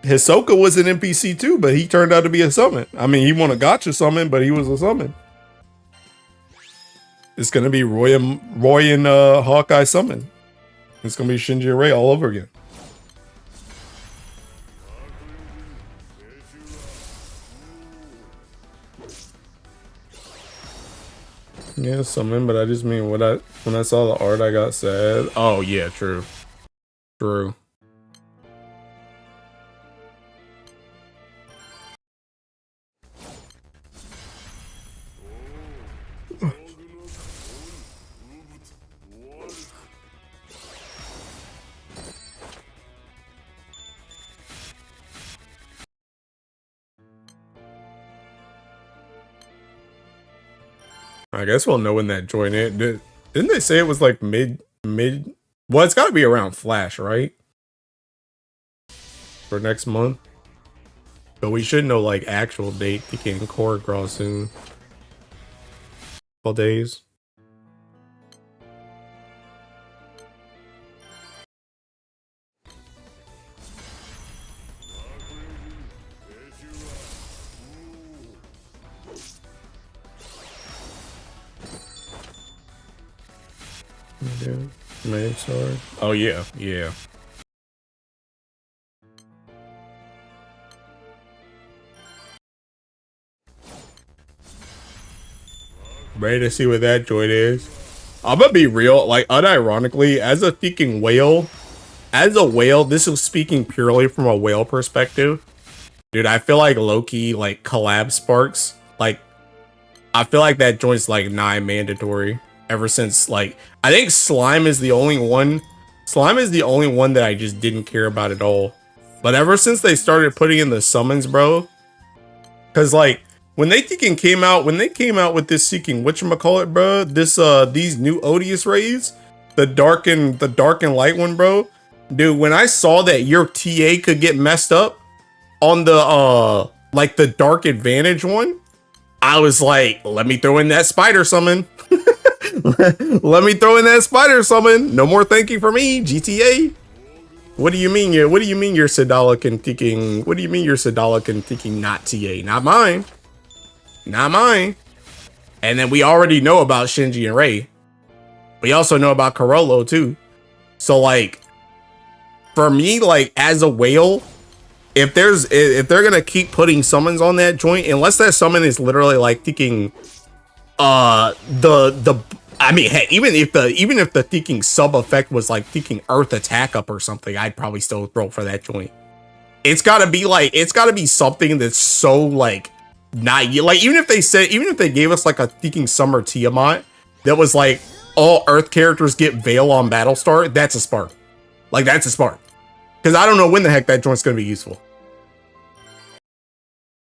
Hisoka was an NPC too, but he turned out to be a summon. I mean, he won a gotcha summon, but he was a summon. It's gonna be Roy and Hawkeye summon. It's gonna be Shinji and Ray all over again. Yeah, summon, but I just mean when I saw the art, I got sad. Oh yeah, true. True. I guess we'll know when that joint is. Didn't they say it was like mid? Well, it's got to be around Flash, right? For next month. But we should know like actual date. They can choreograph soon. Couple days. Yeah, May, sorry. Oh yeah, yeah. Ready to see what that joint is. I'm gonna be real, like unironically, as a freaking whale, this is speaking purely from a whale perspective. Dude, I feel like Loki, like collab Sparks, like I feel like that joint's like nigh mandatory. Ever since like I think Slime is the only one. Slime is the only one that I just didn't care about at all. But ever since they started putting in the summons, bro, because like when they came out with this seeking whatchamacallit, bro, these new odious raids, the dark and light one, bro. Dude, when I saw that your TA could get messed up on the like the dark advantage one, I was like, let me throw in that spider summon. Let me throw in that spider summon. No more thanking for me, GTA. What do you mean you're Sadala and thinking? What do you mean you're Sadala and thinking not TA? Not mine. Not mine. And then we already know about Shinji and Rei. We also know about Carollo too. So like, for me, like as a whale, if they're gonna keep putting summons on that joint, unless that summon is literally like thinking, I mean, hey, even if the thinking sub effect was like thinking Earth Attack Up or something, I'd probably still throw for that joint. It's gotta be something that's so like not like even if they gave us like a thinking Summer Tiamat that was like all Earth characters get Veil on Battlestar, that's a spark. Like that's a spark. Because I don't know when the heck that joint's gonna be useful.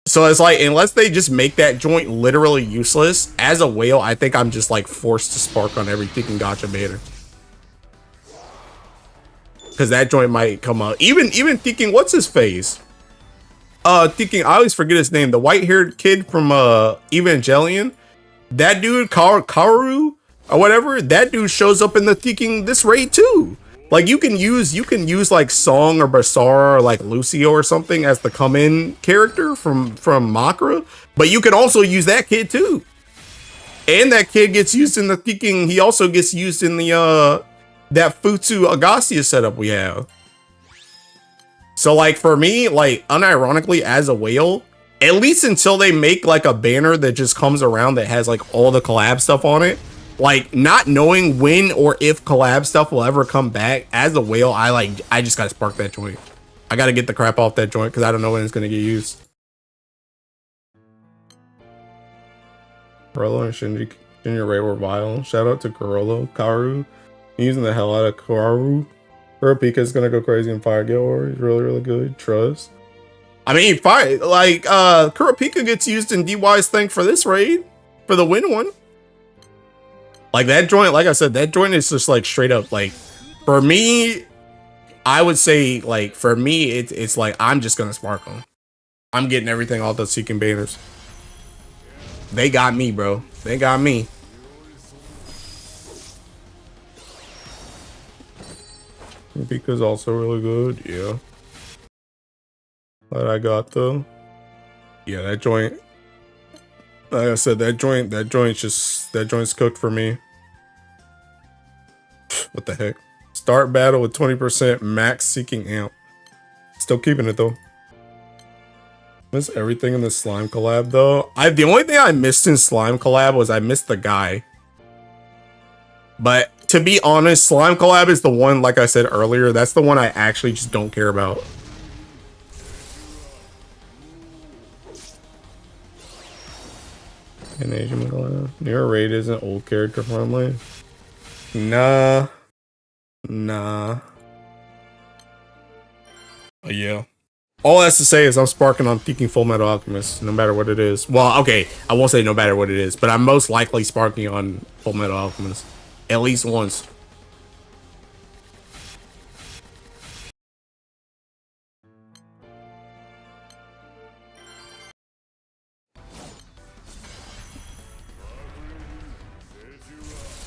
So it's like, unless they just make that joint literally useless, as a whale, I think I'm just like forced to spark on every freaking gacha banner. Because that joint might come out. Even thinking, what's his face? Thinking, I always forget his name. The white-haired kid from Evangelion. That dude, Kaoru, or whatever, that dude shows up in the thinking this raid too. Like you can use like Song or Basar or like Lucio or something as the come-in character from Makra, but you can also use that kid too. And that kid gets used in the thinking. He also gets used in the that Futsu Agassia setup we have. So like for me, like unironically as a whale, at least until they make like a banner that just comes around that has like all the collab stuff on it. Like not knowing when or if collab stuff will ever come back, as a whale, I just gotta spark that joint. I gotta get the crap off that joint because I don't know when it's gonna get used. Carollo and Shinji Ray were vile. Shout out to Kaoru. Using the hell out of Kaoru. Kurapika is gonna go crazy in Fire Guild. He's really good. Trust. I mean, Kurapika gets used in DY's thing for this raid, for the win one. Like that joint, like I said, that joint is just like straight up like, for me, I would say like, for me, it's like, I'm just gonna spark them. I'm getting everything off those Seeking banners. They got me, bro. They got me. Pika's also really good, yeah. But I got though. Yeah, that joint. Like I said, that joint's cooked for me. What the heck? Start battle with 20% max seeking amp. Still keeping it though. Miss everything in the slime collab though. The only thing I missed in slime collab was I missed the guy. But to be honest, slime collab is the one, like I said earlier, that's the one I actually just don't care about. An Asian collab. Your raid isn't old character friendly. Nah. Oh, yeah. All that's to say is I'm sparking on Thinking Full Metal Alchemist, no matter what it is. Well, okay, I won't say no matter what it is, but I'm most likely sparking on Full Metal Alchemist. At least once.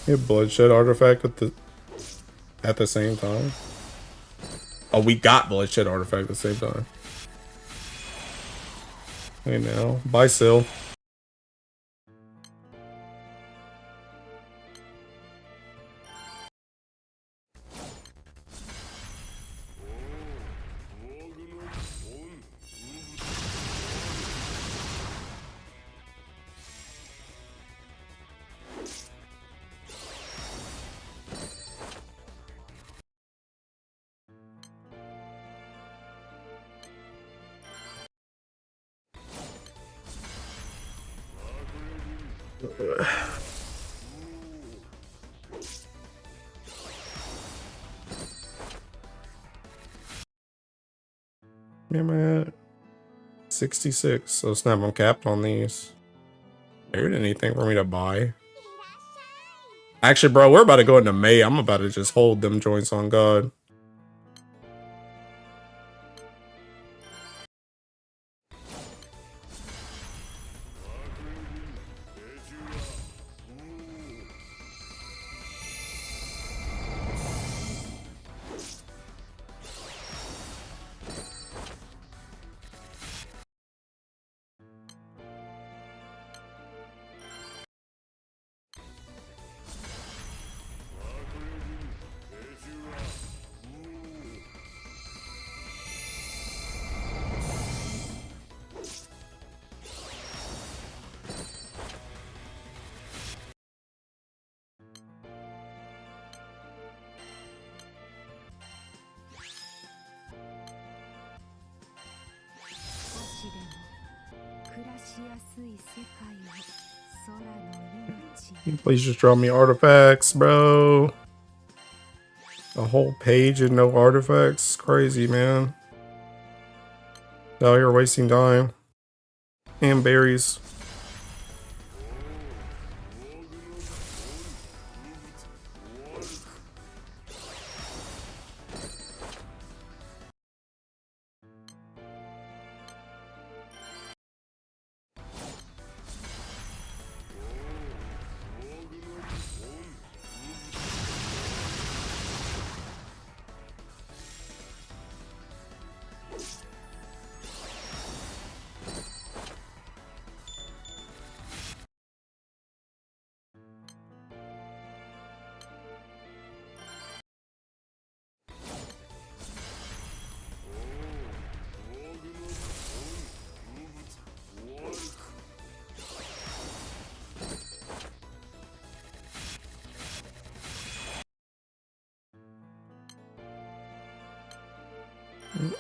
Yeah, Bloodshed artifact at the same time. Oh, we got Bloodshed artifact at the same time. Hey now, bye Sil. Yeah, man. 66. So snap, I'm capped on these. There isn't anything for me to buy. Actually, bro, we're about to go into May. I'm about to just hold them joints on God. Please just draw me artifacts, bro. A whole page and no artifacts. Crazy, man. Out here wasting time. And berries.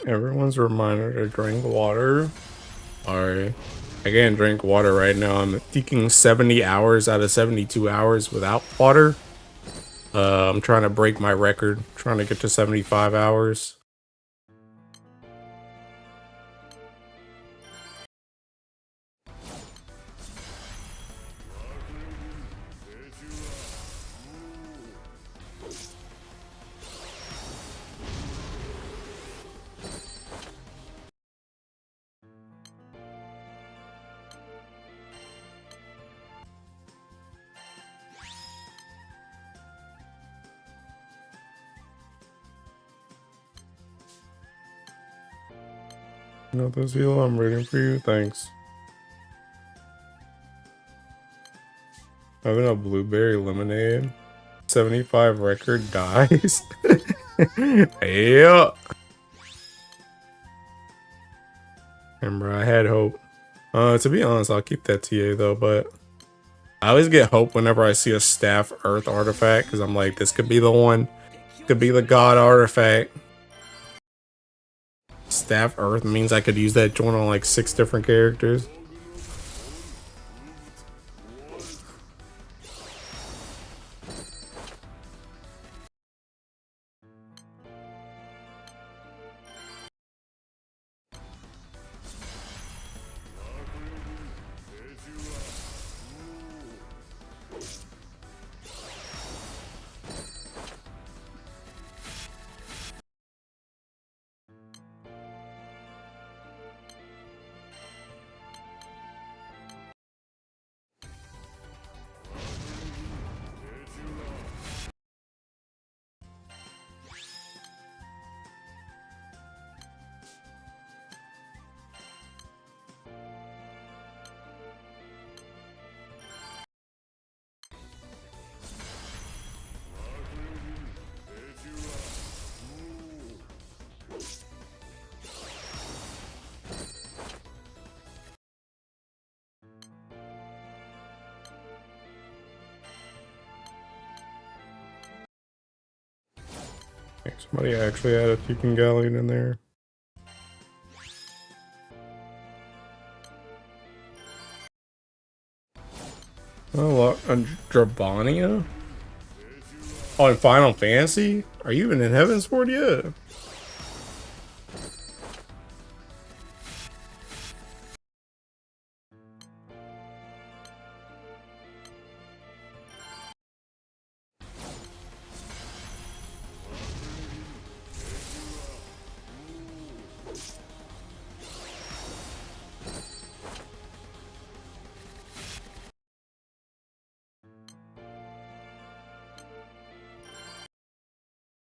Everyone's reminded to drink water. Alright. I can't drink water right now. I'm thinking 70 hours out of 72 hours without water. I'm trying to break my record. Trying to get to 75 hours. No, this heal, I'm waiting for you. Thanks. Having a blueberry lemonade. 75 record dies. Yeah. Remember, I had hope. To be honest, I'll keep that TA though, but I always get hope whenever I see a staff earth artifact, because I'm like, this could be the one. Could be the god artifact. Staff earth means I could use that joint on like 6 different characters. Somebody actually had a Teeping Galleon in there. Oh, Drabania? Oh, in Final Fantasy? Are you even in Heaven's Sword yet?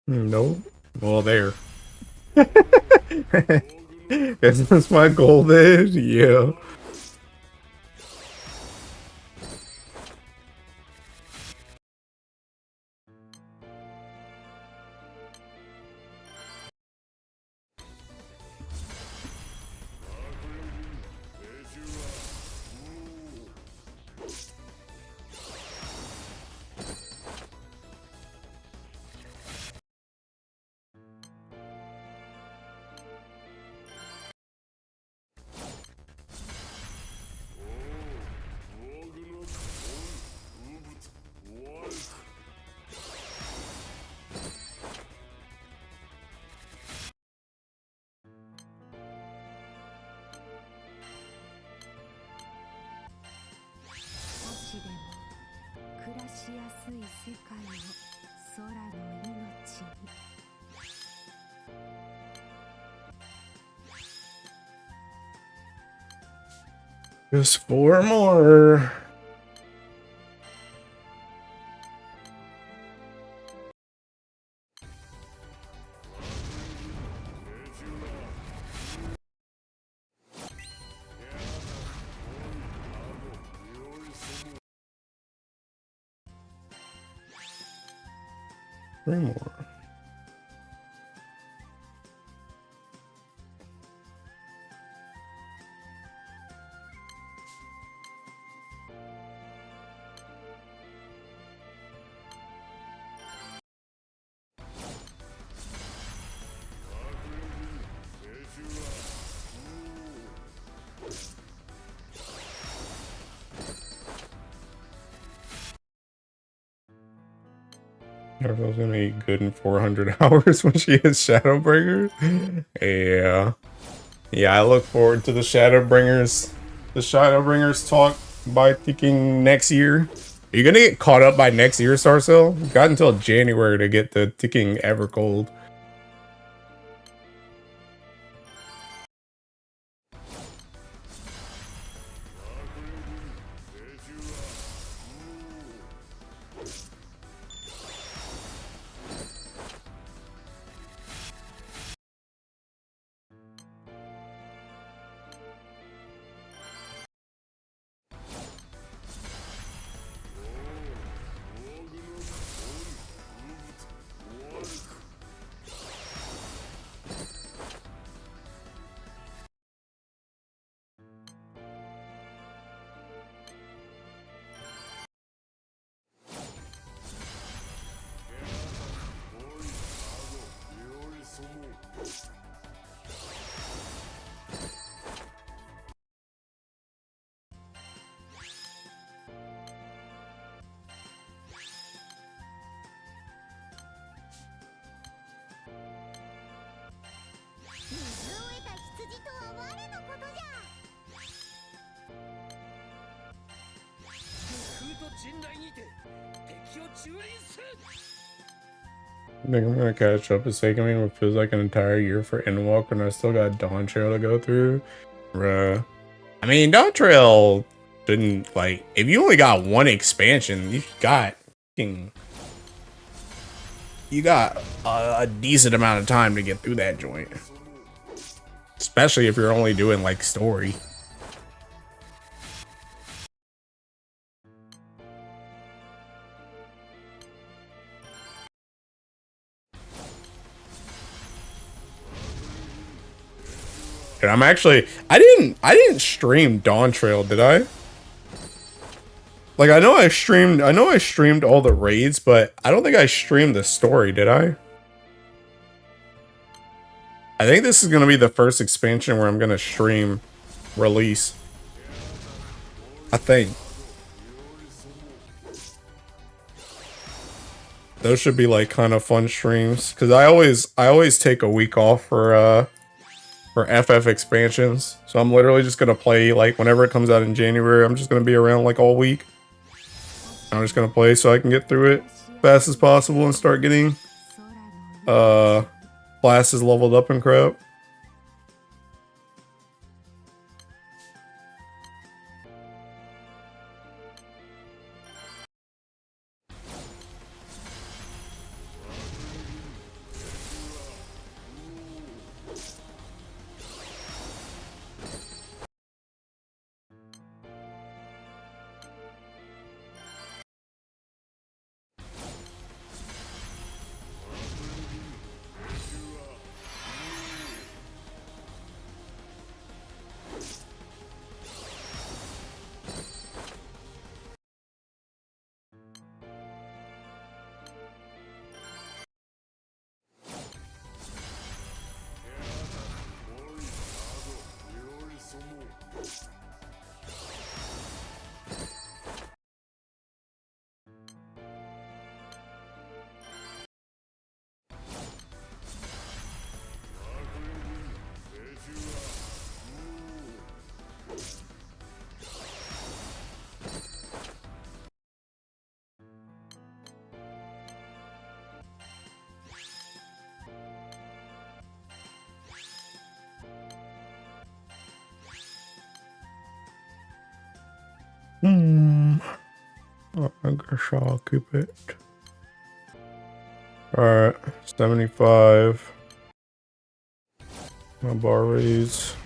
No. Well, there. Is this my goal then? Yeah. Just 4 more. Three more. Carvel's gonna be good in 400 hours when she hits Shadowbringers. Yeah. Yeah, I look forward to the Shadowbringers. The Shadowbringers talk by thinking next year. Are you gonna get caught up by next year, Starcell? You got until January to get the ticking Evercold. I think I'm gonna catch up. It's taking me what feels like an entire year for Endwalker, and I still got Dawn Trail to go through. Bruh. I mean, Dawn Trail didn't, like, if you only got one expansion, you got a decent amount of time to get through that joint. Especially if you're only doing, like, story. And I'm actually, I didn't stream Dawn Trail, did I? Like, I know I streamed all the raids, but I don't think I streamed the story, did I? I think this is gonna be the first expansion where I'm gonna stream release. I think. Those should be like kind of fun streams because I always take a week off for FF expansions. So I'm literally just gonna play like whenever it comes out in January. I'm just gonna be around like all week. I'm just gonna play so I can get through it fast as possible and start getting classes leveled up and crap. I guess I'll keep it. Alright, 75. My bar raise.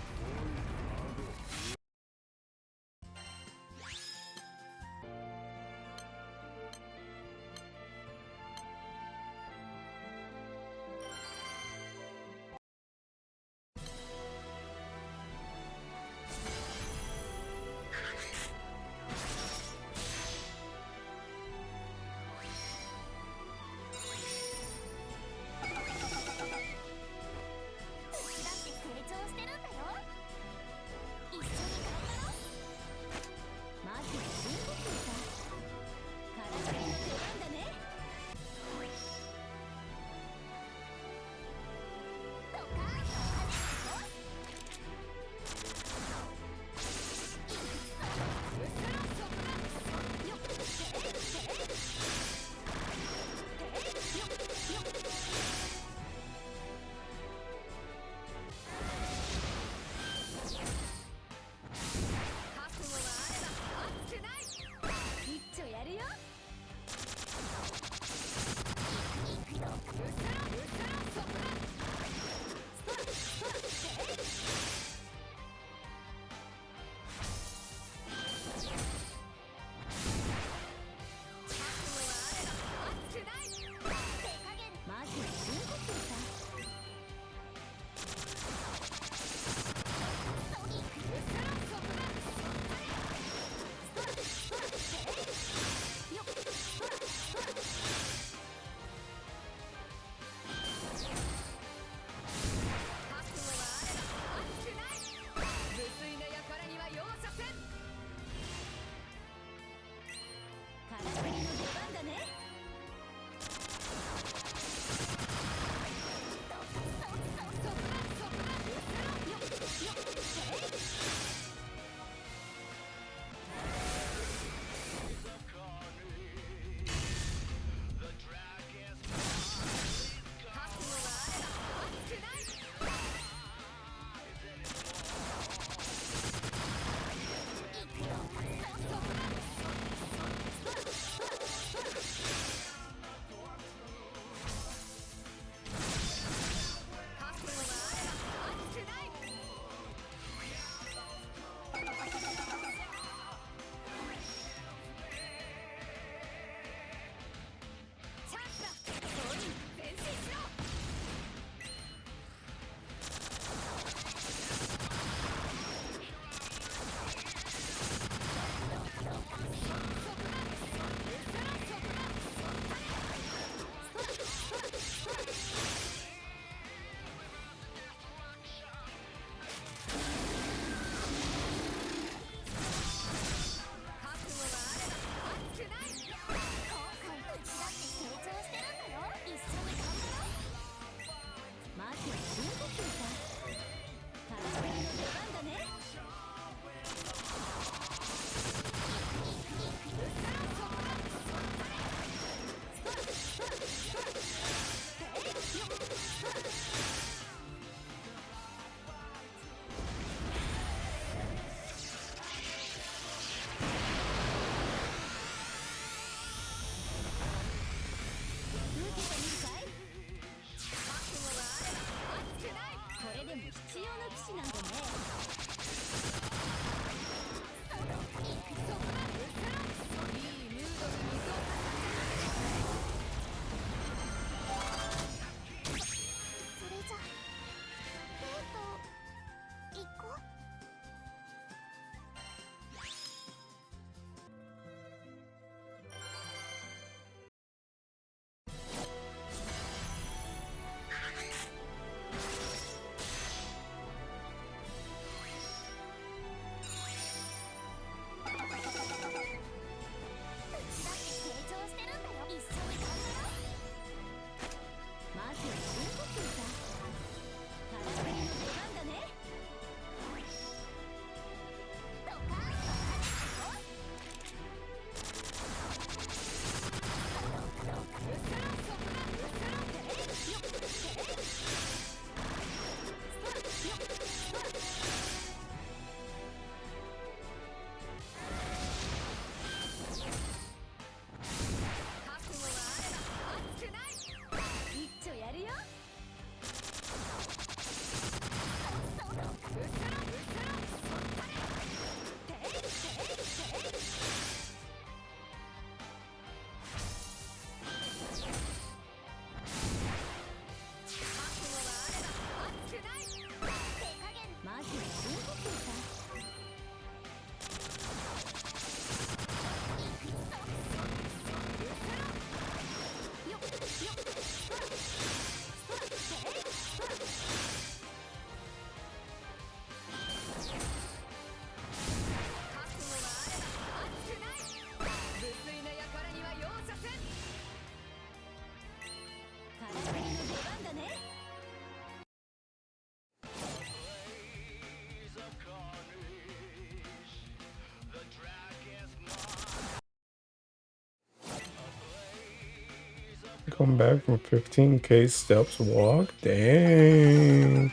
come back from 15k steps walk? Dang.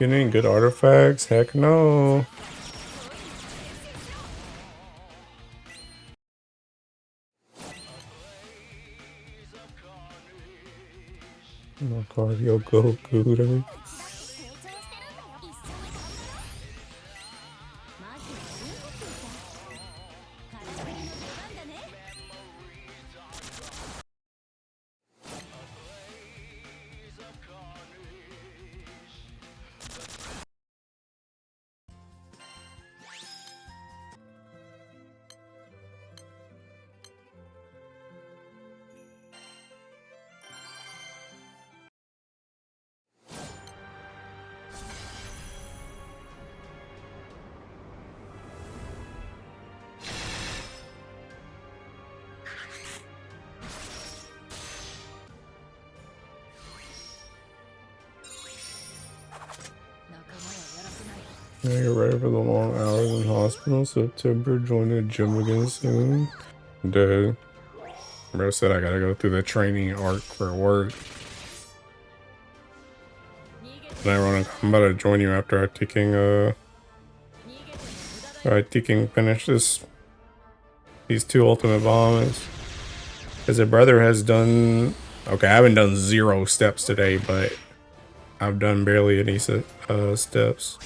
Getting good artifacts? Heck no. No cardio, go good. Yeah, you're ready for the long hours in hospital. September, join the gym again soon. Dead. Bro said I gotta go through the training arc for work. And I'm about to join you after I finish these 2 ultimate bombs. Because a brother has done, okay, I haven't done 0 steps today, but I've done barely any steps.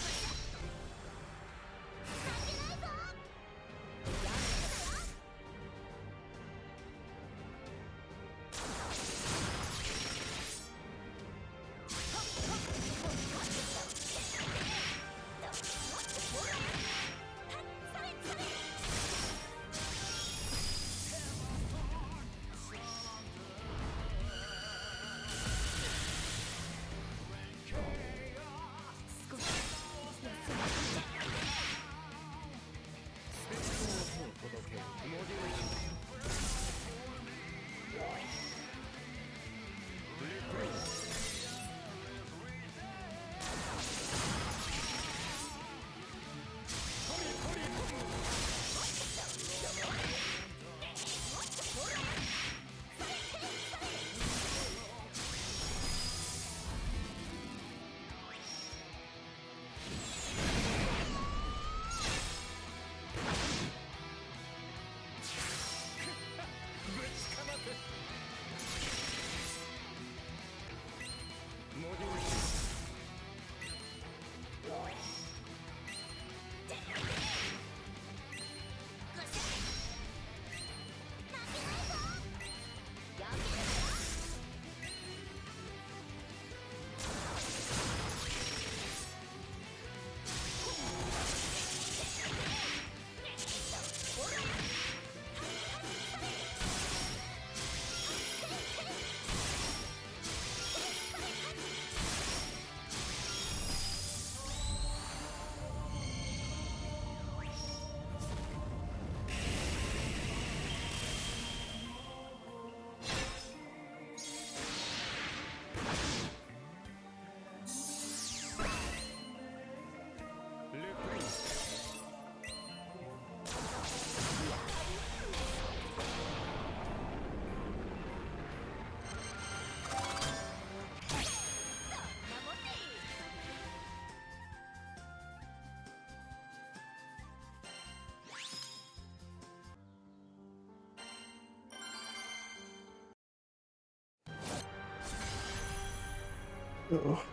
Oh.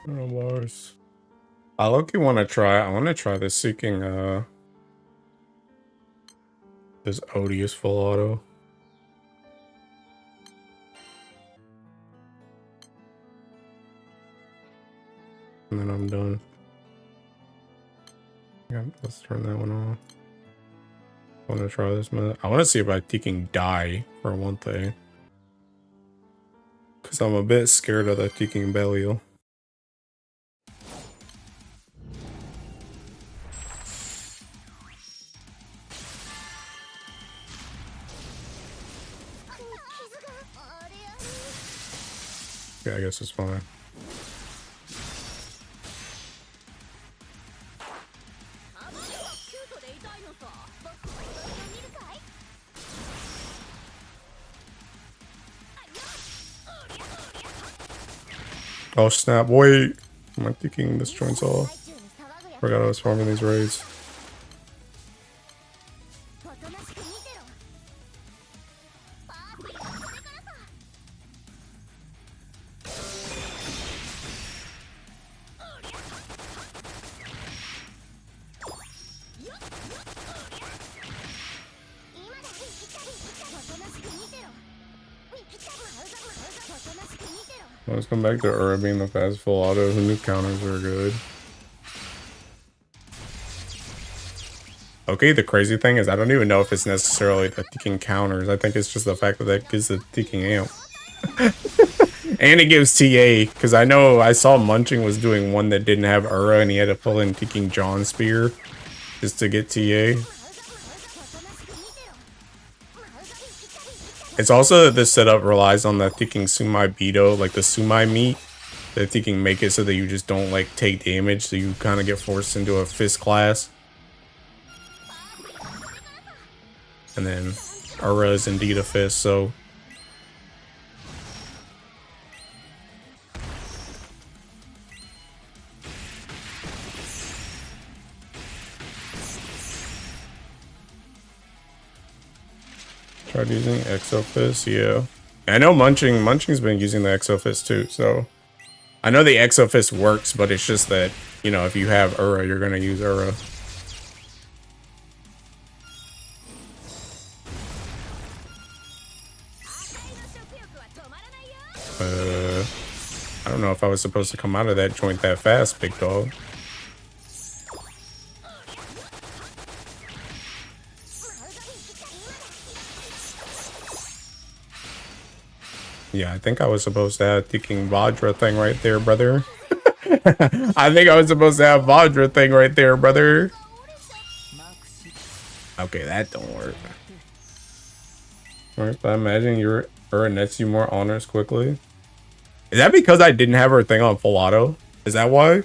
Oh, bars. I low-key want to try. I want to try this seeking. This odious full auto. And then I'm done. Yeah, let's turn that one off. I want to try this method. I want to see if I Teeking die for one thing. Because I'm a bit scared of that Teeking Belial. Yeah, I guess it's fine. Oh snap, wait! Am I thinking this joint's off? Forgot I was farming these raids. Let's come back to Ura being the fast full auto. Who knew counters are good? Okay, the crazy thing is I don't even know if it's necessarily the Teeking counters. I think it's just the fact that that gives the Teeking amp. And it gives TA, because I know I saw Munching was doing one that didn't have Ura and he had to pull in Teeking John Spear just to get TA. It's also that this setup relies on the Teeking Sumai Beto, like the Sumai meat. That Teeking make it so that you just don't like take damage, so you kind of get forced into a fist class. And then Ura is indeed a fist, so tried using Exo Fist, yeah. I know Munching's been using the Exo Fist too, so I know the Exo Fist works, but it's just that, you know, if you have Ura, you're gonna use Ura. I don't know if I was supposed to come out of that joint that fast, big dog. Yeah, I think I was supposed to have Teeking Vajra thing right there, brother. I think I was supposed to have Vajra thing right there, brother. Okay, that don't work. Alright, but I imagine Ura nets you more honors quickly. Is that because I didn't have her thing on full auto? Is that why?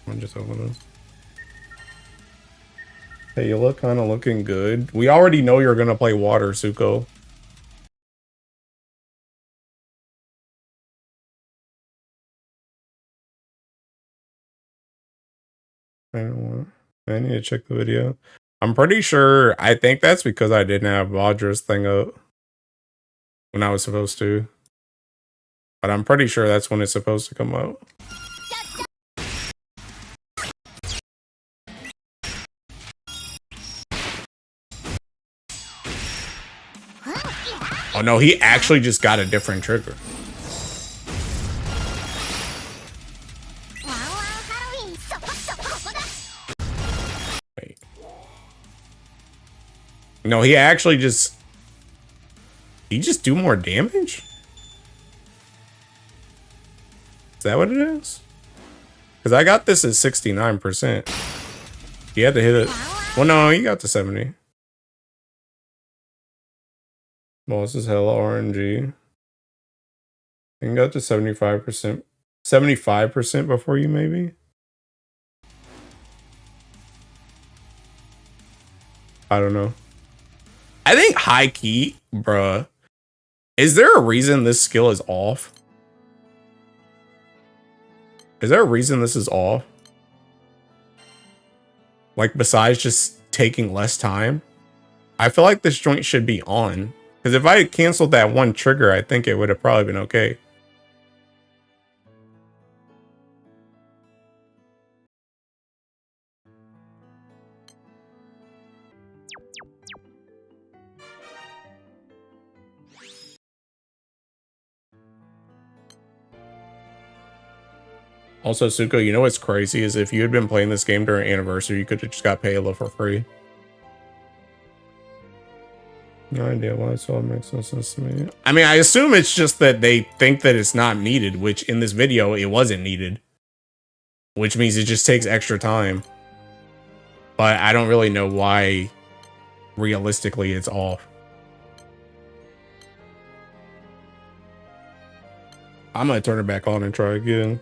I'm just open this. Hey, you look kind of looking good. We already know you're gonna play water, Suko. I need to check the video. I'm pretty sure. I think that's because I didn't have Vadra's thing up when I was supposed to. But I'm pretty sure that's when it's supposed to come out. Oh no, he actually just got a different trigger. Wait. No, he actually just... He just do more damage? Is that what it is? Because I got this at 69%. He had to hit it. Well, no, he got to 70. Well, this is hella RNG. You can go to 75%. 75% before you, maybe? I don't know. I think high key, bruh. Is there a reason this skill is off? Is there a reason this is off? Like, besides just taking less time? I feel like this joint should be on. Because if I had canceled that one trigger, I think it would have probably been okay. Also, Suko, you know what's crazy is if you had been playing this game during Anniversary, you could have just got Payola for free. No idea why it's all makes no sense to me. I mean, I assume it's just that they think that it's not needed, which in this video, it wasn't needed. Which means it just takes extra time. But I don't really know why, realistically, it's off. I'm gonna turn it back on and try again.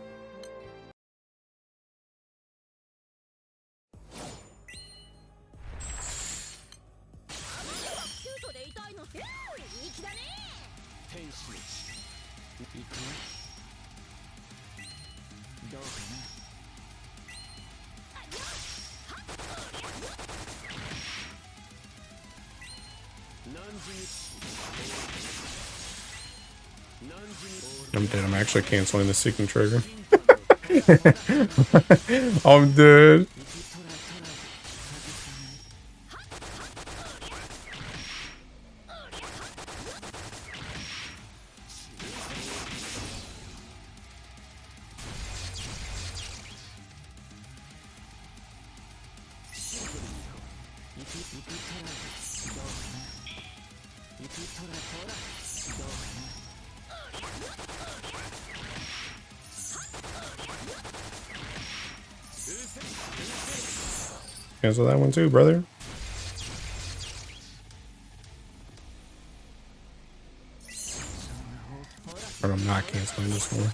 I'm dead. I'm actually canceling the seeking trigger. I'm dead. Cancel that one too, brother. But I'm not canceling this one.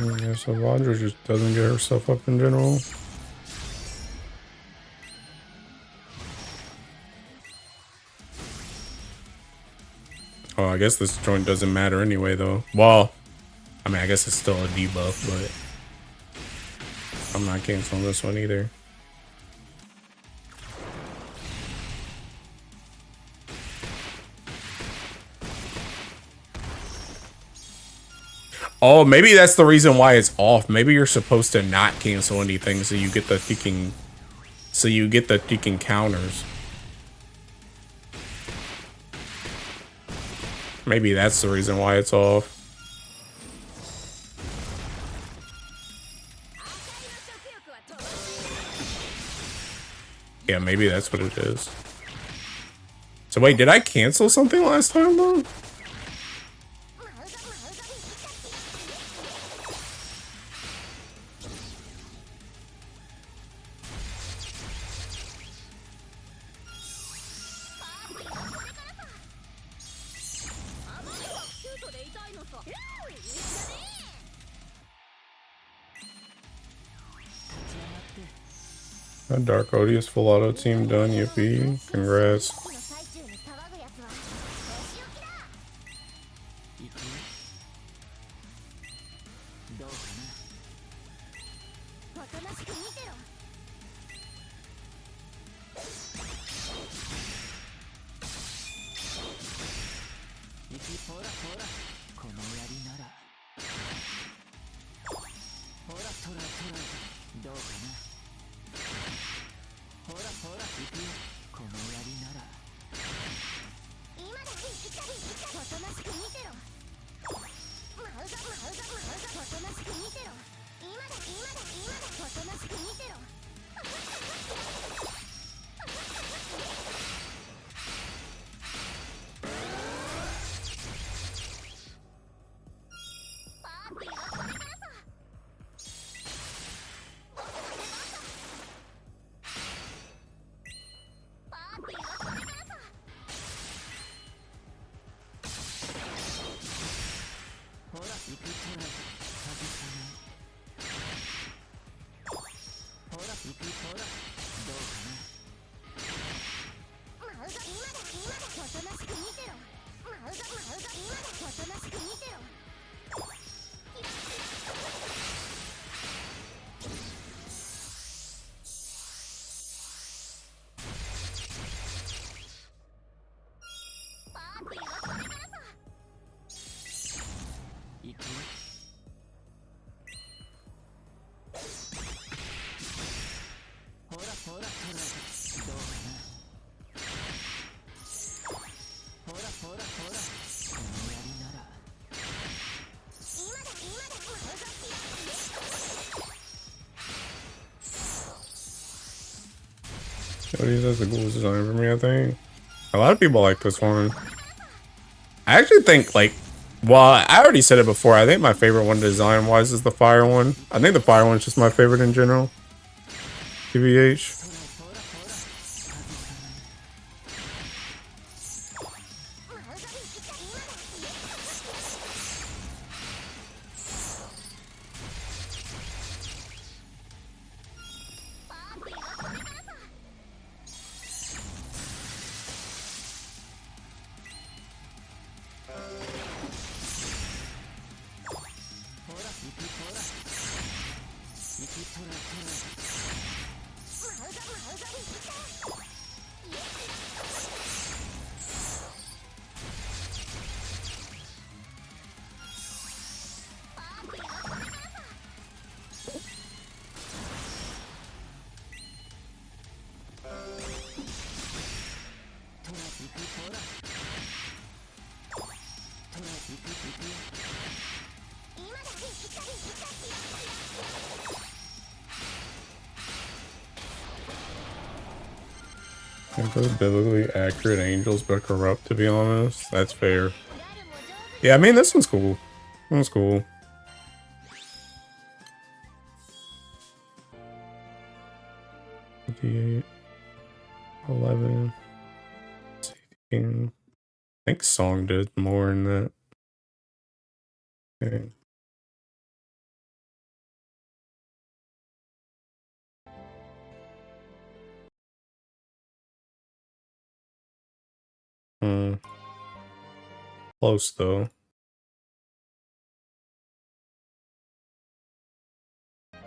Yeah, so Vajra just doesn't get herself up in general. Oh, I guess this joint doesn't matter anyway, though. Well, I mean, I guess it's still a debuff, but I'm not canceling this one either. Oh, maybe that's the reason why it's off. Maybe you're supposed to not cancel anything so you get the ticking counters. Maybe that's the reason why it's off. Yeah, maybe that's what it is. So wait, did I cancel something last time though? A Dark Odious full auto team done, yippee. Congrats. Odious has the coolest design for me, I think. A lot of people like this one. I actually think, like, well, I already said it before. I think my favorite one design-wise is the fire one. I think the fire one's just my favorite in general. GBH. I think those biblically accurate angels, but corrupt, to be honest. That's fair. Yeah, I mean, this one's cool. This one's cool. $58, 11, 16. I think Song did more than that. Okay. Close though. I'm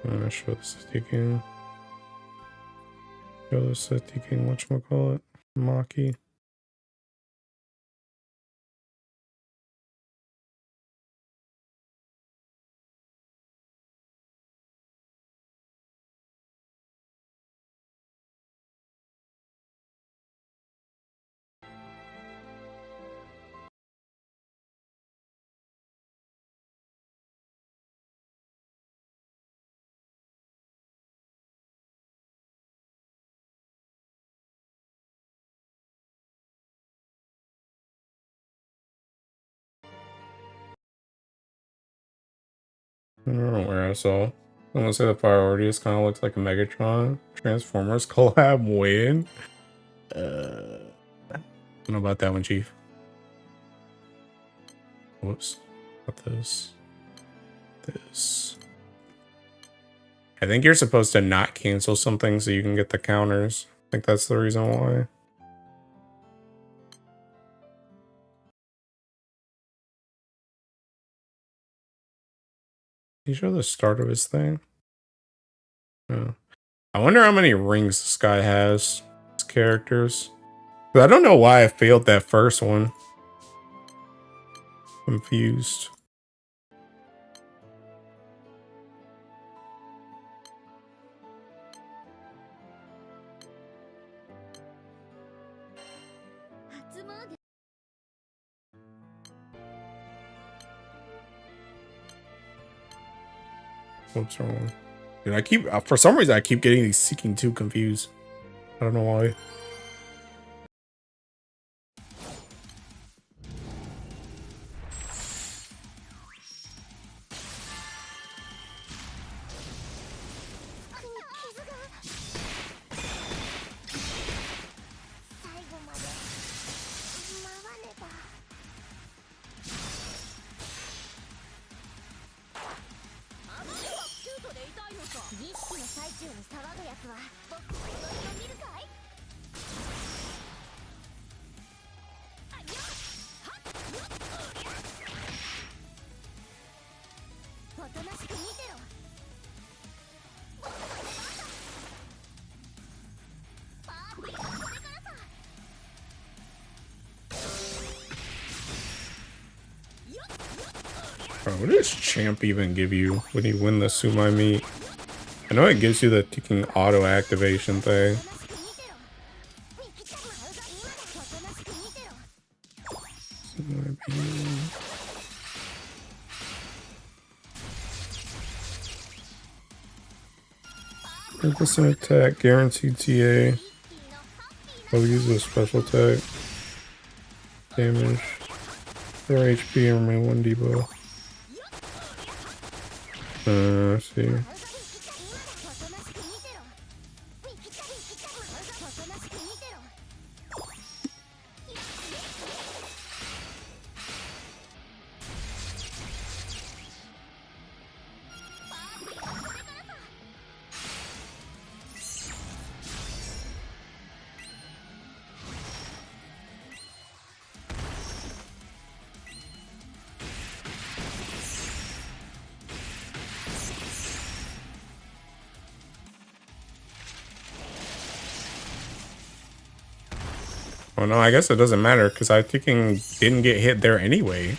gonna show the City King. Show the City King, whatchamacallit? Maki. I don't know where I saw. I'm gonna say the Priorities kind of looks like a Megatron. Transformers collab win. I don't know about that one, Chief. Whoops. Got this. This. I think you're supposed to not cancel something so you can get the counters. I think that's the reason why. Can you show the start of his thing? No. I wonder how many rings this guy has. His characters. But I don't know why I failed that first one. Confused. What's wrong? Dude, I keep, for some reason, I keep getting these Seeking 2 confused. I don't know why. Bro, what does Champ even give you when you win the Sumai meet? I know it gives you the ticking auto activation thing. % attack, guaranteed TA. I'll use a special attack. Damage. 4 HP and remain 1 debuff. Let's see. Oh no, I guess it doesn't matter because I thinking didn't get hit there anyway.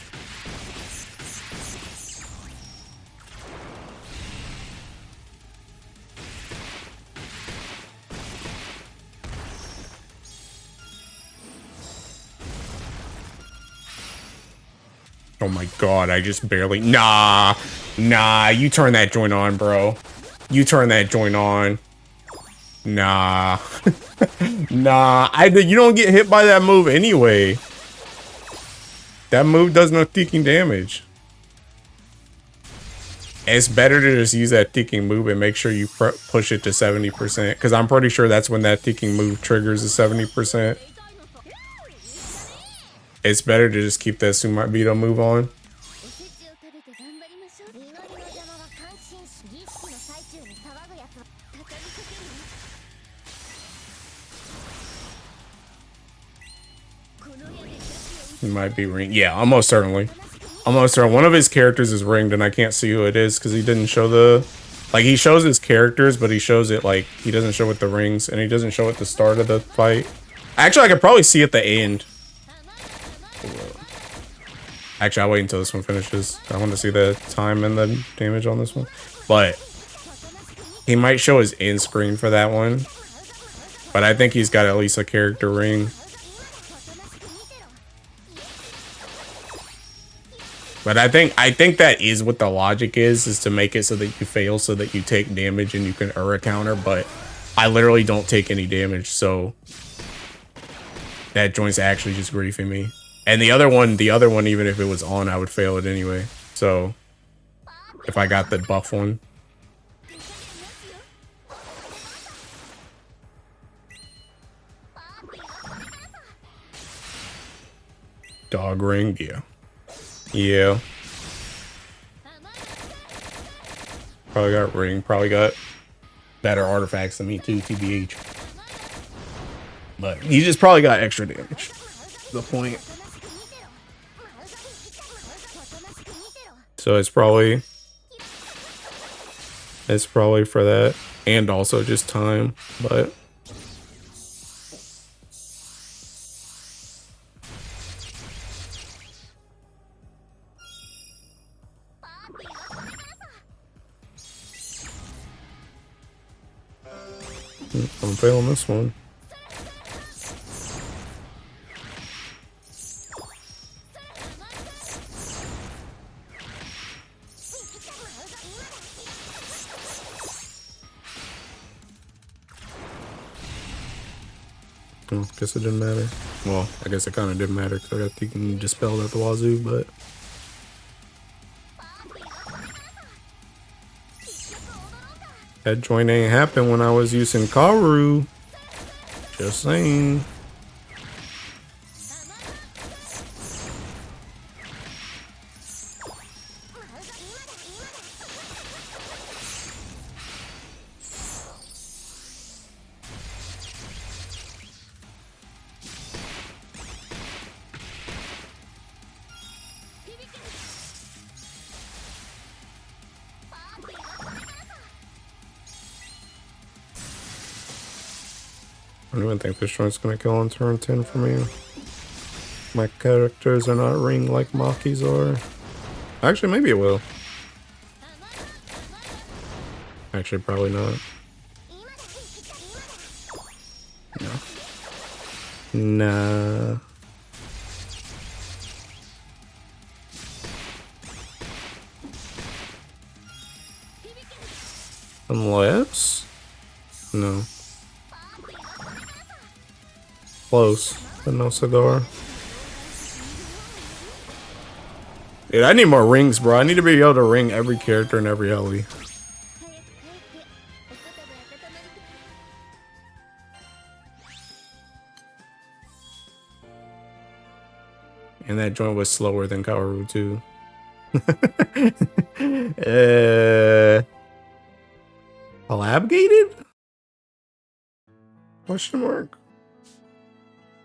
Oh my god, I just barely... Nah, you turn that joint on, bro. You turn that joint on. Nah. Nah, you don't get hit by that move anyway. That move does no ticking damage. It's better to just use that ticking move and make sure you push it to 70%. Because I'm pretty sure that's when that ticking move triggers the 70%. It's better to just keep that Sumabito move on. He might be ringed. Yeah, almost certainly. Almost certainly. One of his characters is ringed and I can't see who it is because he didn't show the... Like, he shows his characters, but he shows it, like, he doesn't show it the rings and he doesn't show it the start of the fight. Actually, I could probably see at the end. Actually, I'll wait until this one finishes. I want to see the time and the damage on this one. But he might show his end screen for that one. But I think he's got at least a character ring. But I think that is what the logic is to make it so that you fail so that you take damage and you can a counter, but I literally don't take any damage, so that joint's actually just griefing me. And the other one, even if it was on, I would fail it anyway. So if I got the buff one. Dog ring, yeah. Yeah. Probably got ring, probably got better artifacts than me too, TBH. But he just probably got extra damage. The point. So it's probably for that, and also just time, but I'm failing this one. Guess it didn't matter. Well, I guess it kind of didn't matter because I got Tekken dispelled at the wazoo, but that joint ain't happened when I was using Karu. Just saying. I don't even think this joint's gonna kill on turn 10 for me. My characters are not ring like Maki's are. Actually, maybe it will. Actually, probably not. No. Nah. Unless? No. Close, but no cigar. Dude, I need more rings, bro. I need to be able to ring every character and every Ellie. And that joint was slower than Kaoru too. Collab gated? Question mark.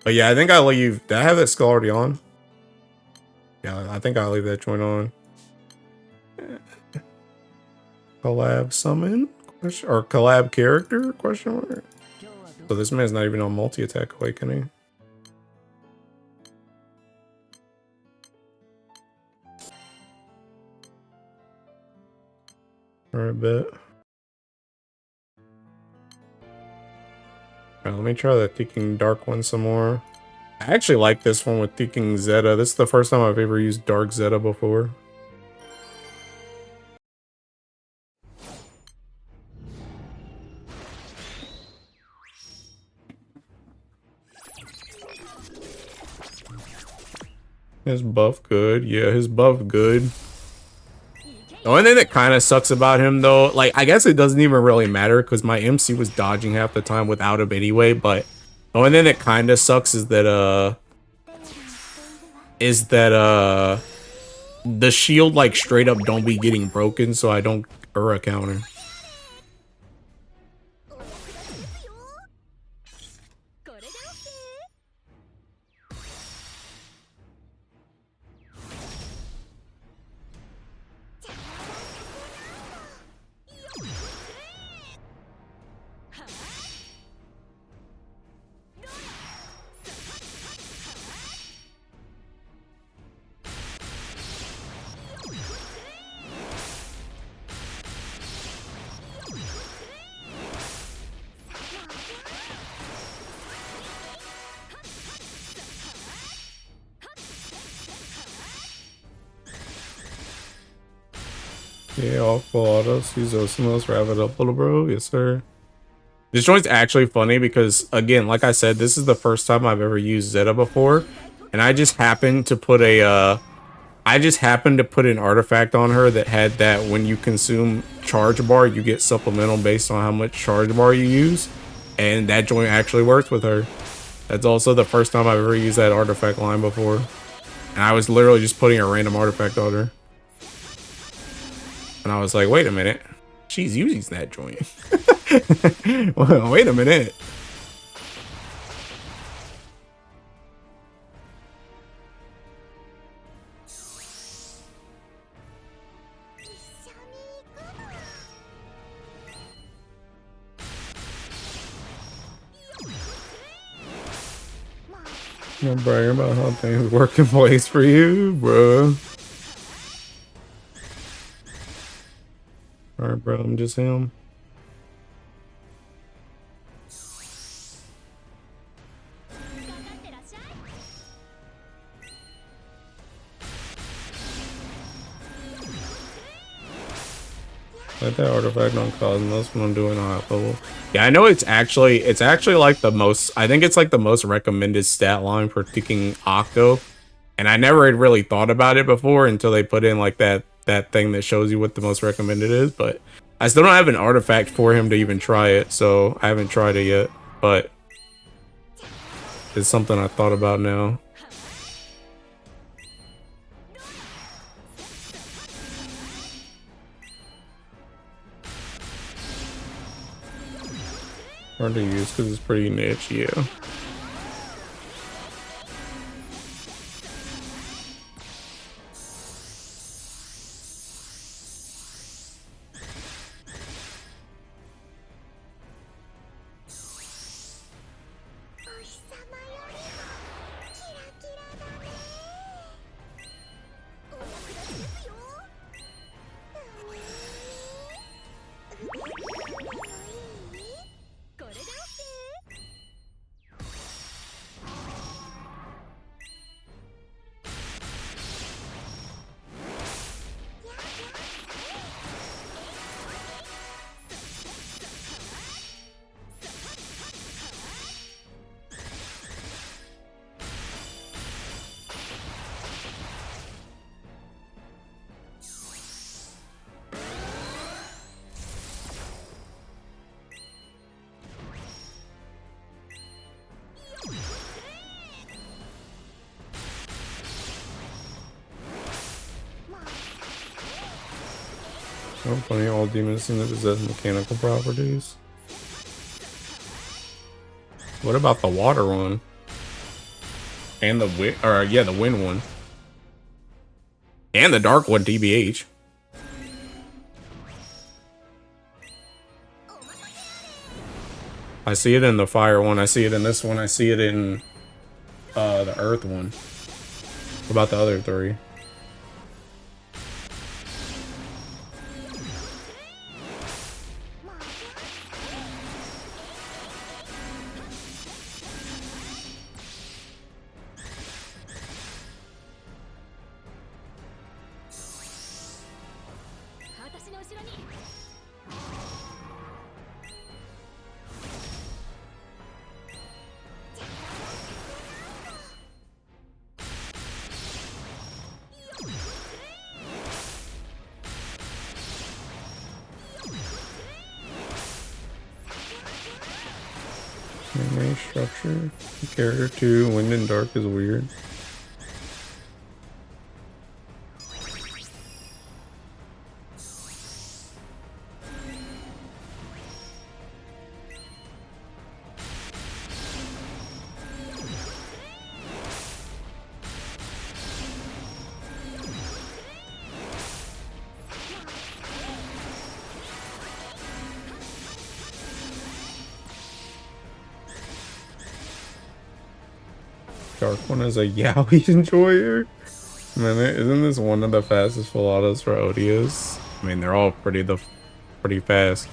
But yeah, I think I leave. Did I have that skill already on? Yeah, I think I'll leave that joint on. Collab summon? Or collab character? Question mark. So this man's not even on multi-attack awakening. Alright, bet. Alright, let me try the Tekken Dark one some more. I actually like this one with Tekken Zeta. This is the first time I've ever used Dark Zeta before. His buff good. Yeah, his buff good. The only thing that kind of sucks about him, though, like, I guess it doesn't even really matter because my MC was dodging half the time without him anyway, but the only thing that kind of sucks is that, the shield, like, straight up don't be getting broken, so I don't Ura counter. Yeah, all full autos. Use Osmos, wrap it up, little bro. Yes, sir. This joint's actually funny because, again, like I said, this is the first time I've ever used Zeta before, and I just happened to put an artifact on her that had that when you consume charge bar, you get supplemental based on how much charge bar you use, and that joint actually worked with her. That's also the first time I've ever used that artifact line before, and I was literally just putting a random artifact on her. And I was like, wait a minute, she's using that joint. Well, wait a minute. I'm bragging about how things work in place for you, bro. Alright, bro, I'm just him. Let that artifact on Cosmos when I'm doing high level. Yeah, I know it's actually like the most, I think it's like the most recommended stat line for kicking Octo. And I never had really thought about it before until they put in like that thing that shows you what the most recommended is, but I still don't have an artifact for him to even try it, so I haven't tried it yet, but it's something I thought about now. Hard to use because it's pretty niche, yeah. Oh, funny, all demons seem to possess mechanical properties. What about the water one? And the wind, or yeah, the wind one. And the dark one, TBH. I see it in the fire one, I see it in this one, I see it in the earth one. What about the other three? Main structure. Character 2, wind and dark is weird. Dark one is a yaoi enjoyer. Man, isn't this one of the fastest full autos for Odious? I mean, they're all pretty fast.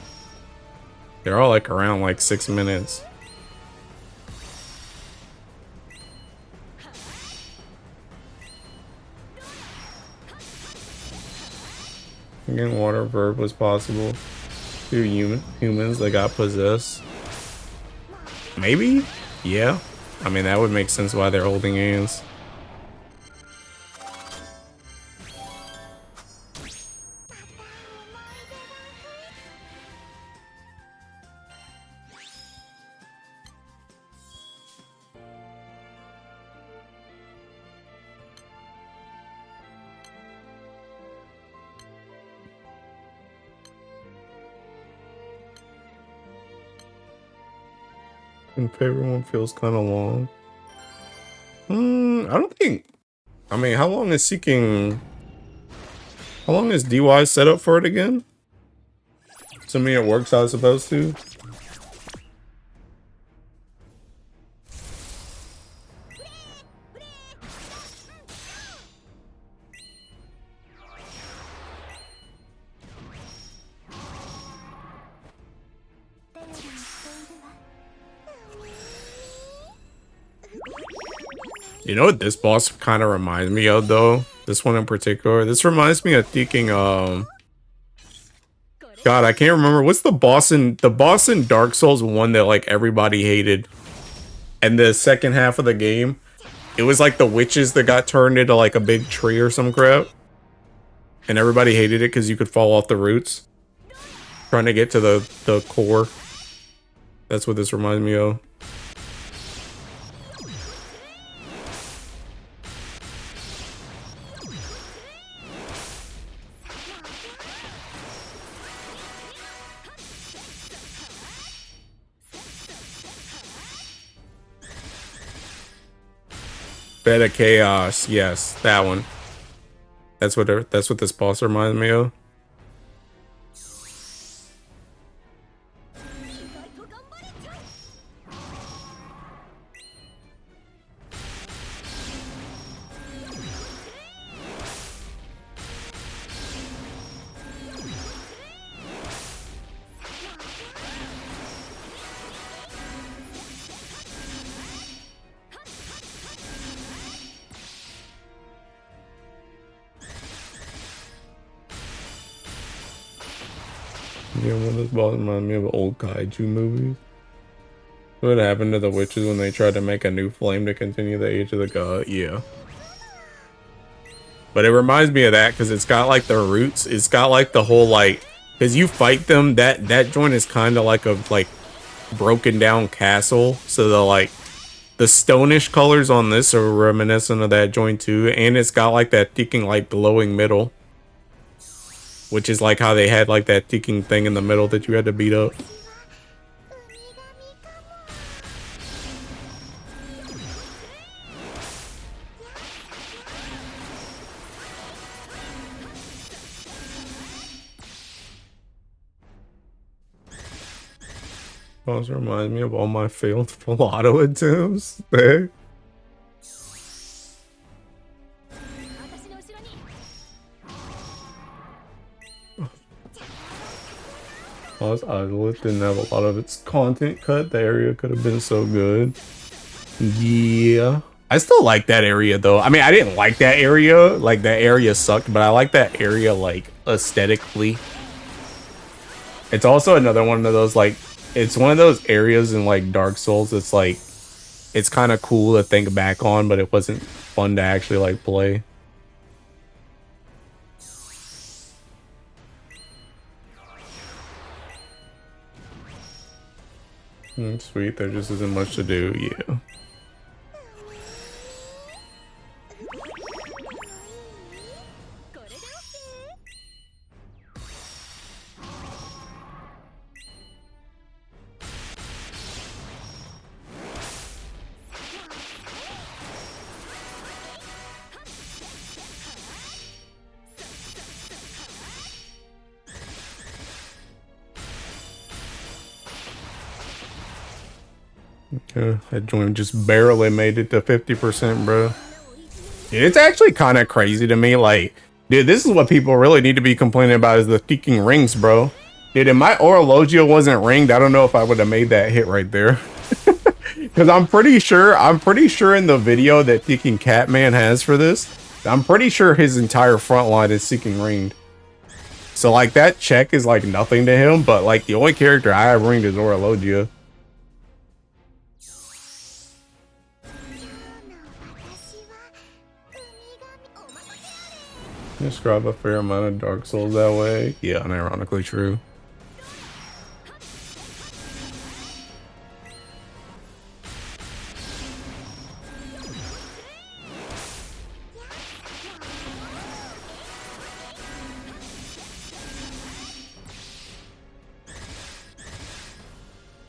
They're all like around like 6 minutes. Again, water verb was possible. 2 humans that got possessed. Maybe? Yeah. I mean, that would make sense why they're holding hands. And favorite one feels kind of long. I don't think. I mean, how long is Seeking? How long is DY set up for it again? To me, it works how it's supposed to. You know what this boss kind of reminds me of, though? This one in particular. This reminds me of thinking, God, I can't remember. What's the boss in Dark Souls 1 that, like, everybody hated? And the second half of the game, it was like the witches that got turned into, like, a big tree or some crap. And everybody hated it because you could fall off the roots. Trying to get to the core. That's what this reminds me of. Bed of Chaos, yes, that one. That's what this boss reminds me of. Yeah, one of those bosses reminds me of old kaiju movies. What happened to the witches when they tried to make a new flame to continue the age of the god? Yeah. But it reminds me of that because it's got like the roots. It's got like the whole like, because you fight them, that joint is kind of like a like broken down castle. So the stonish colors on this are reminiscent of that joint too, and it's got like that ticking like glowing middle. Which is like how they had like that ticking thing in the middle that you had to beat up. Also reminds me of all my failed full auto attempts. Hey. Lost Islet didn't have a lot of its content cut. The area could have been so good. Yeah. I still like that area though. I mean, I didn't like that area. Like that area sucked, but I like that area like aesthetically. It's also another one of those like, it's one of those areas in like Dark Souls that's like, it's kind of cool to think back on, but it wasn't fun to actually like play. Sweet, there just isn't much to do, yeah. That joint just barely made it to 50%, bro. It's actually kind of crazy to me. Like, dude, this is what people really need to be complaining about is the ticking rings, bro. Dude, if my Orologio wasn't ringed, I don't know if I would have made that hit right there. Because I'm pretty sure in the video that Ticking Catman has for this, I'm pretty sure his entire front line is seeking ringed. So, like, that check is, like, nothing to him, but, like, the only character I have ringed is Orologio. Just grab a fair amount of Dark Souls that way. Yeah, unironically true.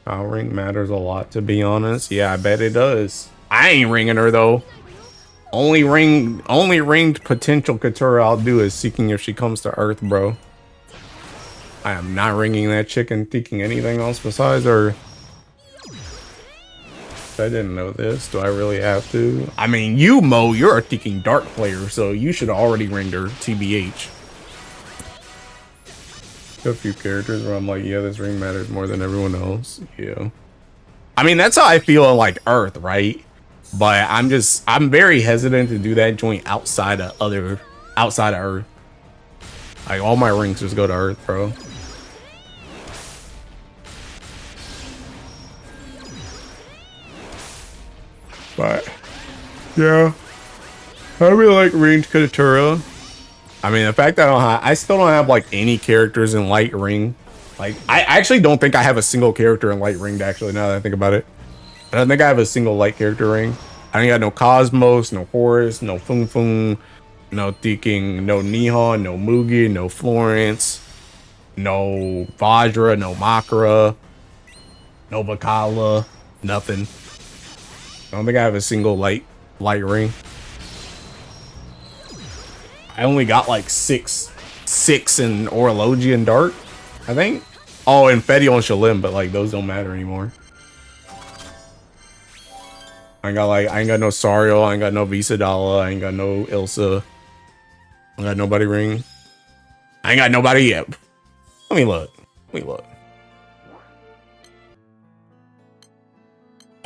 Power ring matters a lot, to be honest. Yeah, I bet it does. I ain't ringing her though. Only ringed potential Katura I'll do is Seeking if she comes to Earth, bro. I am not ringing that chick and thinking anything else besides Earth. I didn't know this. Do I really have to? I mean, you, Mo, you're a thinking dark player, so you should already ring her, TBH. A few characters where I'm like, yeah, this ring matters more than everyone else. Yeah. I mean, that's how I feel in like Earth, right? But I'm very hesitant to do that joint outside of Earth. Like all my rings just go to Earth, bro. But yeah, I really like ranged Katura. I mean, the fact that I still don't have like any characters in light ring. Like I actually don't think I have a single character in light ring. Actually, now that I think about it, I don't think I have a single light character ring. I ain't got no Cosmos, no Horus, no Fung Fung, no Thinking, no Nihon, no Mugi, no Florence, no Vajra, no Makara, no Vakala, nothing. I don't think I have a single light ring. I only got like six in Orology and Dark, I think. Oh, and Fetty on Shalim, but like those don't matter anymore. I ain't got no Sariel, I ain't got no Visadala, I ain't got no Ilsa. I got nobody ring. I ain't got nobody yet. Let me look.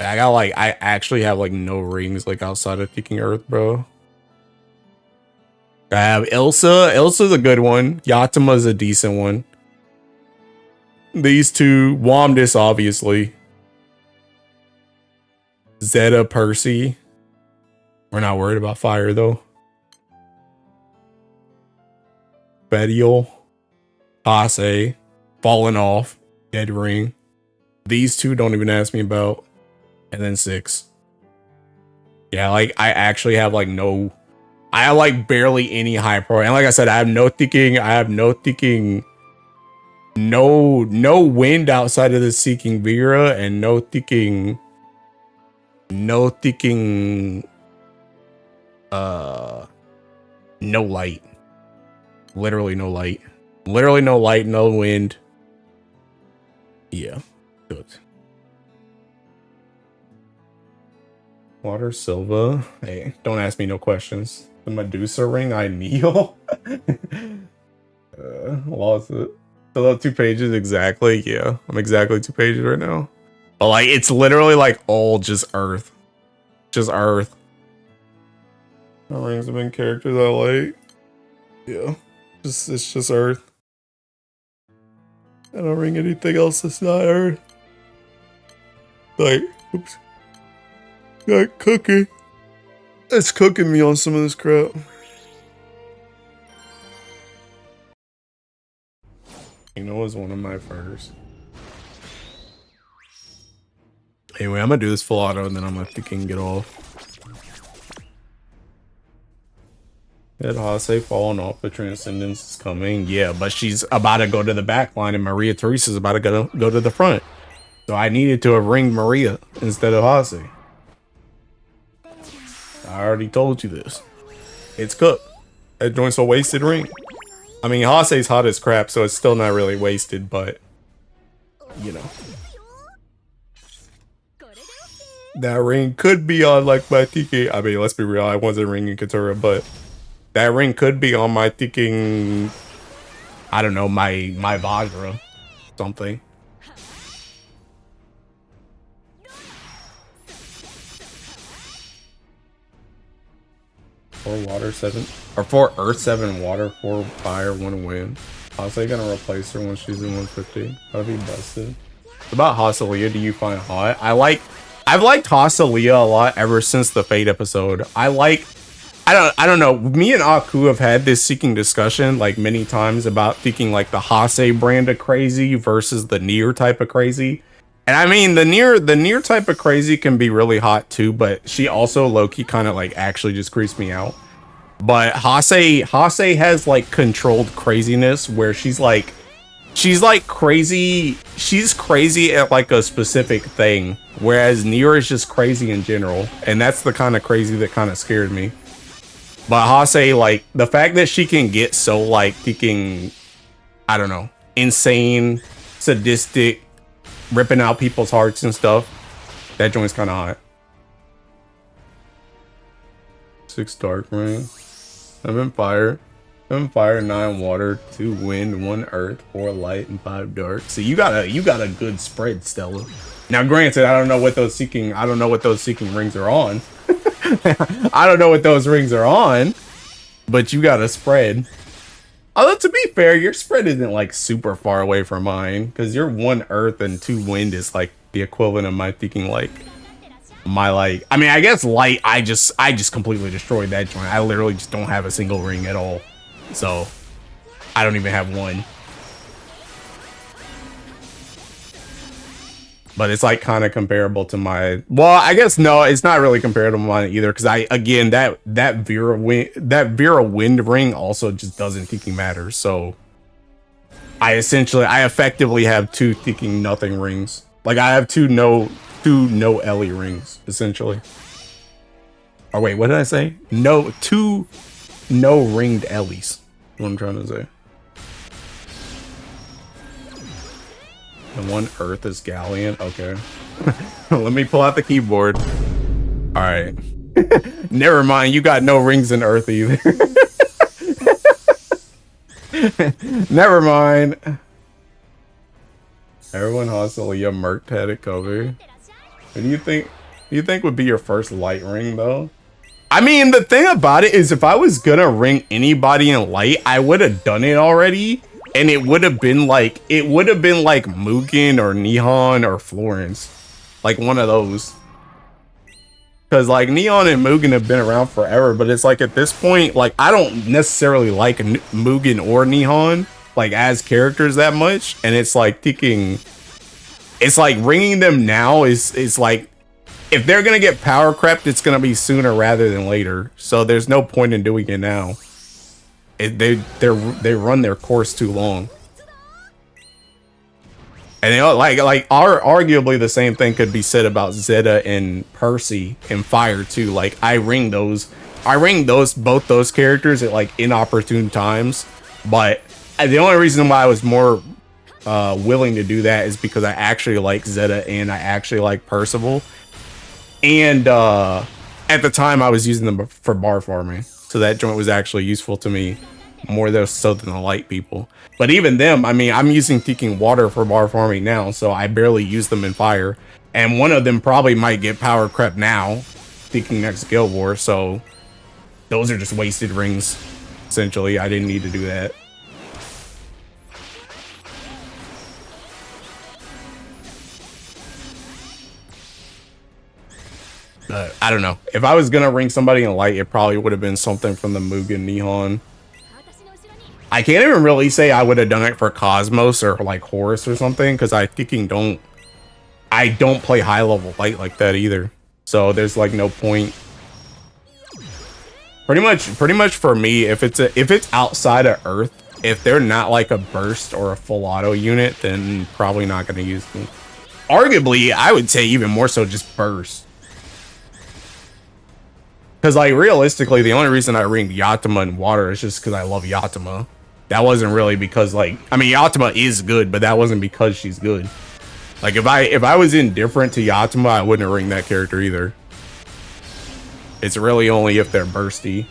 I actually have like no rings like outside of Thinking Earth, bro. I have Ilsa. Ilsa's a good one. Yatima's a decent one. These two. Womdis, obviously. Zeta, Percy. We're not worried about fire, though. Bedial. Hase. Fallen Off. Dead Ring. These two don't even ask me about. And then 6. Yeah, like, I actually have, like, no... I have, like, barely any high pro. And like I said, I have no thinking... No wind outside of the Seeking Vera. And no thinking... No light. Literally no light. Literally no light, no wind. Yeah. Good. Water Silva. Hey, don't ask me no questions. The Medusa ring, I kneel. Lost it. Fill out 2 pages exactly. Yeah, I'm exactly 2 pages right now. But like, it's literally like all just Earth. Just Earth. My rings have been characters I like. Yeah, it's just Earth. I don't ring anything else that's not Earth. Like, oops. Got cooking. It's cooking me on some of this crap. You know, it was one of my first. Anyway, I'm gonna do this full auto and then I'm gonna thinking get off. Had Hase falling off, but Transcendence is coming. Yeah, but she's about to go to the back line and Maria Teresa's about to go to the front. So I needed to have ringed Maria instead of Hase. I already told you this. It's cooked. That joint's a wasted ring. I mean, Hase's hot as crap, so it's still not really wasted, but... You know. That ring could be on, like, my TK. I mean, let's be real, I wasn't ringing Katura, but... That ring could be on my thinking... I don't know, my Vajra. Something. Four water, 7, or 4 earth, 7 water, 4 fire, 1 wind. Hase gonna replace her when she's in 150. That'd be busted. What about Haselia do you find hot? I've liked Haselia a lot ever since the Fate episode. I don't know. Me and Aku have had this Seeking discussion like many times about thinking like the Hase brand of crazy versus the Nier type of crazy. And I mean, the Nier type of crazy can be really hot too, but she also low-key kind of like actually just creeps me out. But Hase has like controlled craziness where she's like she's like crazy. She's crazy at like a specific thing, whereas Nier is just crazy in general, and that's the kind of crazy that kind of scared me. But Hase, like the fact that she can get so like freaking, I don't know, insane, sadistic, ripping out people's hearts and stuff, that joint's kind of hot. 6 dark ring, 7 fire. 7 fire, 9 water, 2 wind, 1 earth, 4 light, and 5 dark. So you got a good spread, Stella. Now, granted, I don't know what those seeking rings are on. I don't know what those rings are on, but you got a spread. Although to be fair, your spread isn't like super far away from mine, because your 1 earth and 2 wind is like the equivalent of my thinking like my like. I mean, I guess light. I just completely destroyed that joint. I literally just don't have a single ring at all. So, I don't even have one. But it's like kind of comparable to my... Well, I guess no, it's not really comparable to mine either. Because again, that Vera Wind ring also just doesn't thinking matter. So, I effectively have 2 thinking nothing rings. Like I have 2 no Ellie rings, essentially. Oh wait, what did I say? 2 no ringed Ellies. What I'm trying to say. And 1 earth is Galleon. Okay. Let me pull out the keyboard. Alright. Never mind, you got no rings in earth either. Never mind. Everyone hostile, yeah, Merc had it covered. What do you think would be your first light ring though? I mean, the thing about it is if I was gonna ring anybody in light, I would have done it already. And it would have been like Mugen or Nihon or Florence. Like one of those. Because like Neon and Mugen have been around forever, but it's like at this point, like I don't necessarily like Mugen or Nihon like as characters that much. And it's like thinking, it's like ringing them now is like, if they're gonna get power crept, it's gonna be sooner rather than later. So there's no point in doing it now. They run their course too long. And they arguably the same thing could be said about Zeta and Percy and Fire too. Like I ring both those characters at like inopportune times. But the only reason why I was more willing to do that is because I actually like Zeta and I actually like Percival. And at the time I was using them for bar farming. So that joint was actually useful to me more so than the light people. But even them, I mean, I'm using Teaking Water for bar farming now, so I barely use them in fire. And one of them probably might get power crept now, Teaking next Guild War, so those are just wasted rings, essentially. I didn't need to do that. I don't know. If I was gonna ring somebody in light, it probably would have been something from the Mugen Nihon. I can't even really say I would have done it for Cosmos or like Horus or something, because I don't play high level light like that either. So there's like no point. Pretty much for me, if it's outside of Earth, if they're not like a burst or a full auto unit, then probably not gonna use them. Arguably, I would say even more so just burst. Because, like, realistically, the only reason I ringed Yatima in water is just because I love Yatima. That wasn't really because, like, I mean, Yatima is good, but that wasn't because she's good. Like, if I was indifferent to Yatima, I wouldn't ring that character either. It's really only if they're bursty.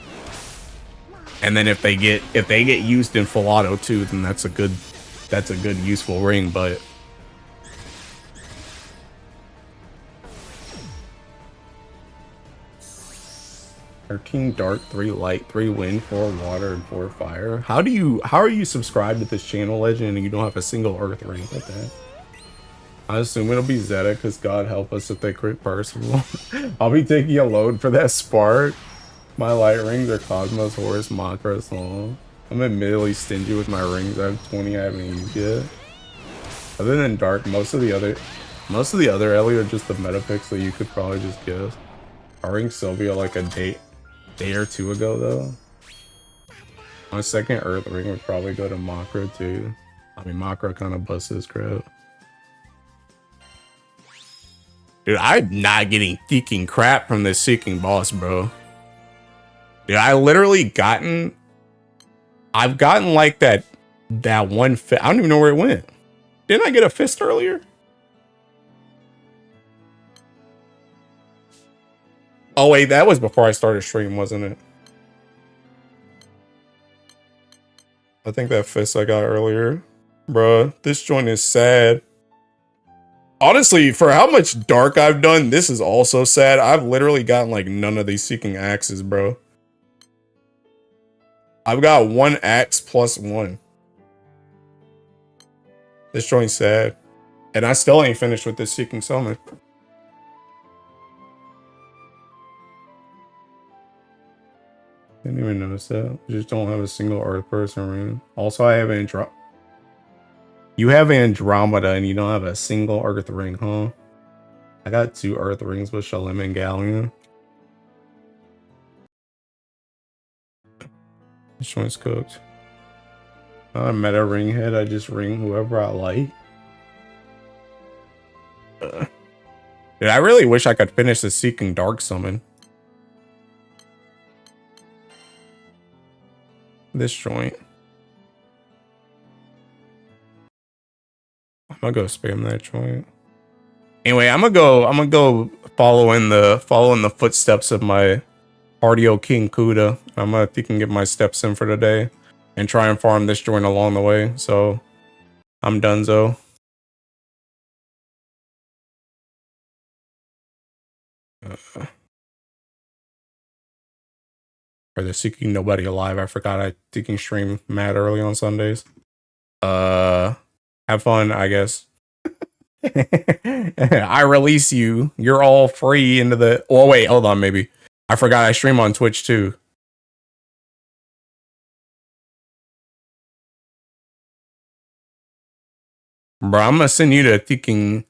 And then if they get used in full auto too, then that's a good useful ring, but 13 dark, 3 light, 3 wind, 4 water, and 4 fire. How are you subscribed to this channel, Legend, and you don't have a single earth ring? What the heck? I assume it'll be Zeta, because God help us if they crit Percival. I'll be taking a load for that spark. My light rings are Cosmos, Horus, Makras. I'm admittedly stingy with my rings. I have 20 I haven't used yet. Other than dark, most of the other Ellie are just the meta picks that you could probably just guess. I ring Sylvia like a day or two ago though. My second earth ring would probably go to Makra too. I mean, Makra kind of busts his crap. Dude, I'm not getting seeking crap from this seeking boss, bro. Dude, I've gotten like that one fist. I don't even know where it went. Didn't I get a fist earlier? Oh wait, that was before I started stream, wasn't it? I think that fist I got earlier. Bruh, this joint is sad. Honestly, for how much dark I've done, this is also sad. I've literally gotten like none of these seeking axes, bro. I've got 1 axe plus 1. This joint's sad. And I still ain't finished with this seeking summon. Didn't even notice that. I just don't have a single earth person ring. Also, I have Andromeda. You have Andromeda and you don't have a single earth ring, huh? I got 2 earth rings with Shalem and Galleon. This joint's cooked. I meta ring head. I just ring whoever I like. Dude, I really wish I could finish the Seeking Dark summon. This joint. I'm gonna go spam that joint. Anyway, I'm gonna go following the footsteps of my Cardio King Kuda. I'm gonna think I can get my steps in for today and try and farm this joint along the way. So I'm donezo. Or the Seeking Nobody Alive. I forgot I Seeking stream mad early on Sundays. Have fun, I guess. I release you. You're all free into the. Oh wait, hold on, maybe. I forgot I stream on Twitch too. Bro, I'm gonna send you to thinking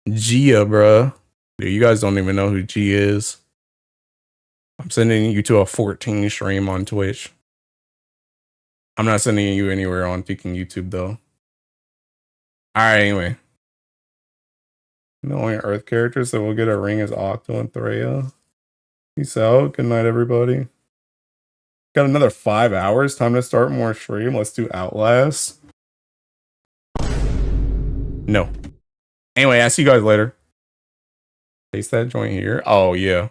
Gia, bro. Dude, you guys don't even know who G is. I'm sending you to a 14 stream on Twitch. I'm not sending you anywhere on thinking YouTube though. Alright, anyway. The only Earth characters that will get a ring is Octo and Threa. Peace out. Good night, everybody. Got another 5 hours. Time to start more stream. Let's do Outlast. No. Anyway, I'll see you guys later. Paste that joint here. Oh, yeah.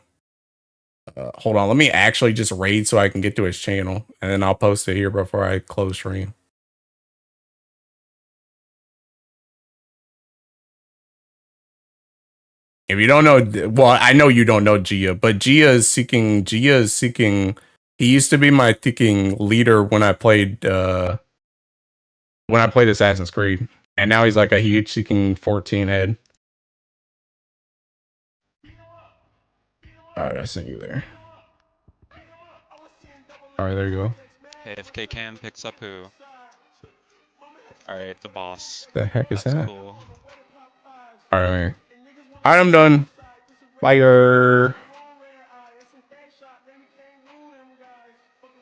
Hold on. Let me actually just raid so I can get to his channel. And then I'll post it here before I close stream. If you don't know, well, I know you don't know Gia, but Gia is seeking. He used to be my seeking leader when I played Assassin's Creed. And now he's like a huge seeking 14 head. Alright, I sent you there. Alright, there you go. AFK Cam picks up who? Alright, the boss. The heck is That's that? Cool. Alright, I'm done. Bye.